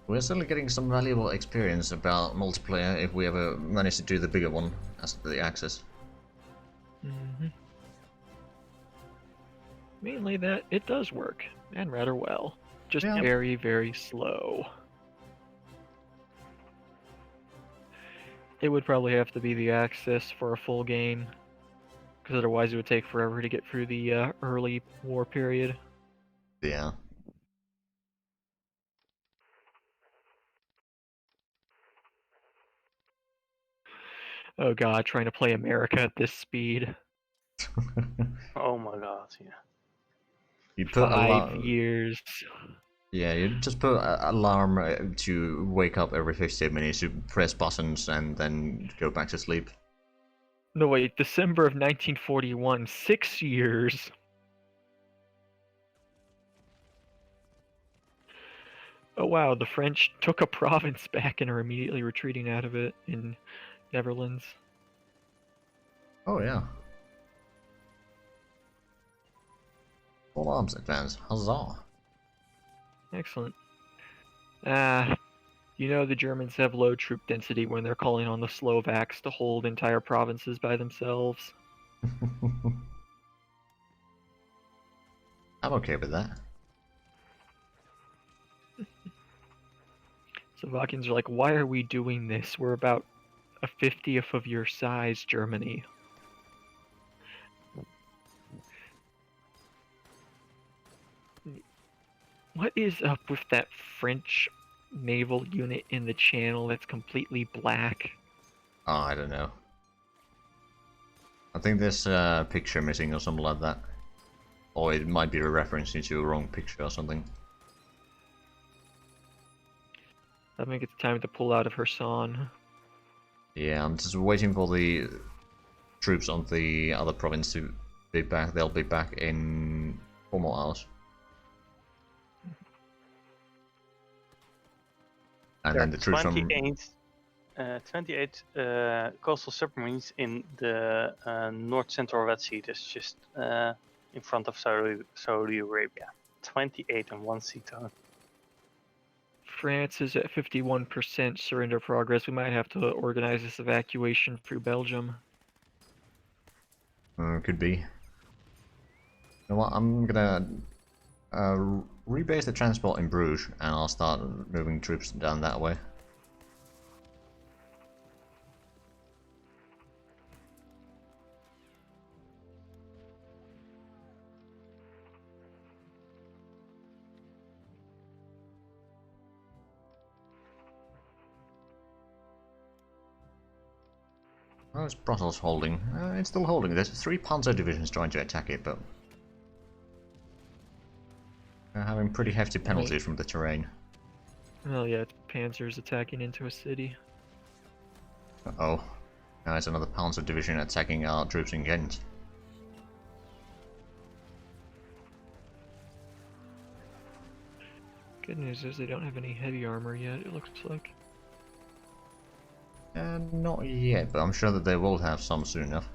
We're certainly getting some valuable experience about multiplayer if we ever manage to do the bigger one as the Axis.
Mainly that it does work, and rather well. Just
Yeah.
very, very slow. It would probably have to be the Axis for a full game, because otherwise it would take forever to get through the early war period.
Yeah.
Oh god, trying to play America at this speed.
Oh my god, yeah.
You put
5 years.
Yeah, you just put alarm to wake up every 15 minutes. You press buttons and then go back to sleep.
No wait, December of 1941, 6 years. Oh wow, the French took a province back and are immediately retreating out of it in Netherlands.
Oh yeah. Full arms advance. Huzzah.
Excellent. You know the Germans have low troop density when they're calling on the Slovaks to hold entire provinces by themselves.
I'm okay with that.
Slovakians are like, why are we doing this? We're about a 50th of your size, Germany. What is up with that French naval unit in the channel that's completely black?
Oh, I don't know. I think there's a picture missing or something like that. Or it might be a reference to a wrong picture or something.
I think it's time to pull out of Kherson.
Yeah, I'm just waiting for the troops on the other province to be back. They'll be back in 4 more hours. And
There
then the troops from...
28 coastal submarines in the north central Red Sea. That's just in front of Saudi Arabia. 28 in one sea zone.
France is at 51% surrender progress. We might have to organize this evacuation through Belgium.
could be. You know what, I'm gonna rebase the transport in Bruges and I'll start moving troops down that way. Oh, it's Brussels holding. It's still holding. There's 3 panzer divisions trying to attack it, but they're having pretty hefty penalties from the terrain.
Well, yeah, it's panzers attacking into a city.
Uh-oh. Now it's another panzer division attacking our troops in Ghent.
Good news is they don't have any heavy armor yet, it looks like.
Not yet, but I'm sure that they will have some soon enough.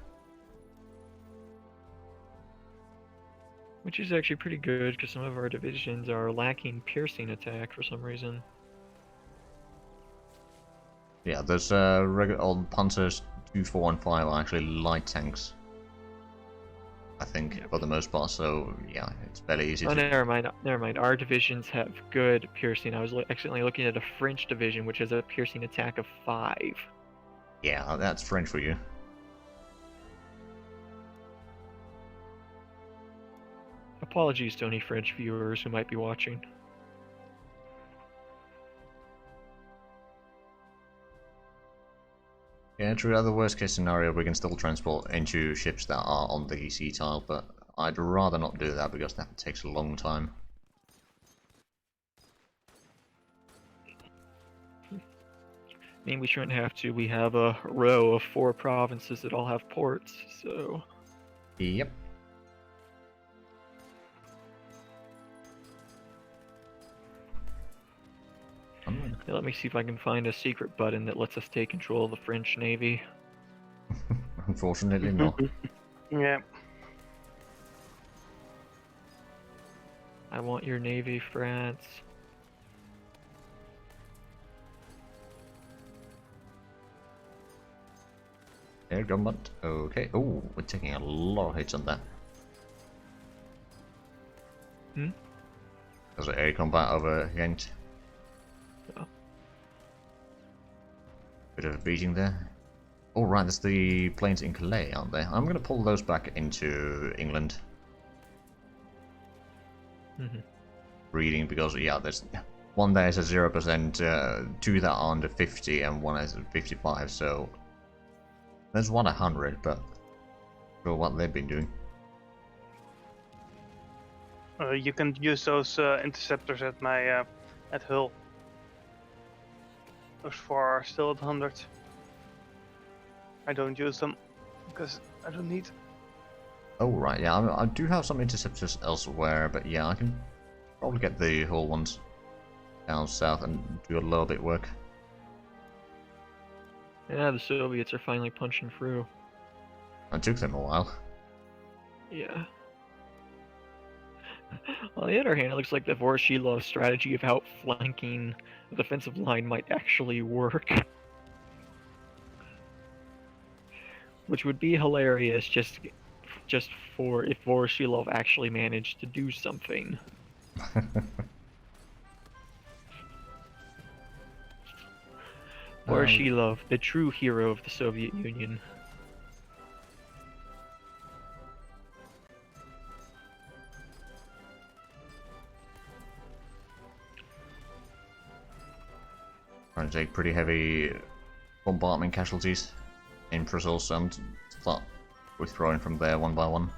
Which is actually pretty good, because some of our divisions are lacking piercing attack for some reason.
Yeah, there's regular old Panzers 2, 4, and 5 are actually light tanks. I think,
Yep.
for the most part, so yeah, it's fairly easy
Oh,
to...
never mind, never mind. Our divisions have good piercing. I was accidentally looking at a French division, which has a piercing attack of 5.
Yeah, that's French for you.
Apologies to any French viewers who might be watching.
Yeah, true, at the worst case scenario we can still transport into ships that are on the sea tile, but I'd rather not do that because that takes a long time.
I mean, we shouldn't have to. We have a row of 4 provinces that all have ports, so...
Yep.
Yeah, let me see if I can find a secret button that lets us take control of the French Navy.
Unfortunately not.
Yeah.
I want your navy, France.
Air combat. Okay. Oh, we're taking a lot of hits on that. There's air combat over Ghent.
Oh.
Bit of a beating there. Oh right, there's the planes in Calais, aren't they? I'm gonna pull those back into England. Reading, because yeah, there's one there is at 0%, two that are under 50, and one is at 55. So there's one at 100, but for what they've been doing.
You can use those interceptors at my at Hull. Those 4 are still at 100. I don't use them because I don't need.
Oh right, yeah, I do have some interceptors elsewhere, but yeah, I can probably get the whole ones down south and do a little bit work.
Yeah, the Soviets are finally punching through.
It took them a while.
Yeah. On the other hand, it looks like the Voroshilov's strategy of outflanking the defensive line might actually work. Which would be hilarious just for if Voroshilov actually managed to do something. Voroshilov, the true hero of the Soviet Union.
Trying to take pretty heavy bombardment casualties in Brussels, so I'm start withdrawing from there one by one.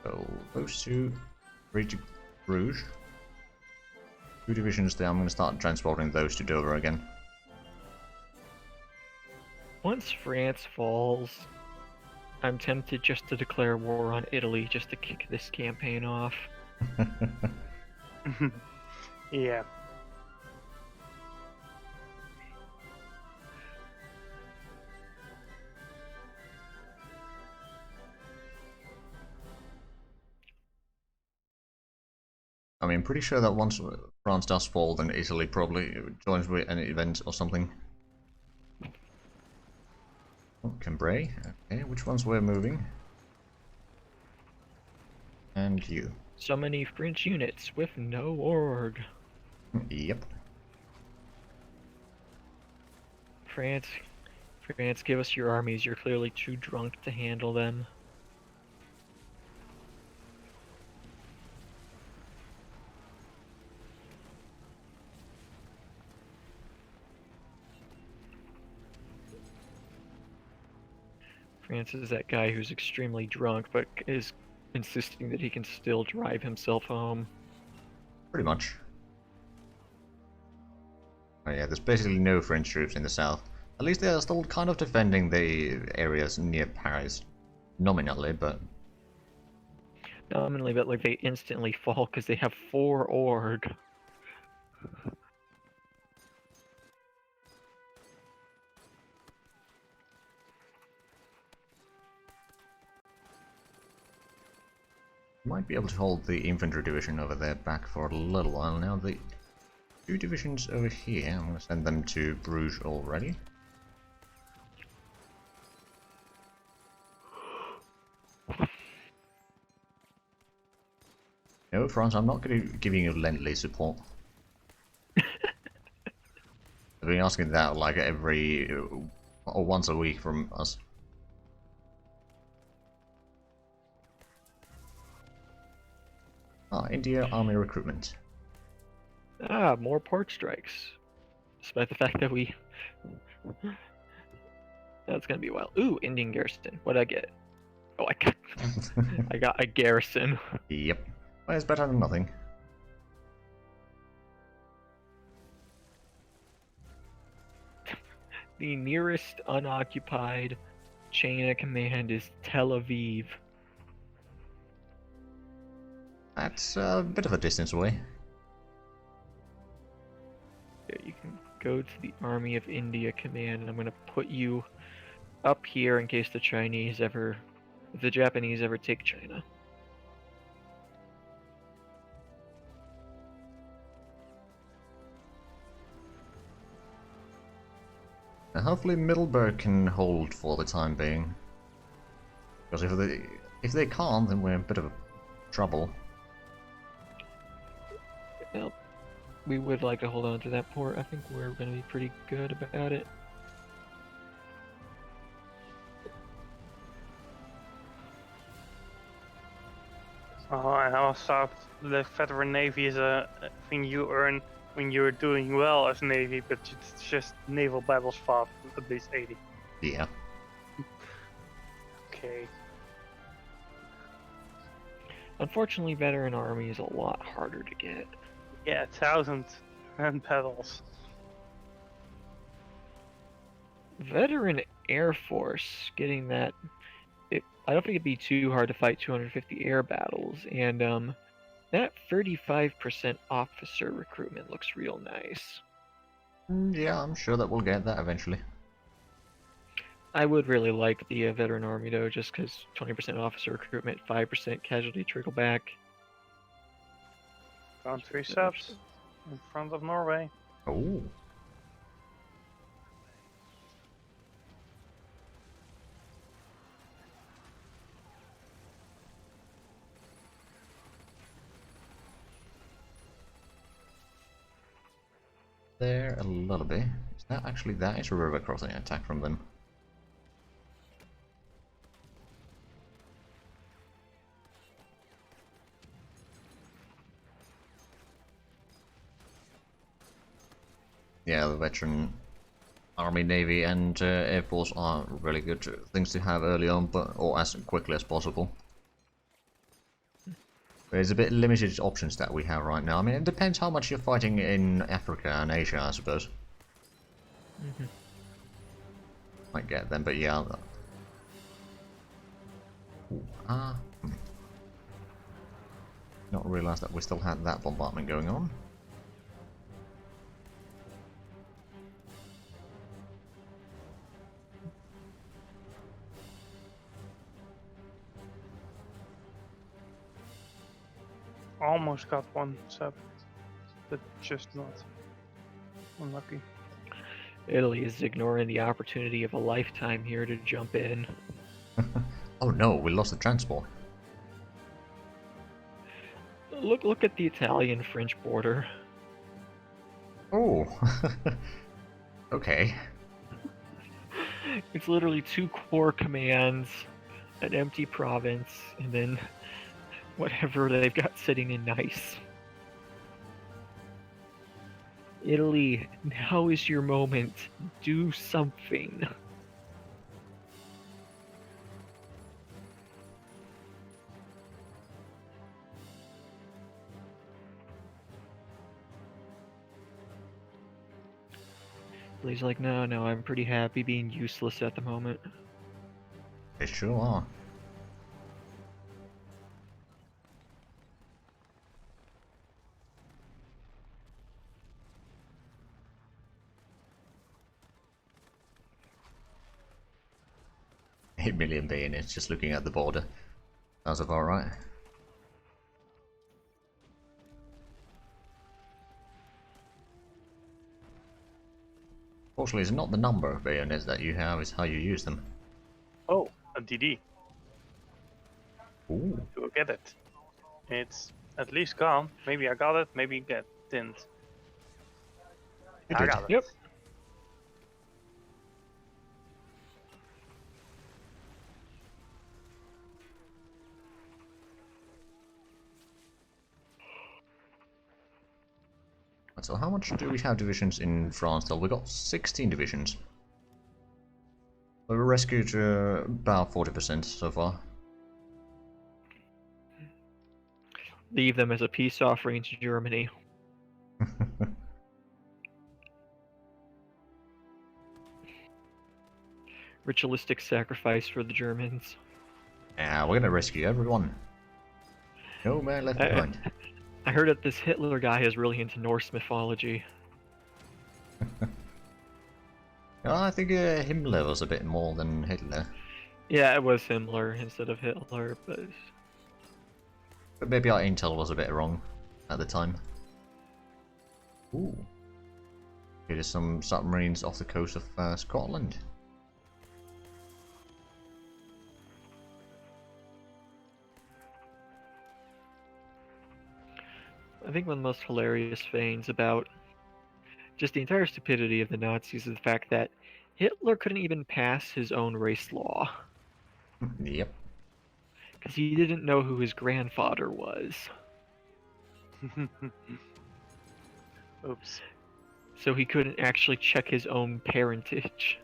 So those two reach Bruges. 2 divisions there. I'm going to start transporting those to Dover again.
Once France falls, I'm tempted just to declare war on Italy just to kick this campaign off.
Yeah.
I mean, pretty sure that once France does fall, then Italy probably joins with an event or something. Oh, Cambrai. Okay, which ones we're moving? And you.
So many French units with no org.
Yep.
France, give us your armies. You're clearly too drunk to handle them. France is that guy who's extremely drunk, but is insisting that he can still drive himself home.
Pretty much. Oh yeah, there's basically no French troops in the south. At least they are still kind of defending the areas near Paris. Nominally, but...
Nominally, but like they instantly fall because they have 4 org.
Might be able to hold the infantry division over there back for a little while now. The 2 divisions over here, I'm going to send them to Bruges already. No, France, I'm not going to giving you Lend-Lease support. I've been asking that like every... or once a week from us. Ah, India Army Recruitment.
Ah, more port strikes. Despite the fact that we... That's gonna be wild. Ooh, Indian garrison. What'd I get? Oh, I got a garrison.
Yep. Well, it's better than nothing.
The nearest unoccupied chain of command is Tel Aviv.
That's a bit of a distance away.
Yeah, you can go to the Army of India command, and I'm gonna put you up here in case the Chinese ever... if the Japanese ever take China.
Now, hopefully Middleburg can hold for the time being. Because if they can't, then we're in a bit of trouble.
Well, we would like to hold on to that port. I think we're going to be pretty good about it.
And also, the veteran navy is a thing you earn when you're doing well as navy, but it's just naval battles fought at least 80.
Yeah.
Okay.
Unfortunately, veteran army is a lot harder to get.
Yeah, 1,000 and battles.
Veteran Air Force, getting that, I don't think it'd be too hard to fight 250 air battles, and that 35% officer recruitment looks real nice.
Yeah, I'm sure that we'll get that eventually.
I would really like the veteran army though, just because 20% officer recruitment, 5% casualty trickle back.
Country subs in front of Norway.
Oh. There a little bit. Is that actually that is a river crossing attack from them? Yeah, the veteran Army, Navy, and Air Force are really good things to have early on, but or as quickly as possible. There's a bit limited options that we have right now. I mean, it depends how much you're fighting in Africa and Asia, I suppose. Might get them, but yeah. Not realised that we still had that bombardment going on.
Almost got one sub, but just not. Unlucky.
Italy is ignoring the opportunity of a lifetime here to jump in.
Oh no, we lost the transport.
Look at the Italian-French border.
Oh. Okay.
It's literally 2 core commands, an empty province, and then whatever they've got sitting in Nice. Italy, now is your moment. Do something. Italy's like, no, I'm pretty happy being useless at the moment.
They sure are. $8 million bayonets just looking at the border. Sounds about right. Fortunately, it's not the number of bayonets that you have, it's how you use them.
Oh, a DD.
Ooh.
Do I get it? It's at least gone. Maybe I got it, maybe I didn't.
You
I
did.
got it.
Yep.
So how much do we have divisions in France though? We got 16 divisions. We rescued about 40% so far.
Leave them as a peace offering to Germany. Ritualistic sacrifice for the Germans.
Yeah, we're gonna rescue everyone. No man left behind.
I heard that this Hitler guy is really into Norse mythology.
I think Himmler was a bit more than Hitler.
Yeah, it was Himmler instead of Hitler, but
Maybe our intel was a bit wrong at the time. Ooh. Here's some submarines off the coast of Scotland.
I think one of the most hilarious things about just the entire stupidity of the Nazis is the fact that Hitler couldn't even pass his own race law
Yep.
because he didn't know who his grandfather was.
Oops.
So he couldn't actually check his own parentage.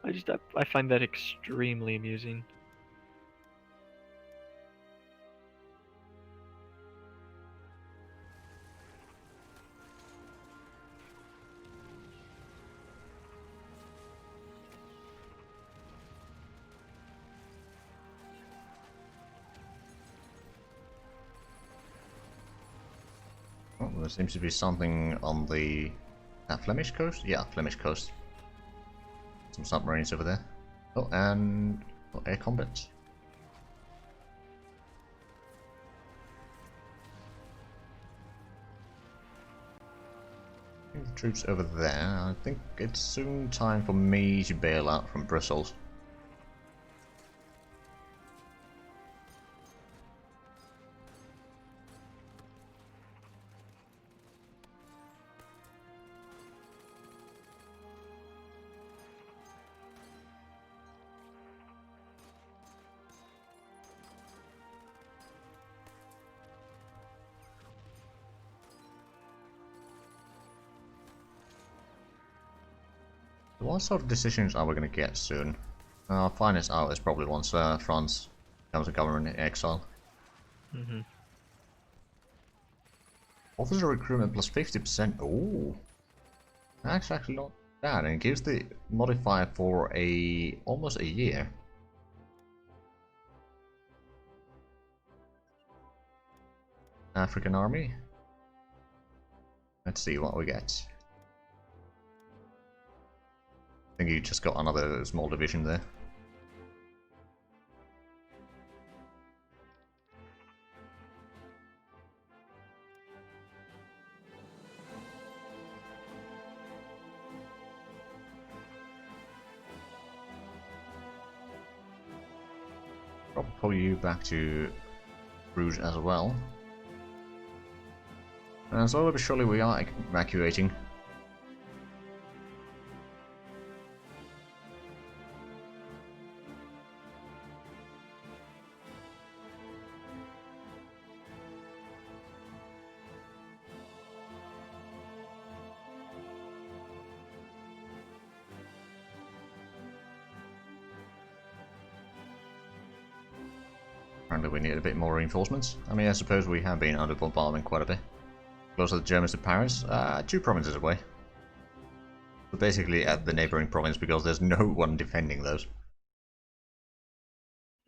I find that extremely amusing.
Oh, there seems to be something on the Flemish coast? Yeah, Flemish coast. Some submarines over there. Oh, and air combat. The troops over there. I think it's soon time for me to bail out from Brussels. What sort of decisions are we going to get soon? Our finest out is probably once France becomes a government in exile.
Mm-hmm.
Officer recruitment plus 50%. Ooh, that's actually not bad, and it gives the modifier for almost a year. African army. Let's see what we get. I think you just got another small division there. Probably pull you back to Bruges as well. And slowly but surely we are evacuating. Apparently we need a bit more reinforcements. I mean, I suppose we have been under bombardment quite a bit. Close to the Germans to Paris, 2 provinces away. But basically at the neighbouring province because there's no one defending those.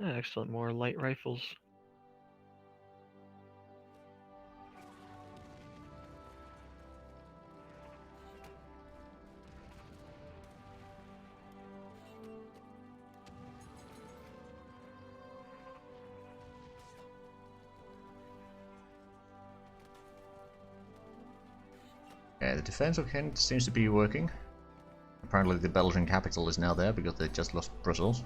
Excellent, more light rifles.
Yeah, the defense of Kent seems to be working. Apparently the Belgian capital is now there because they just lost Brussels.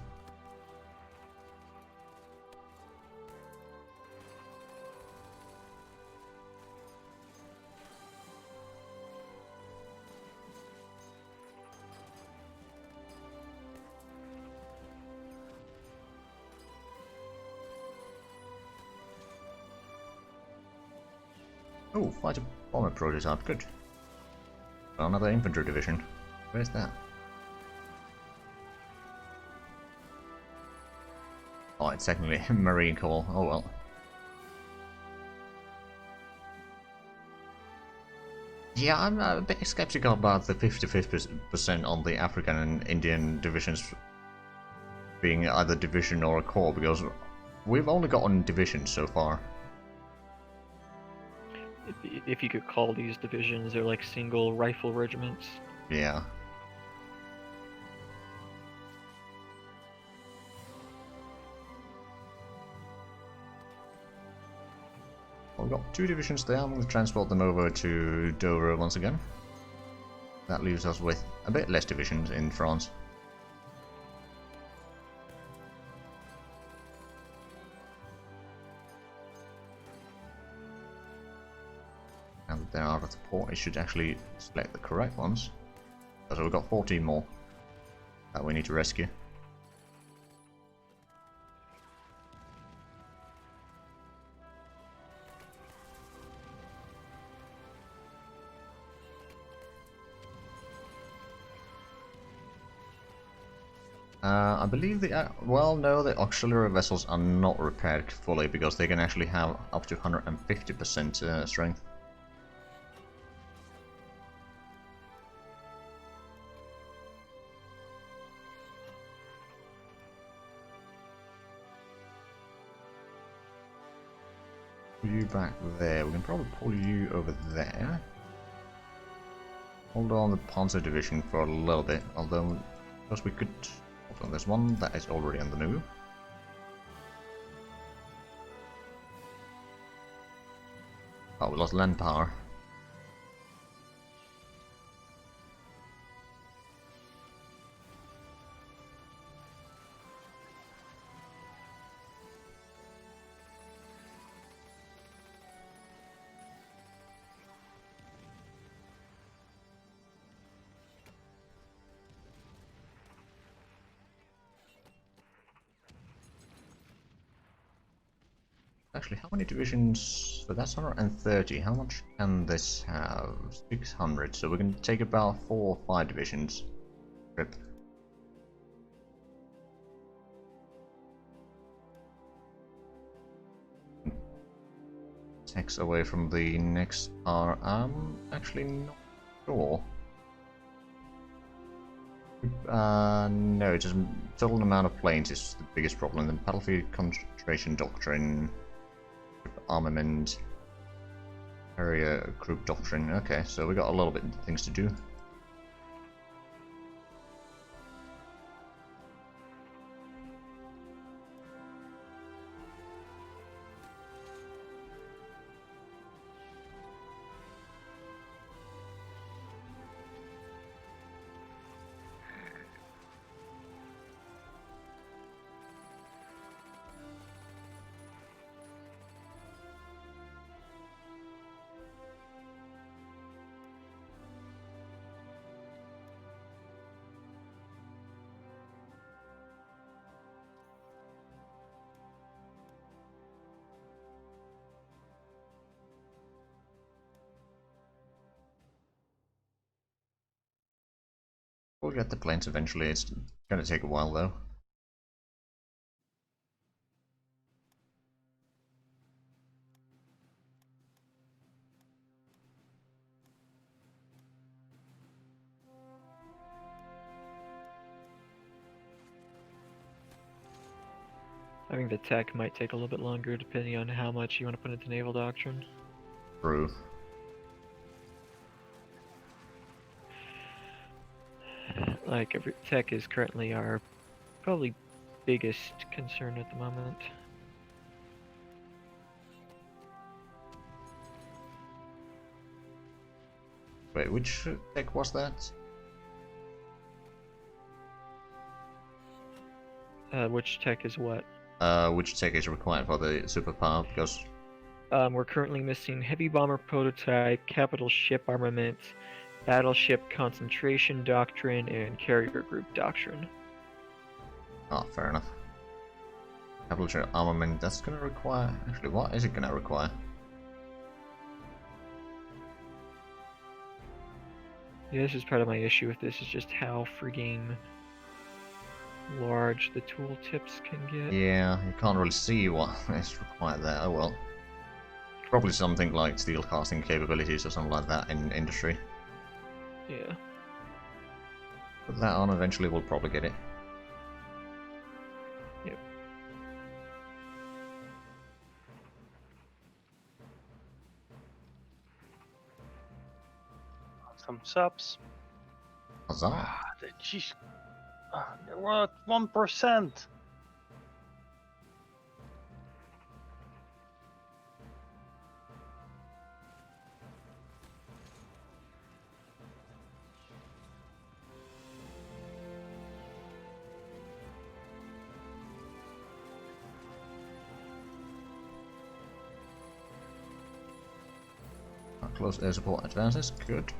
Oh, fighter bomber prototype, good. Well, another infantry division. Where's that? Oh, it's technically Marine Corps. Oh well. Yeah, I'm a bit skeptical about the 50% on the African and Indian divisions being either division or a corps, because we've only gotten divisions so far.
If you could call these divisions, they're like single rifle regiments.
Yeah. Well, we've got 2 divisions there. I'm going to transport them over to Dover once again. That leaves us with a bit less divisions in France. the port, it should actually select the correct ones. So we've got 14 more that we need to rescue. I believe the well, no, the auxiliary vessels are not repaired fully because they can actually have up to 150% strength. Pull you back there. We can probably pull you over there. Hold on the Panzer Division for a little bit, although because we could. So there's one that is already on the move. Oh, we lost land power. Actually, how many divisions? So that's 130. How much can this have? 600. So we can take about 4 or 5 divisions. Trip. Takes away from the next power. I'm actually not sure. No, just total amount of planes is the biggest problem. The battlefield concentration doctrine. Armament, area group doctrine. Okay, so we got a little bit of things to do. We'll get the planes eventually. It's gonna take a while though.
I think the tech might take a little bit longer depending on how much you want to put into naval doctrine.
True.
Like, tech is currently our probably biggest concern at the moment.
Wait, which tech was that?
Which tech is what?
Which tech is required for the superpower? Because
We're currently missing heavy bomber prototype, capital ship armament, battleship concentration doctrine, and carrier group doctrine.
oh, fair enough. Capital armament. That's gonna require. Actually, what is it gonna require?
Yeah, this is part of my issue with this, is just how frigging large the tooltips can get.
Yeah, you can't really see what is required there. Oh well. Probably something like steel casting capabilities or something like that in industry.
Yeah.
Put that on, eventually we'll probably get it.
Yep.
Some subs.
Huzzah.
Jeez. We're at 1%.
close air support advances, good.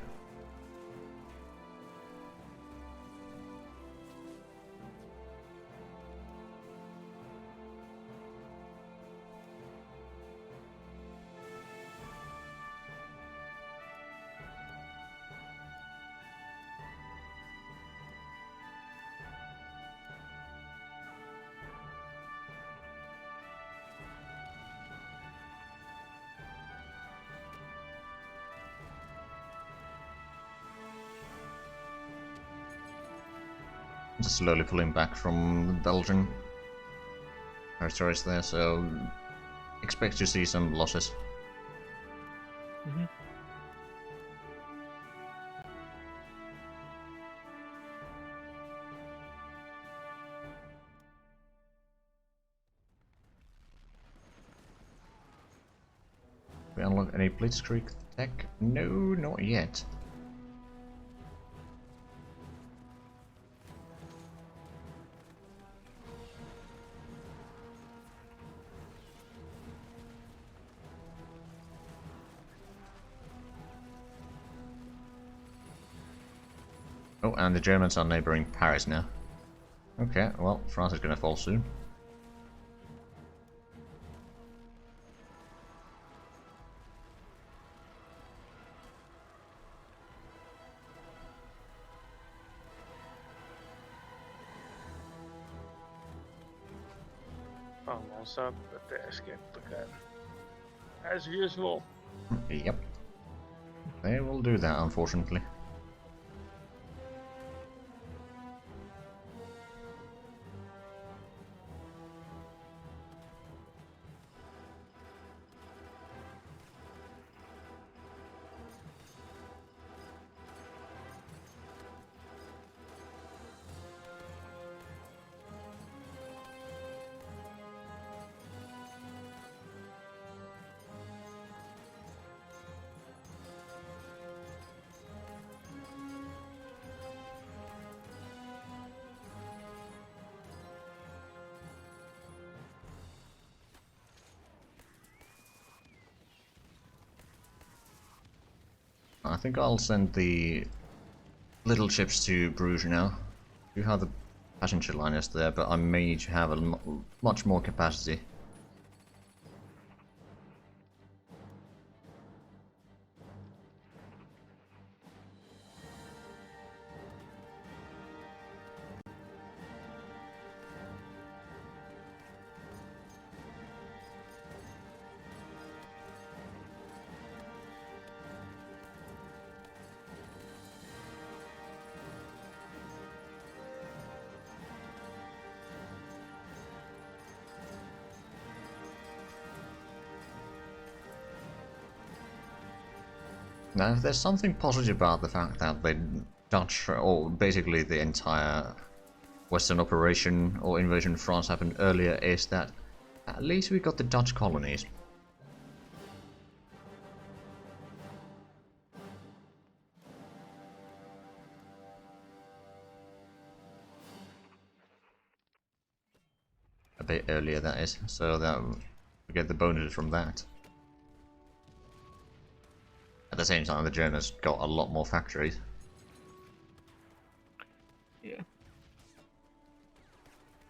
Slowly pulling back from the Belgian territories there, so expect to see some losses.
Mm-hmm.
We unlock any Blitzkrieg tech? No, not yet. Oh, and the Germans are neighboring Paris now. Okay, well, France is gonna fall soon.
Almost up, but they escaped again. As usual.
Yep. They will do that, unfortunately. I think I'll send the little ships to Bruges now. You have the passenger liners there, but I may have a much more capacity. Now, if there's something positive about the fact that the Dutch, or basically the entire Western operation or invasion of France happened earlier, is that at least we got the Dutch colonies. A bit earlier, that is, so that we get the bonuses from that. At the same time, the Germans got a lot more factories.
Yeah.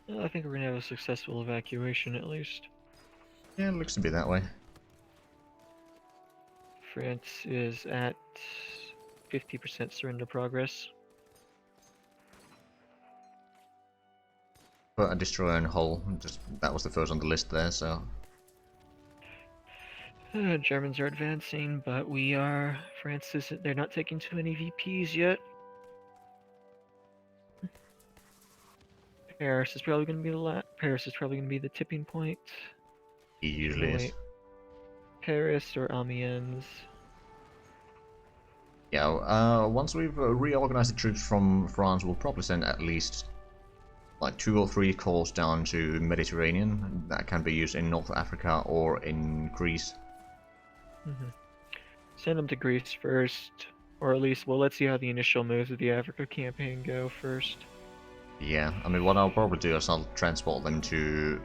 Well, I think we're gonna have a successful evacuation at least.
Yeah, it looks to be that way.
France is at 50% surrender progress.
But a destroyer and hull, just that was the first on the list there, so
Germans are advancing, but France isn't. They're not taking too many VPs yet. Paris is probably going to be the tipping point.
he usually is.
Wait. Paris or Amiens.
Yeah, once we've reorganized the troops from France, we'll probably send at least like 2 or 3 corps down to Mediterranean that can be used in North Africa or in Greece.
Mm-hmm. Send them to Greece first, or at least, well, let's see how the initial moves of the Africa campaign go first.
Yeah, I mean, what I'll probably do is I'll transport them to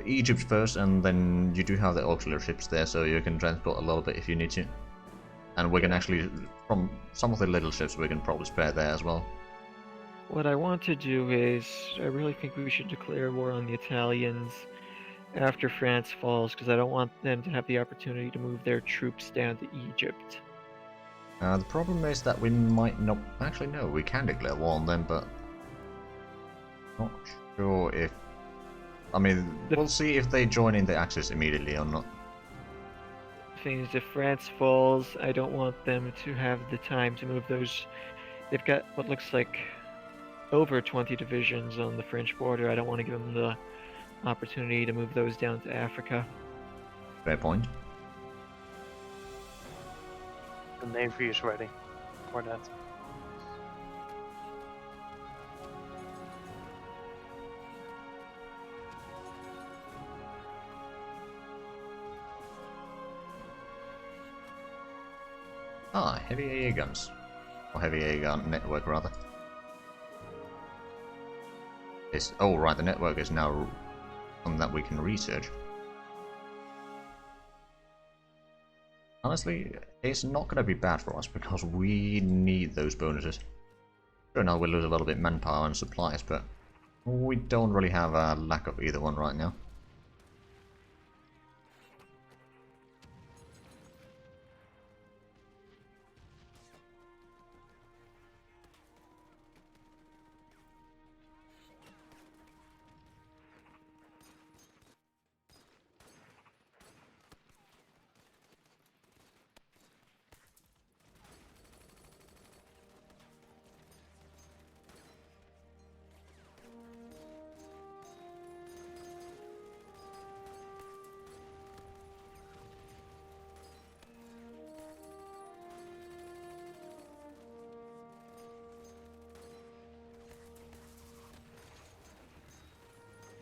Egypt first, and then you do have the auxiliary ships there, so you can transport a little bit if you need to. And we can actually, from some of the little ships, we can probably spare there as well.
What I want to do is, I really think we should declare war on the Italians after France falls, because I don't want them to have the opportunity to move their troops down to Egypt.
The problem is that we might not... Actually, no, we can declare war on them, but... Not sure if... I mean, we'll see if they join in the Axis immediately or not.
The thing is, if France falls, I don't want them to have the time to move those... They've got what looks like over 20 divisions on the French border. I don't want to give them the opportunity to move those down to Africa.
Fair point.
The navy is ready for that.
Ah, heavy AA guns. Or heavy AA gun network, rather. Oh, right, the network is now something that we can research. Honestly, it's not going to be bad for us because we need those bonuses. Sure, now we'll lose a little bit manpower and supplies, but we don't really have a lack of either one right now.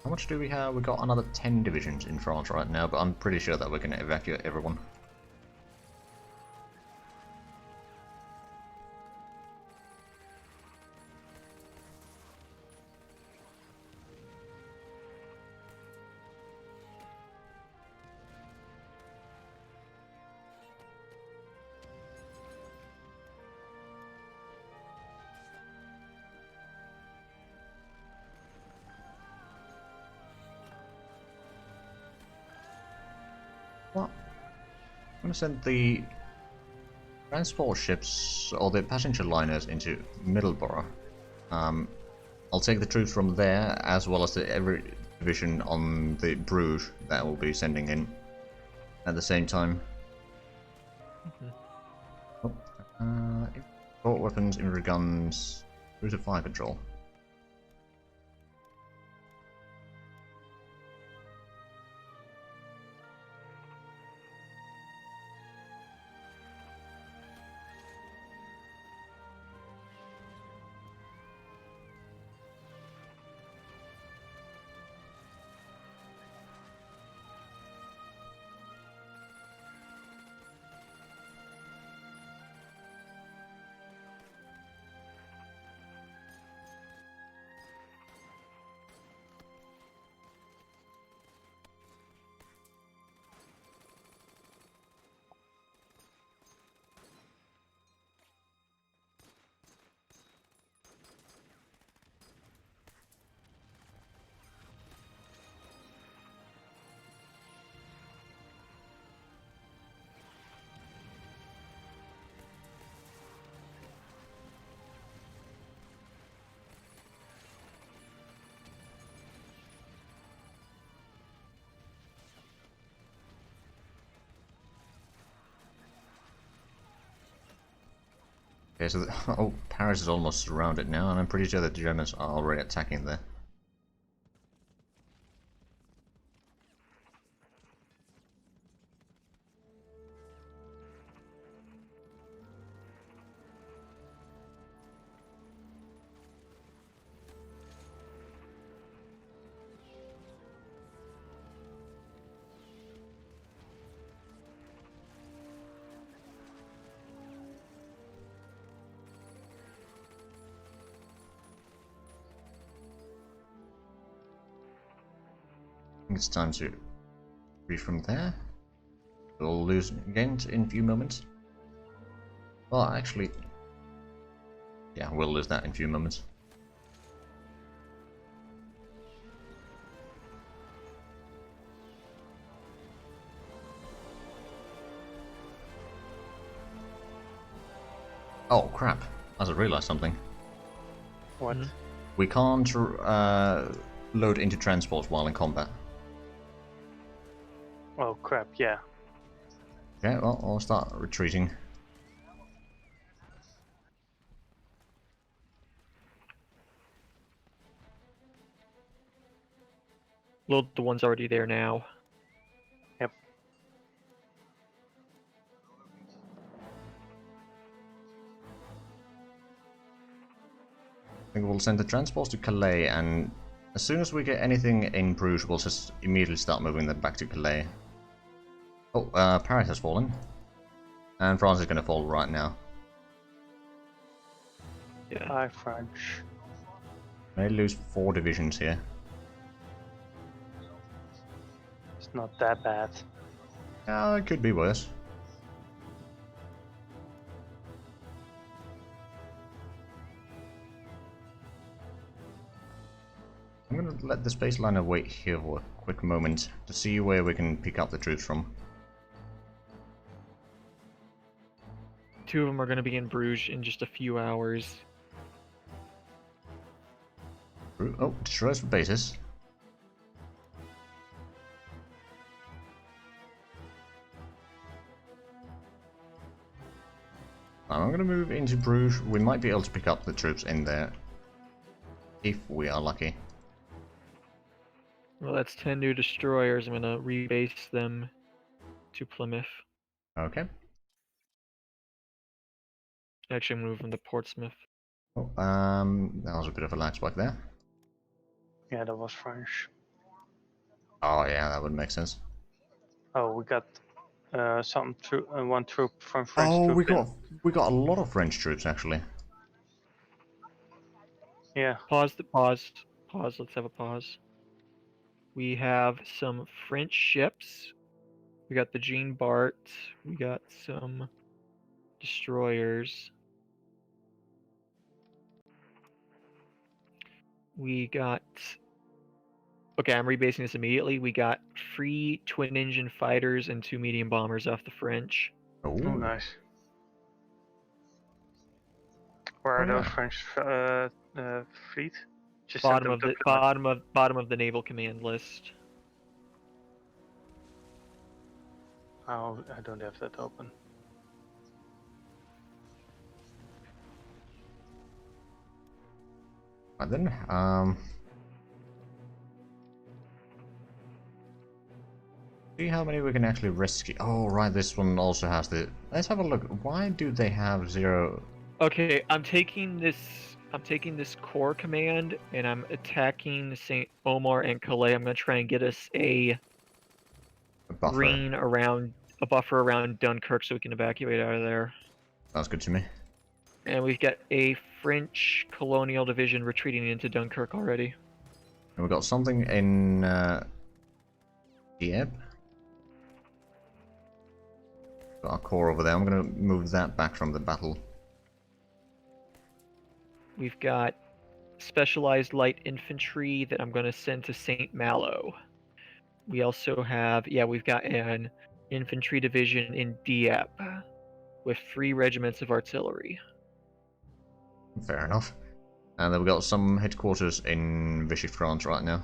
How much do we have? We got another 10 divisions in France right now, but I'm pretty sure that we're going to evacuate everyone. What? I'm going to send the transport ships, or the passenger liners, into Middleborough. I'll take the troops from there, as well as every division on the Bruges that we'll be sending in at the same time. Import weapons, infantry guns, cruiser fire control. Okay, so oh, Paris is almost surrounded now, and I'm pretty sure that the Germans are already attacking there. I think it's time to read from there. We'll lose again in a few moments. Well, actually, yeah, we'll lose that in a few moments. Oh crap! I just realized something.
What?
We can't load into transports while in combat.
Oh crap, yeah.
Okay, well, I'll start retreating.
Well, the one's already there now.
Yep.
I think we'll send the transports to Calais, and as soon as we get anything in Bruges, we'll just immediately start moving them back to Calais. Oh, Paris has fallen. And France is going to fall right now.
Yeah.
Hi, French.
They lose 4 divisions here.
It's not that bad.
It could be worse. I'm going to let the space liner wait here for a quick moment to see where we can pick up the troops from.
2 of them are going to be in Bruges in just a few hours.
Oh, destroys for bases. I'm going to move into Bruges. We might be able to pick up the troops in there if we are lucky.
Well, that's 10 new destroyers. I'm going to rebase them to Plymouth.
Okay.
Actually, I'm moving to Portsmouth.
Oh, that was a bit of a lag spike there.
Yeah, that was French.
Oh yeah, that would make sense.
Oh, we got one troop from French
Oh,
troop in.
we got a lot of French troops actually.
Yeah.
Pause. Let's have a pause. We have some French ships. We got the Jean Bart. We got some destroyers. We got... Okay, I'm rebasing this immediately. We got 3 twin-engine fighters and 2 medium bombers off the French.
Oh,
Oh, nice. Where are those French fleet? Just send
Bottom
them
of
to
the
Plymouth.
bottom of the naval command list.
Oh, I don't have that open.
and then see how many we can actually rescue. Oh right, this one also has the. Let's have a look. Why do they have 0?
Okay, I'm taking this core command and I'm attacking St. Omer and Calais. I'm gonna try and get us a
Buffer?
green around a buffer around Dunkirk so we can evacuate out of there.
Sounds good to me.
And we've got a French colonial division retreating into Dunkirk already.
And we got something in Dieppe. Got a core over there. I'm gonna move that back from the battle.
We've got specialized light infantry that I'm gonna send to St. Malo. We also have, we've got an infantry division in Dieppe with 3 regiments of artillery.
Fair enough. And then we got some headquarters in Vichy, France right now.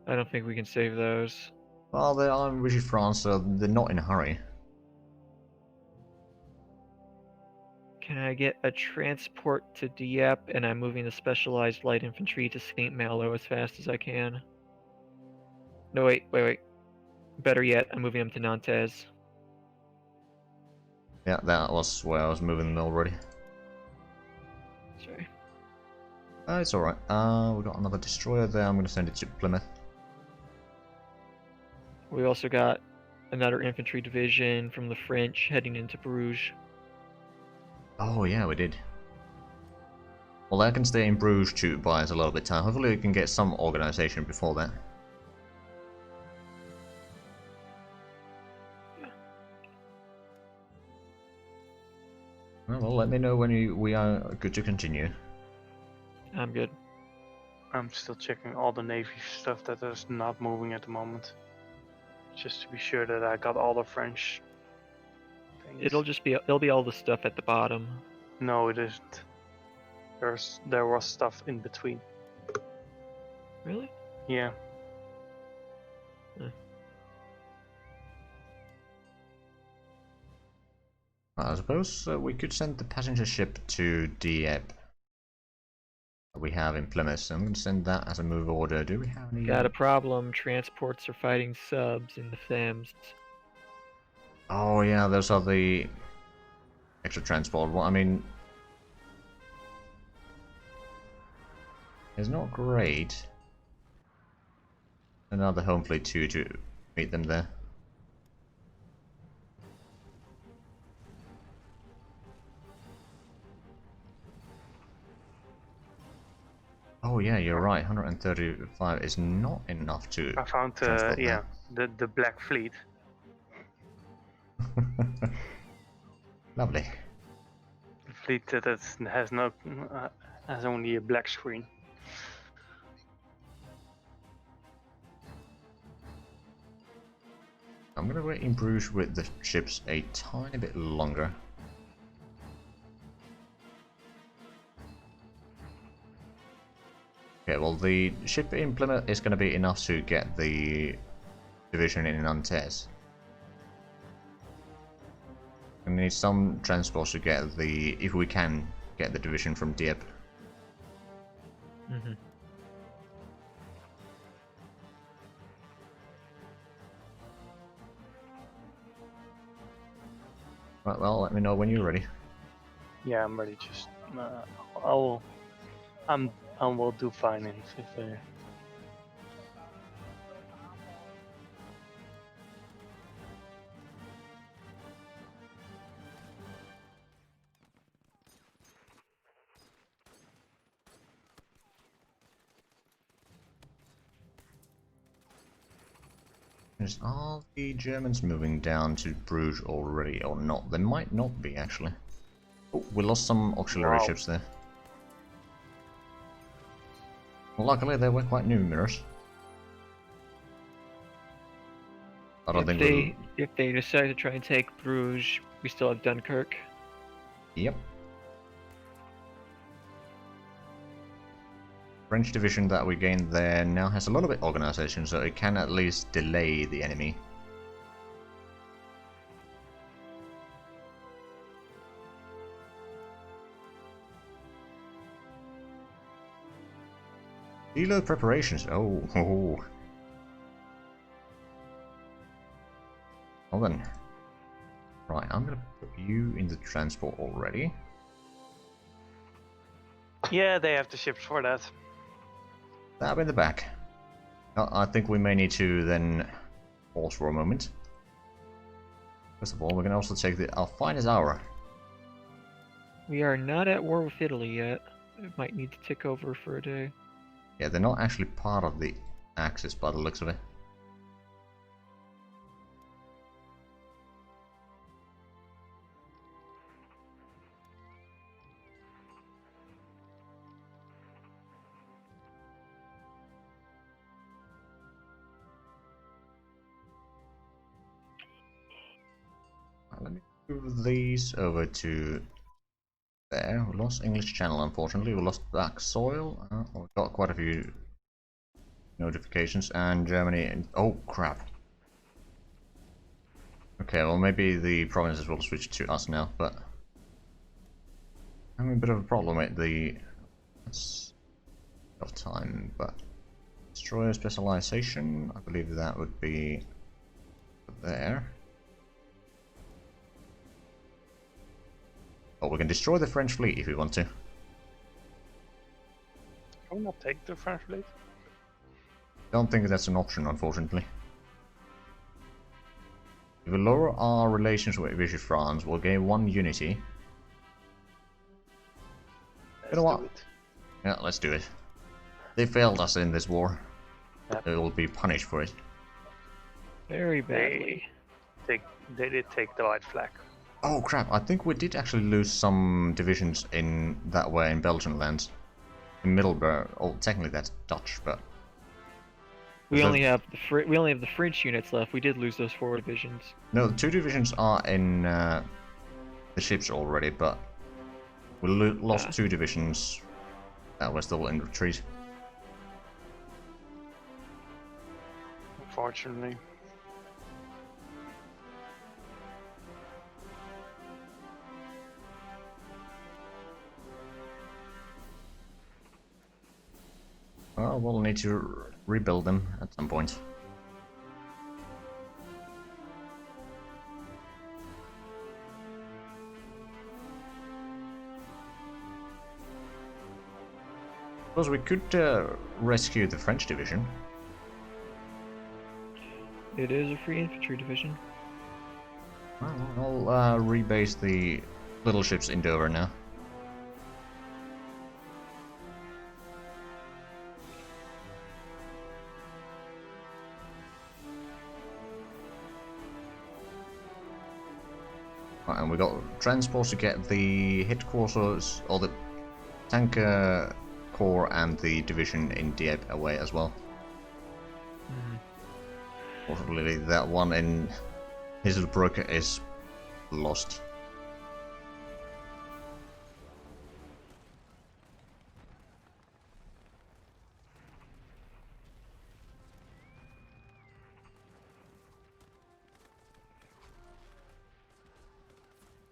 I don't think we can save those.
Well, they are in Vichy, France, so they're not in a hurry.
Can I get a transport to Dieppe, and I'm moving the specialized light infantry to St. Malo as fast as I can. No, wait. Better yet, I'm moving them to Nantes.
Yeah, that was where I was moving them already.
Sorry.
It's alright. We got another destroyer there. I'm going to send it to Plymouth.
We also got another infantry division from the French heading into Bruges.
Oh yeah, we did. Well, I can stay in Bruges to buy us a little bit of time. Hopefully we can get some organization before that. let me know when we are good to continue.
I'm good.
I'm still checking all the Navy stuff that is not moving at the moment. Just to be sure that I got all the French things.
It'll be all the stuff at the bottom.
No, it isn't. There was stuff in between.
Really?
Yeah.
I suppose we could send the passenger ship to Dieppe. We have in Plymouth, so I'm going to send that as a move order. Do we have any?
Got a problem. Transports are fighting subs in the Thames.
Oh yeah, those are the extra transport. Well, I mean, it's not great. Another home fleet 2 to meet them there. Oh yeah, you're right. 135 is not enough to.
I found
transport
the Black Fleet.
Lovely.
The fleet that has no has only a black screen.
I'm gonna wait in Bruges with the ships a tiny bit longer. Okay, well the ship in Plymouth is gonna be enough to get the division in Nantes. We need some transports to get if we can get the division from Dieppe.
Mm-hmm.
Right, well, let me know when you're ready.
Yeah, I'm ready. Just I will do finance if.
Are the Germans moving down to Bruges already or not? They might not be, actually. Oh, we lost some auxiliary ships there. Well, luckily they were quite numerous. I don't think
if they decide to try and take Bruges, we still have Dunkirk.
Yep. French division that we gained there now has a little bit organization, so it can at least delay the enemy. Deload preparations. Oh. Well then. Right, I'm gonna put you in the transport already.
Yeah, they have the ships for that.
Stab in the back. I think we may need to then pause for a moment. First of all, we can also take our finest hour.
We are not at war with Italy yet. It might need to tick over for a day.
Yeah, they're not actually part of the Axis by the looks of it. Let me move these over to there. We lost English Channel, unfortunately. We lost Black Soil. We got quite a few notifications. And Germany. And oh, crap. Okay, well, maybe the provinces will switch to us now, but I'm having a bit of a problem with the of time, but destroyer specialization, I believe that would be there. Oh, we can destroy the French fleet if we want to.
Can we not take the French fleet?
Don't think that's an option, unfortunately. If we lower our relations with Vichy France, we'll gain 1 unity. You know what? Yeah, let's do it. They failed us in this war.
Yep.
They will be punished for it.
Very badly.
They did take the white flag.
Oh crap, I think we did actually lose some divisions in that way in Belgian lands. In Middleburg. Oh, technically that's Dutch, but...
We
So-
only have the French units left. We did lose those 4 divisions.
No, 2 divisions are in the ships already, but we lost 2 divisions that were still in retreat.
Unfortunately.
Well, we'll need to rebuild them at some point. Suppose we could rescue the French division.
It is a free infantry division.
Well, I'll rebase the little ships in Dover now. Right, and we got transports to get the headquarters, or the tanker corps and the division in Dieppe away as well. Fortunately, that one in Hazelbrook is lost.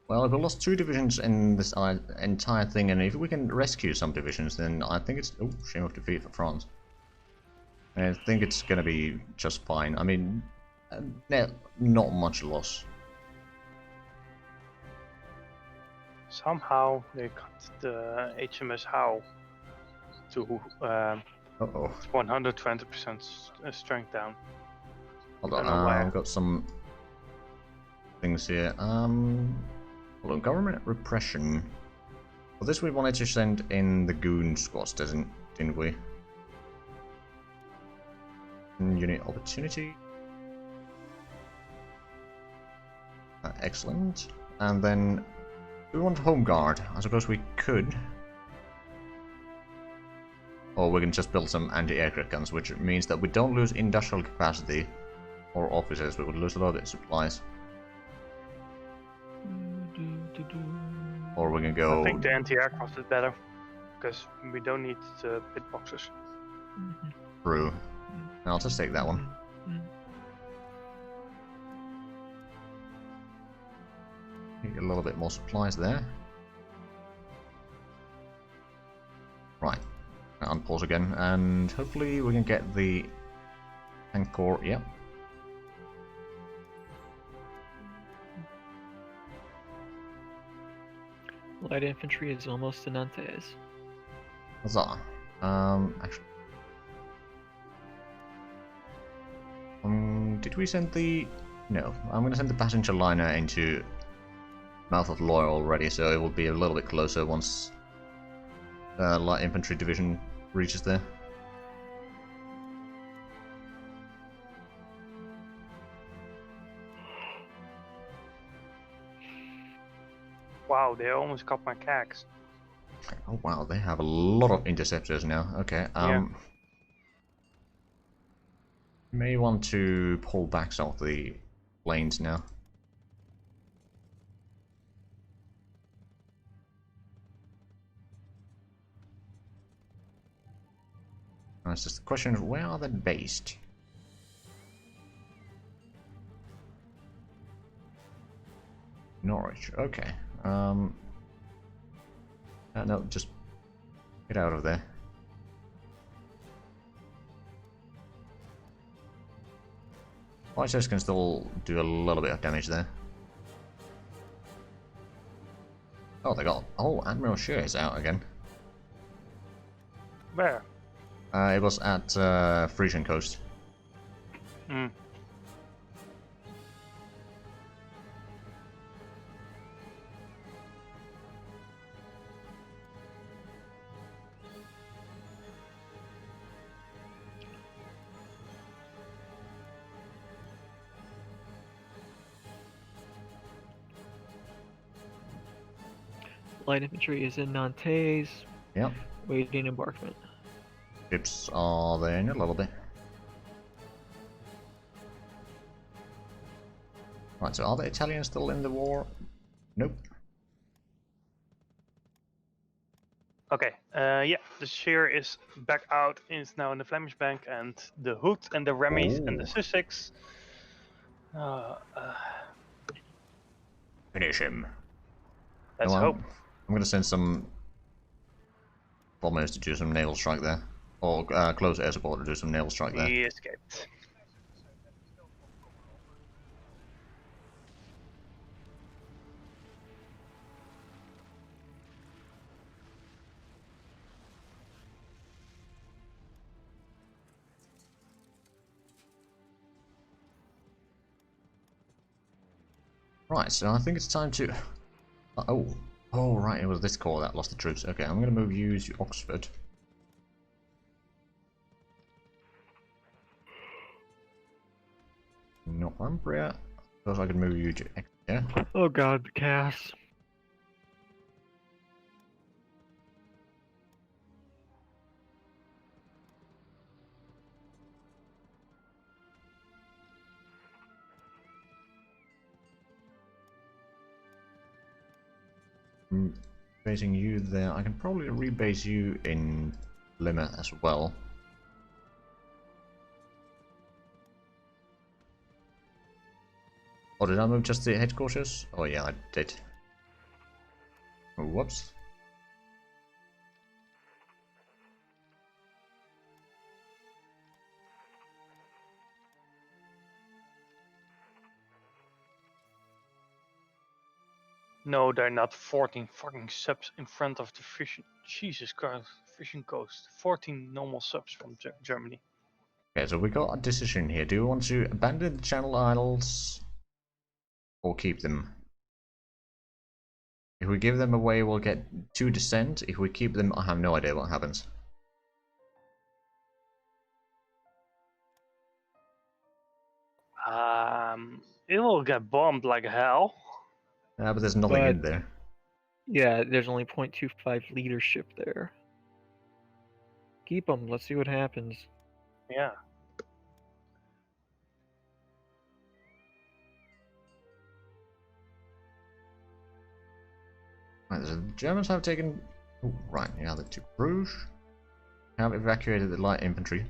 Well, we lost 2 divisions in this entire thing, and if we can rescue some divisions, then I think it's... Oh, shame of defeat for France. I think it's gonna be just fine. I mean, not much loss.
Somehow they cut the HMS HoI to
Uh-oh.
120% strength down.
Hold
I
on,
don't know why.
I've got some things here. Hold on, government repression. For this we wanted to send in the goon squads, didn't we? Unit opportunity. Excellent. And then we want home guard. I suppose we could. Or we can just build some anti-aircraft guns, which means that we don't lose industrial capacity or officers, we would lose a lot of supplies. Or we can go...
I think the anti-aircraft is better, because we don't need the pit boxes.
through. I'll just take that one. Get a little bit more supplies there. Right. Unpause again, and hopefully we can get the tank corps. Yep.
Light infantry is almost a Nantes.
Huzzah. Actually. Did we send the... No. I'm gonna send the passenger liner into Mouth of Loire already, so it will be a little bit closer once light infantry division reaches there.
Wow, they almost got my cags.
Oh wow, they have a lot of interceptors now. Okay,
Yeah.
may want to pull back some of the planes now. It's just the question of where are they based? Norwich, okay. No, just get out of there. BICE can still do a little bit of damage there. Oh, they got... Oh, Admiral Scheer is out again.
Where?
It was at Frisian coast.
Hmm.
Light infantry is in Nantes,
Yep.
waiting embarkment.
Ships are there in a little bit. Right, so are the Italians still in the war? Nope.
Okay, yeah, the Sheer is back out. It's now in the Flemish Bank, and the Hood and the Remys and the
Oh.
Sussex.
Finish him.
Let's
No,
hope.
I'm gonna send some bombers to do some naval strike there. Or close air support to do some naval strike there.
He escaped.
Right, so I think it's time to... Oh, right, it was this corps that lost the troops. Okay, I'm gonna move you to Oxford. Northumbria. Suppose I could move you to Exeter.
Oh god, the Cass.
Basing you there. I can probably rebase you in Plymouth as well. Oh, did I move just the headquarters? Oh yeah, I did. Oh, whoops.
No, they're not 14 fucking subs in front of the fishing. Jesus Christ, fishing coast. 14 normal subs from Germany.
Okay, so we got a decision here. Do we want to abandon the Channel Isles or keep them? If we give them away, we'll get 2 descent. If we keep them, I have no idea what happens.
It will get bombed like hell.
But there's nothing in there.
Yeah, there's only 0.25 leadership there. Keep them. Let's see what happens.
Yeah.
Right, so the Germans have taken... Ooh, right, yeah, they took Bruges. Have evacuated the light infantry.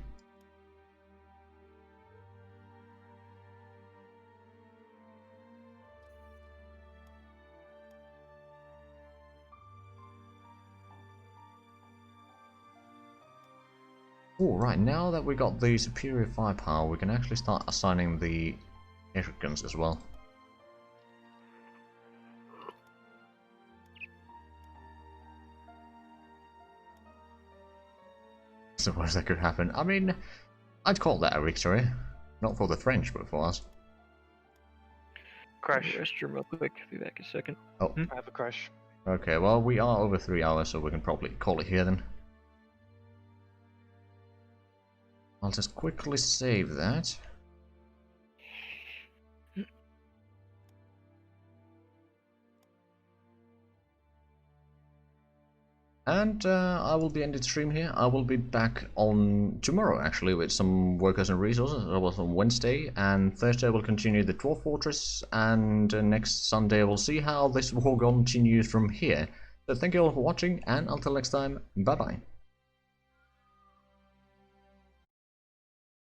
Oh, right, now that we got the superior firepower, we can actually start assigning the airship guns as well. That's the worst that could happen. I mean, I'd call that a victory. Not for the French, but for us.
Crash.
Restroom real quick. Be back in a second.
Oh,
I have a crash.
okay, well, we are over 3 hours, so we can probably call it here then. I'll just quickly save that. And I will be ending the stream here. I will be back on tomorrow, actually, with some workers and resources. That was on Wednesday, and Thursday we'll continue the Dwarf Fortress, and next Sunday we'll see how this war continues from here. So thank you all for watching, and until next time, bye bye.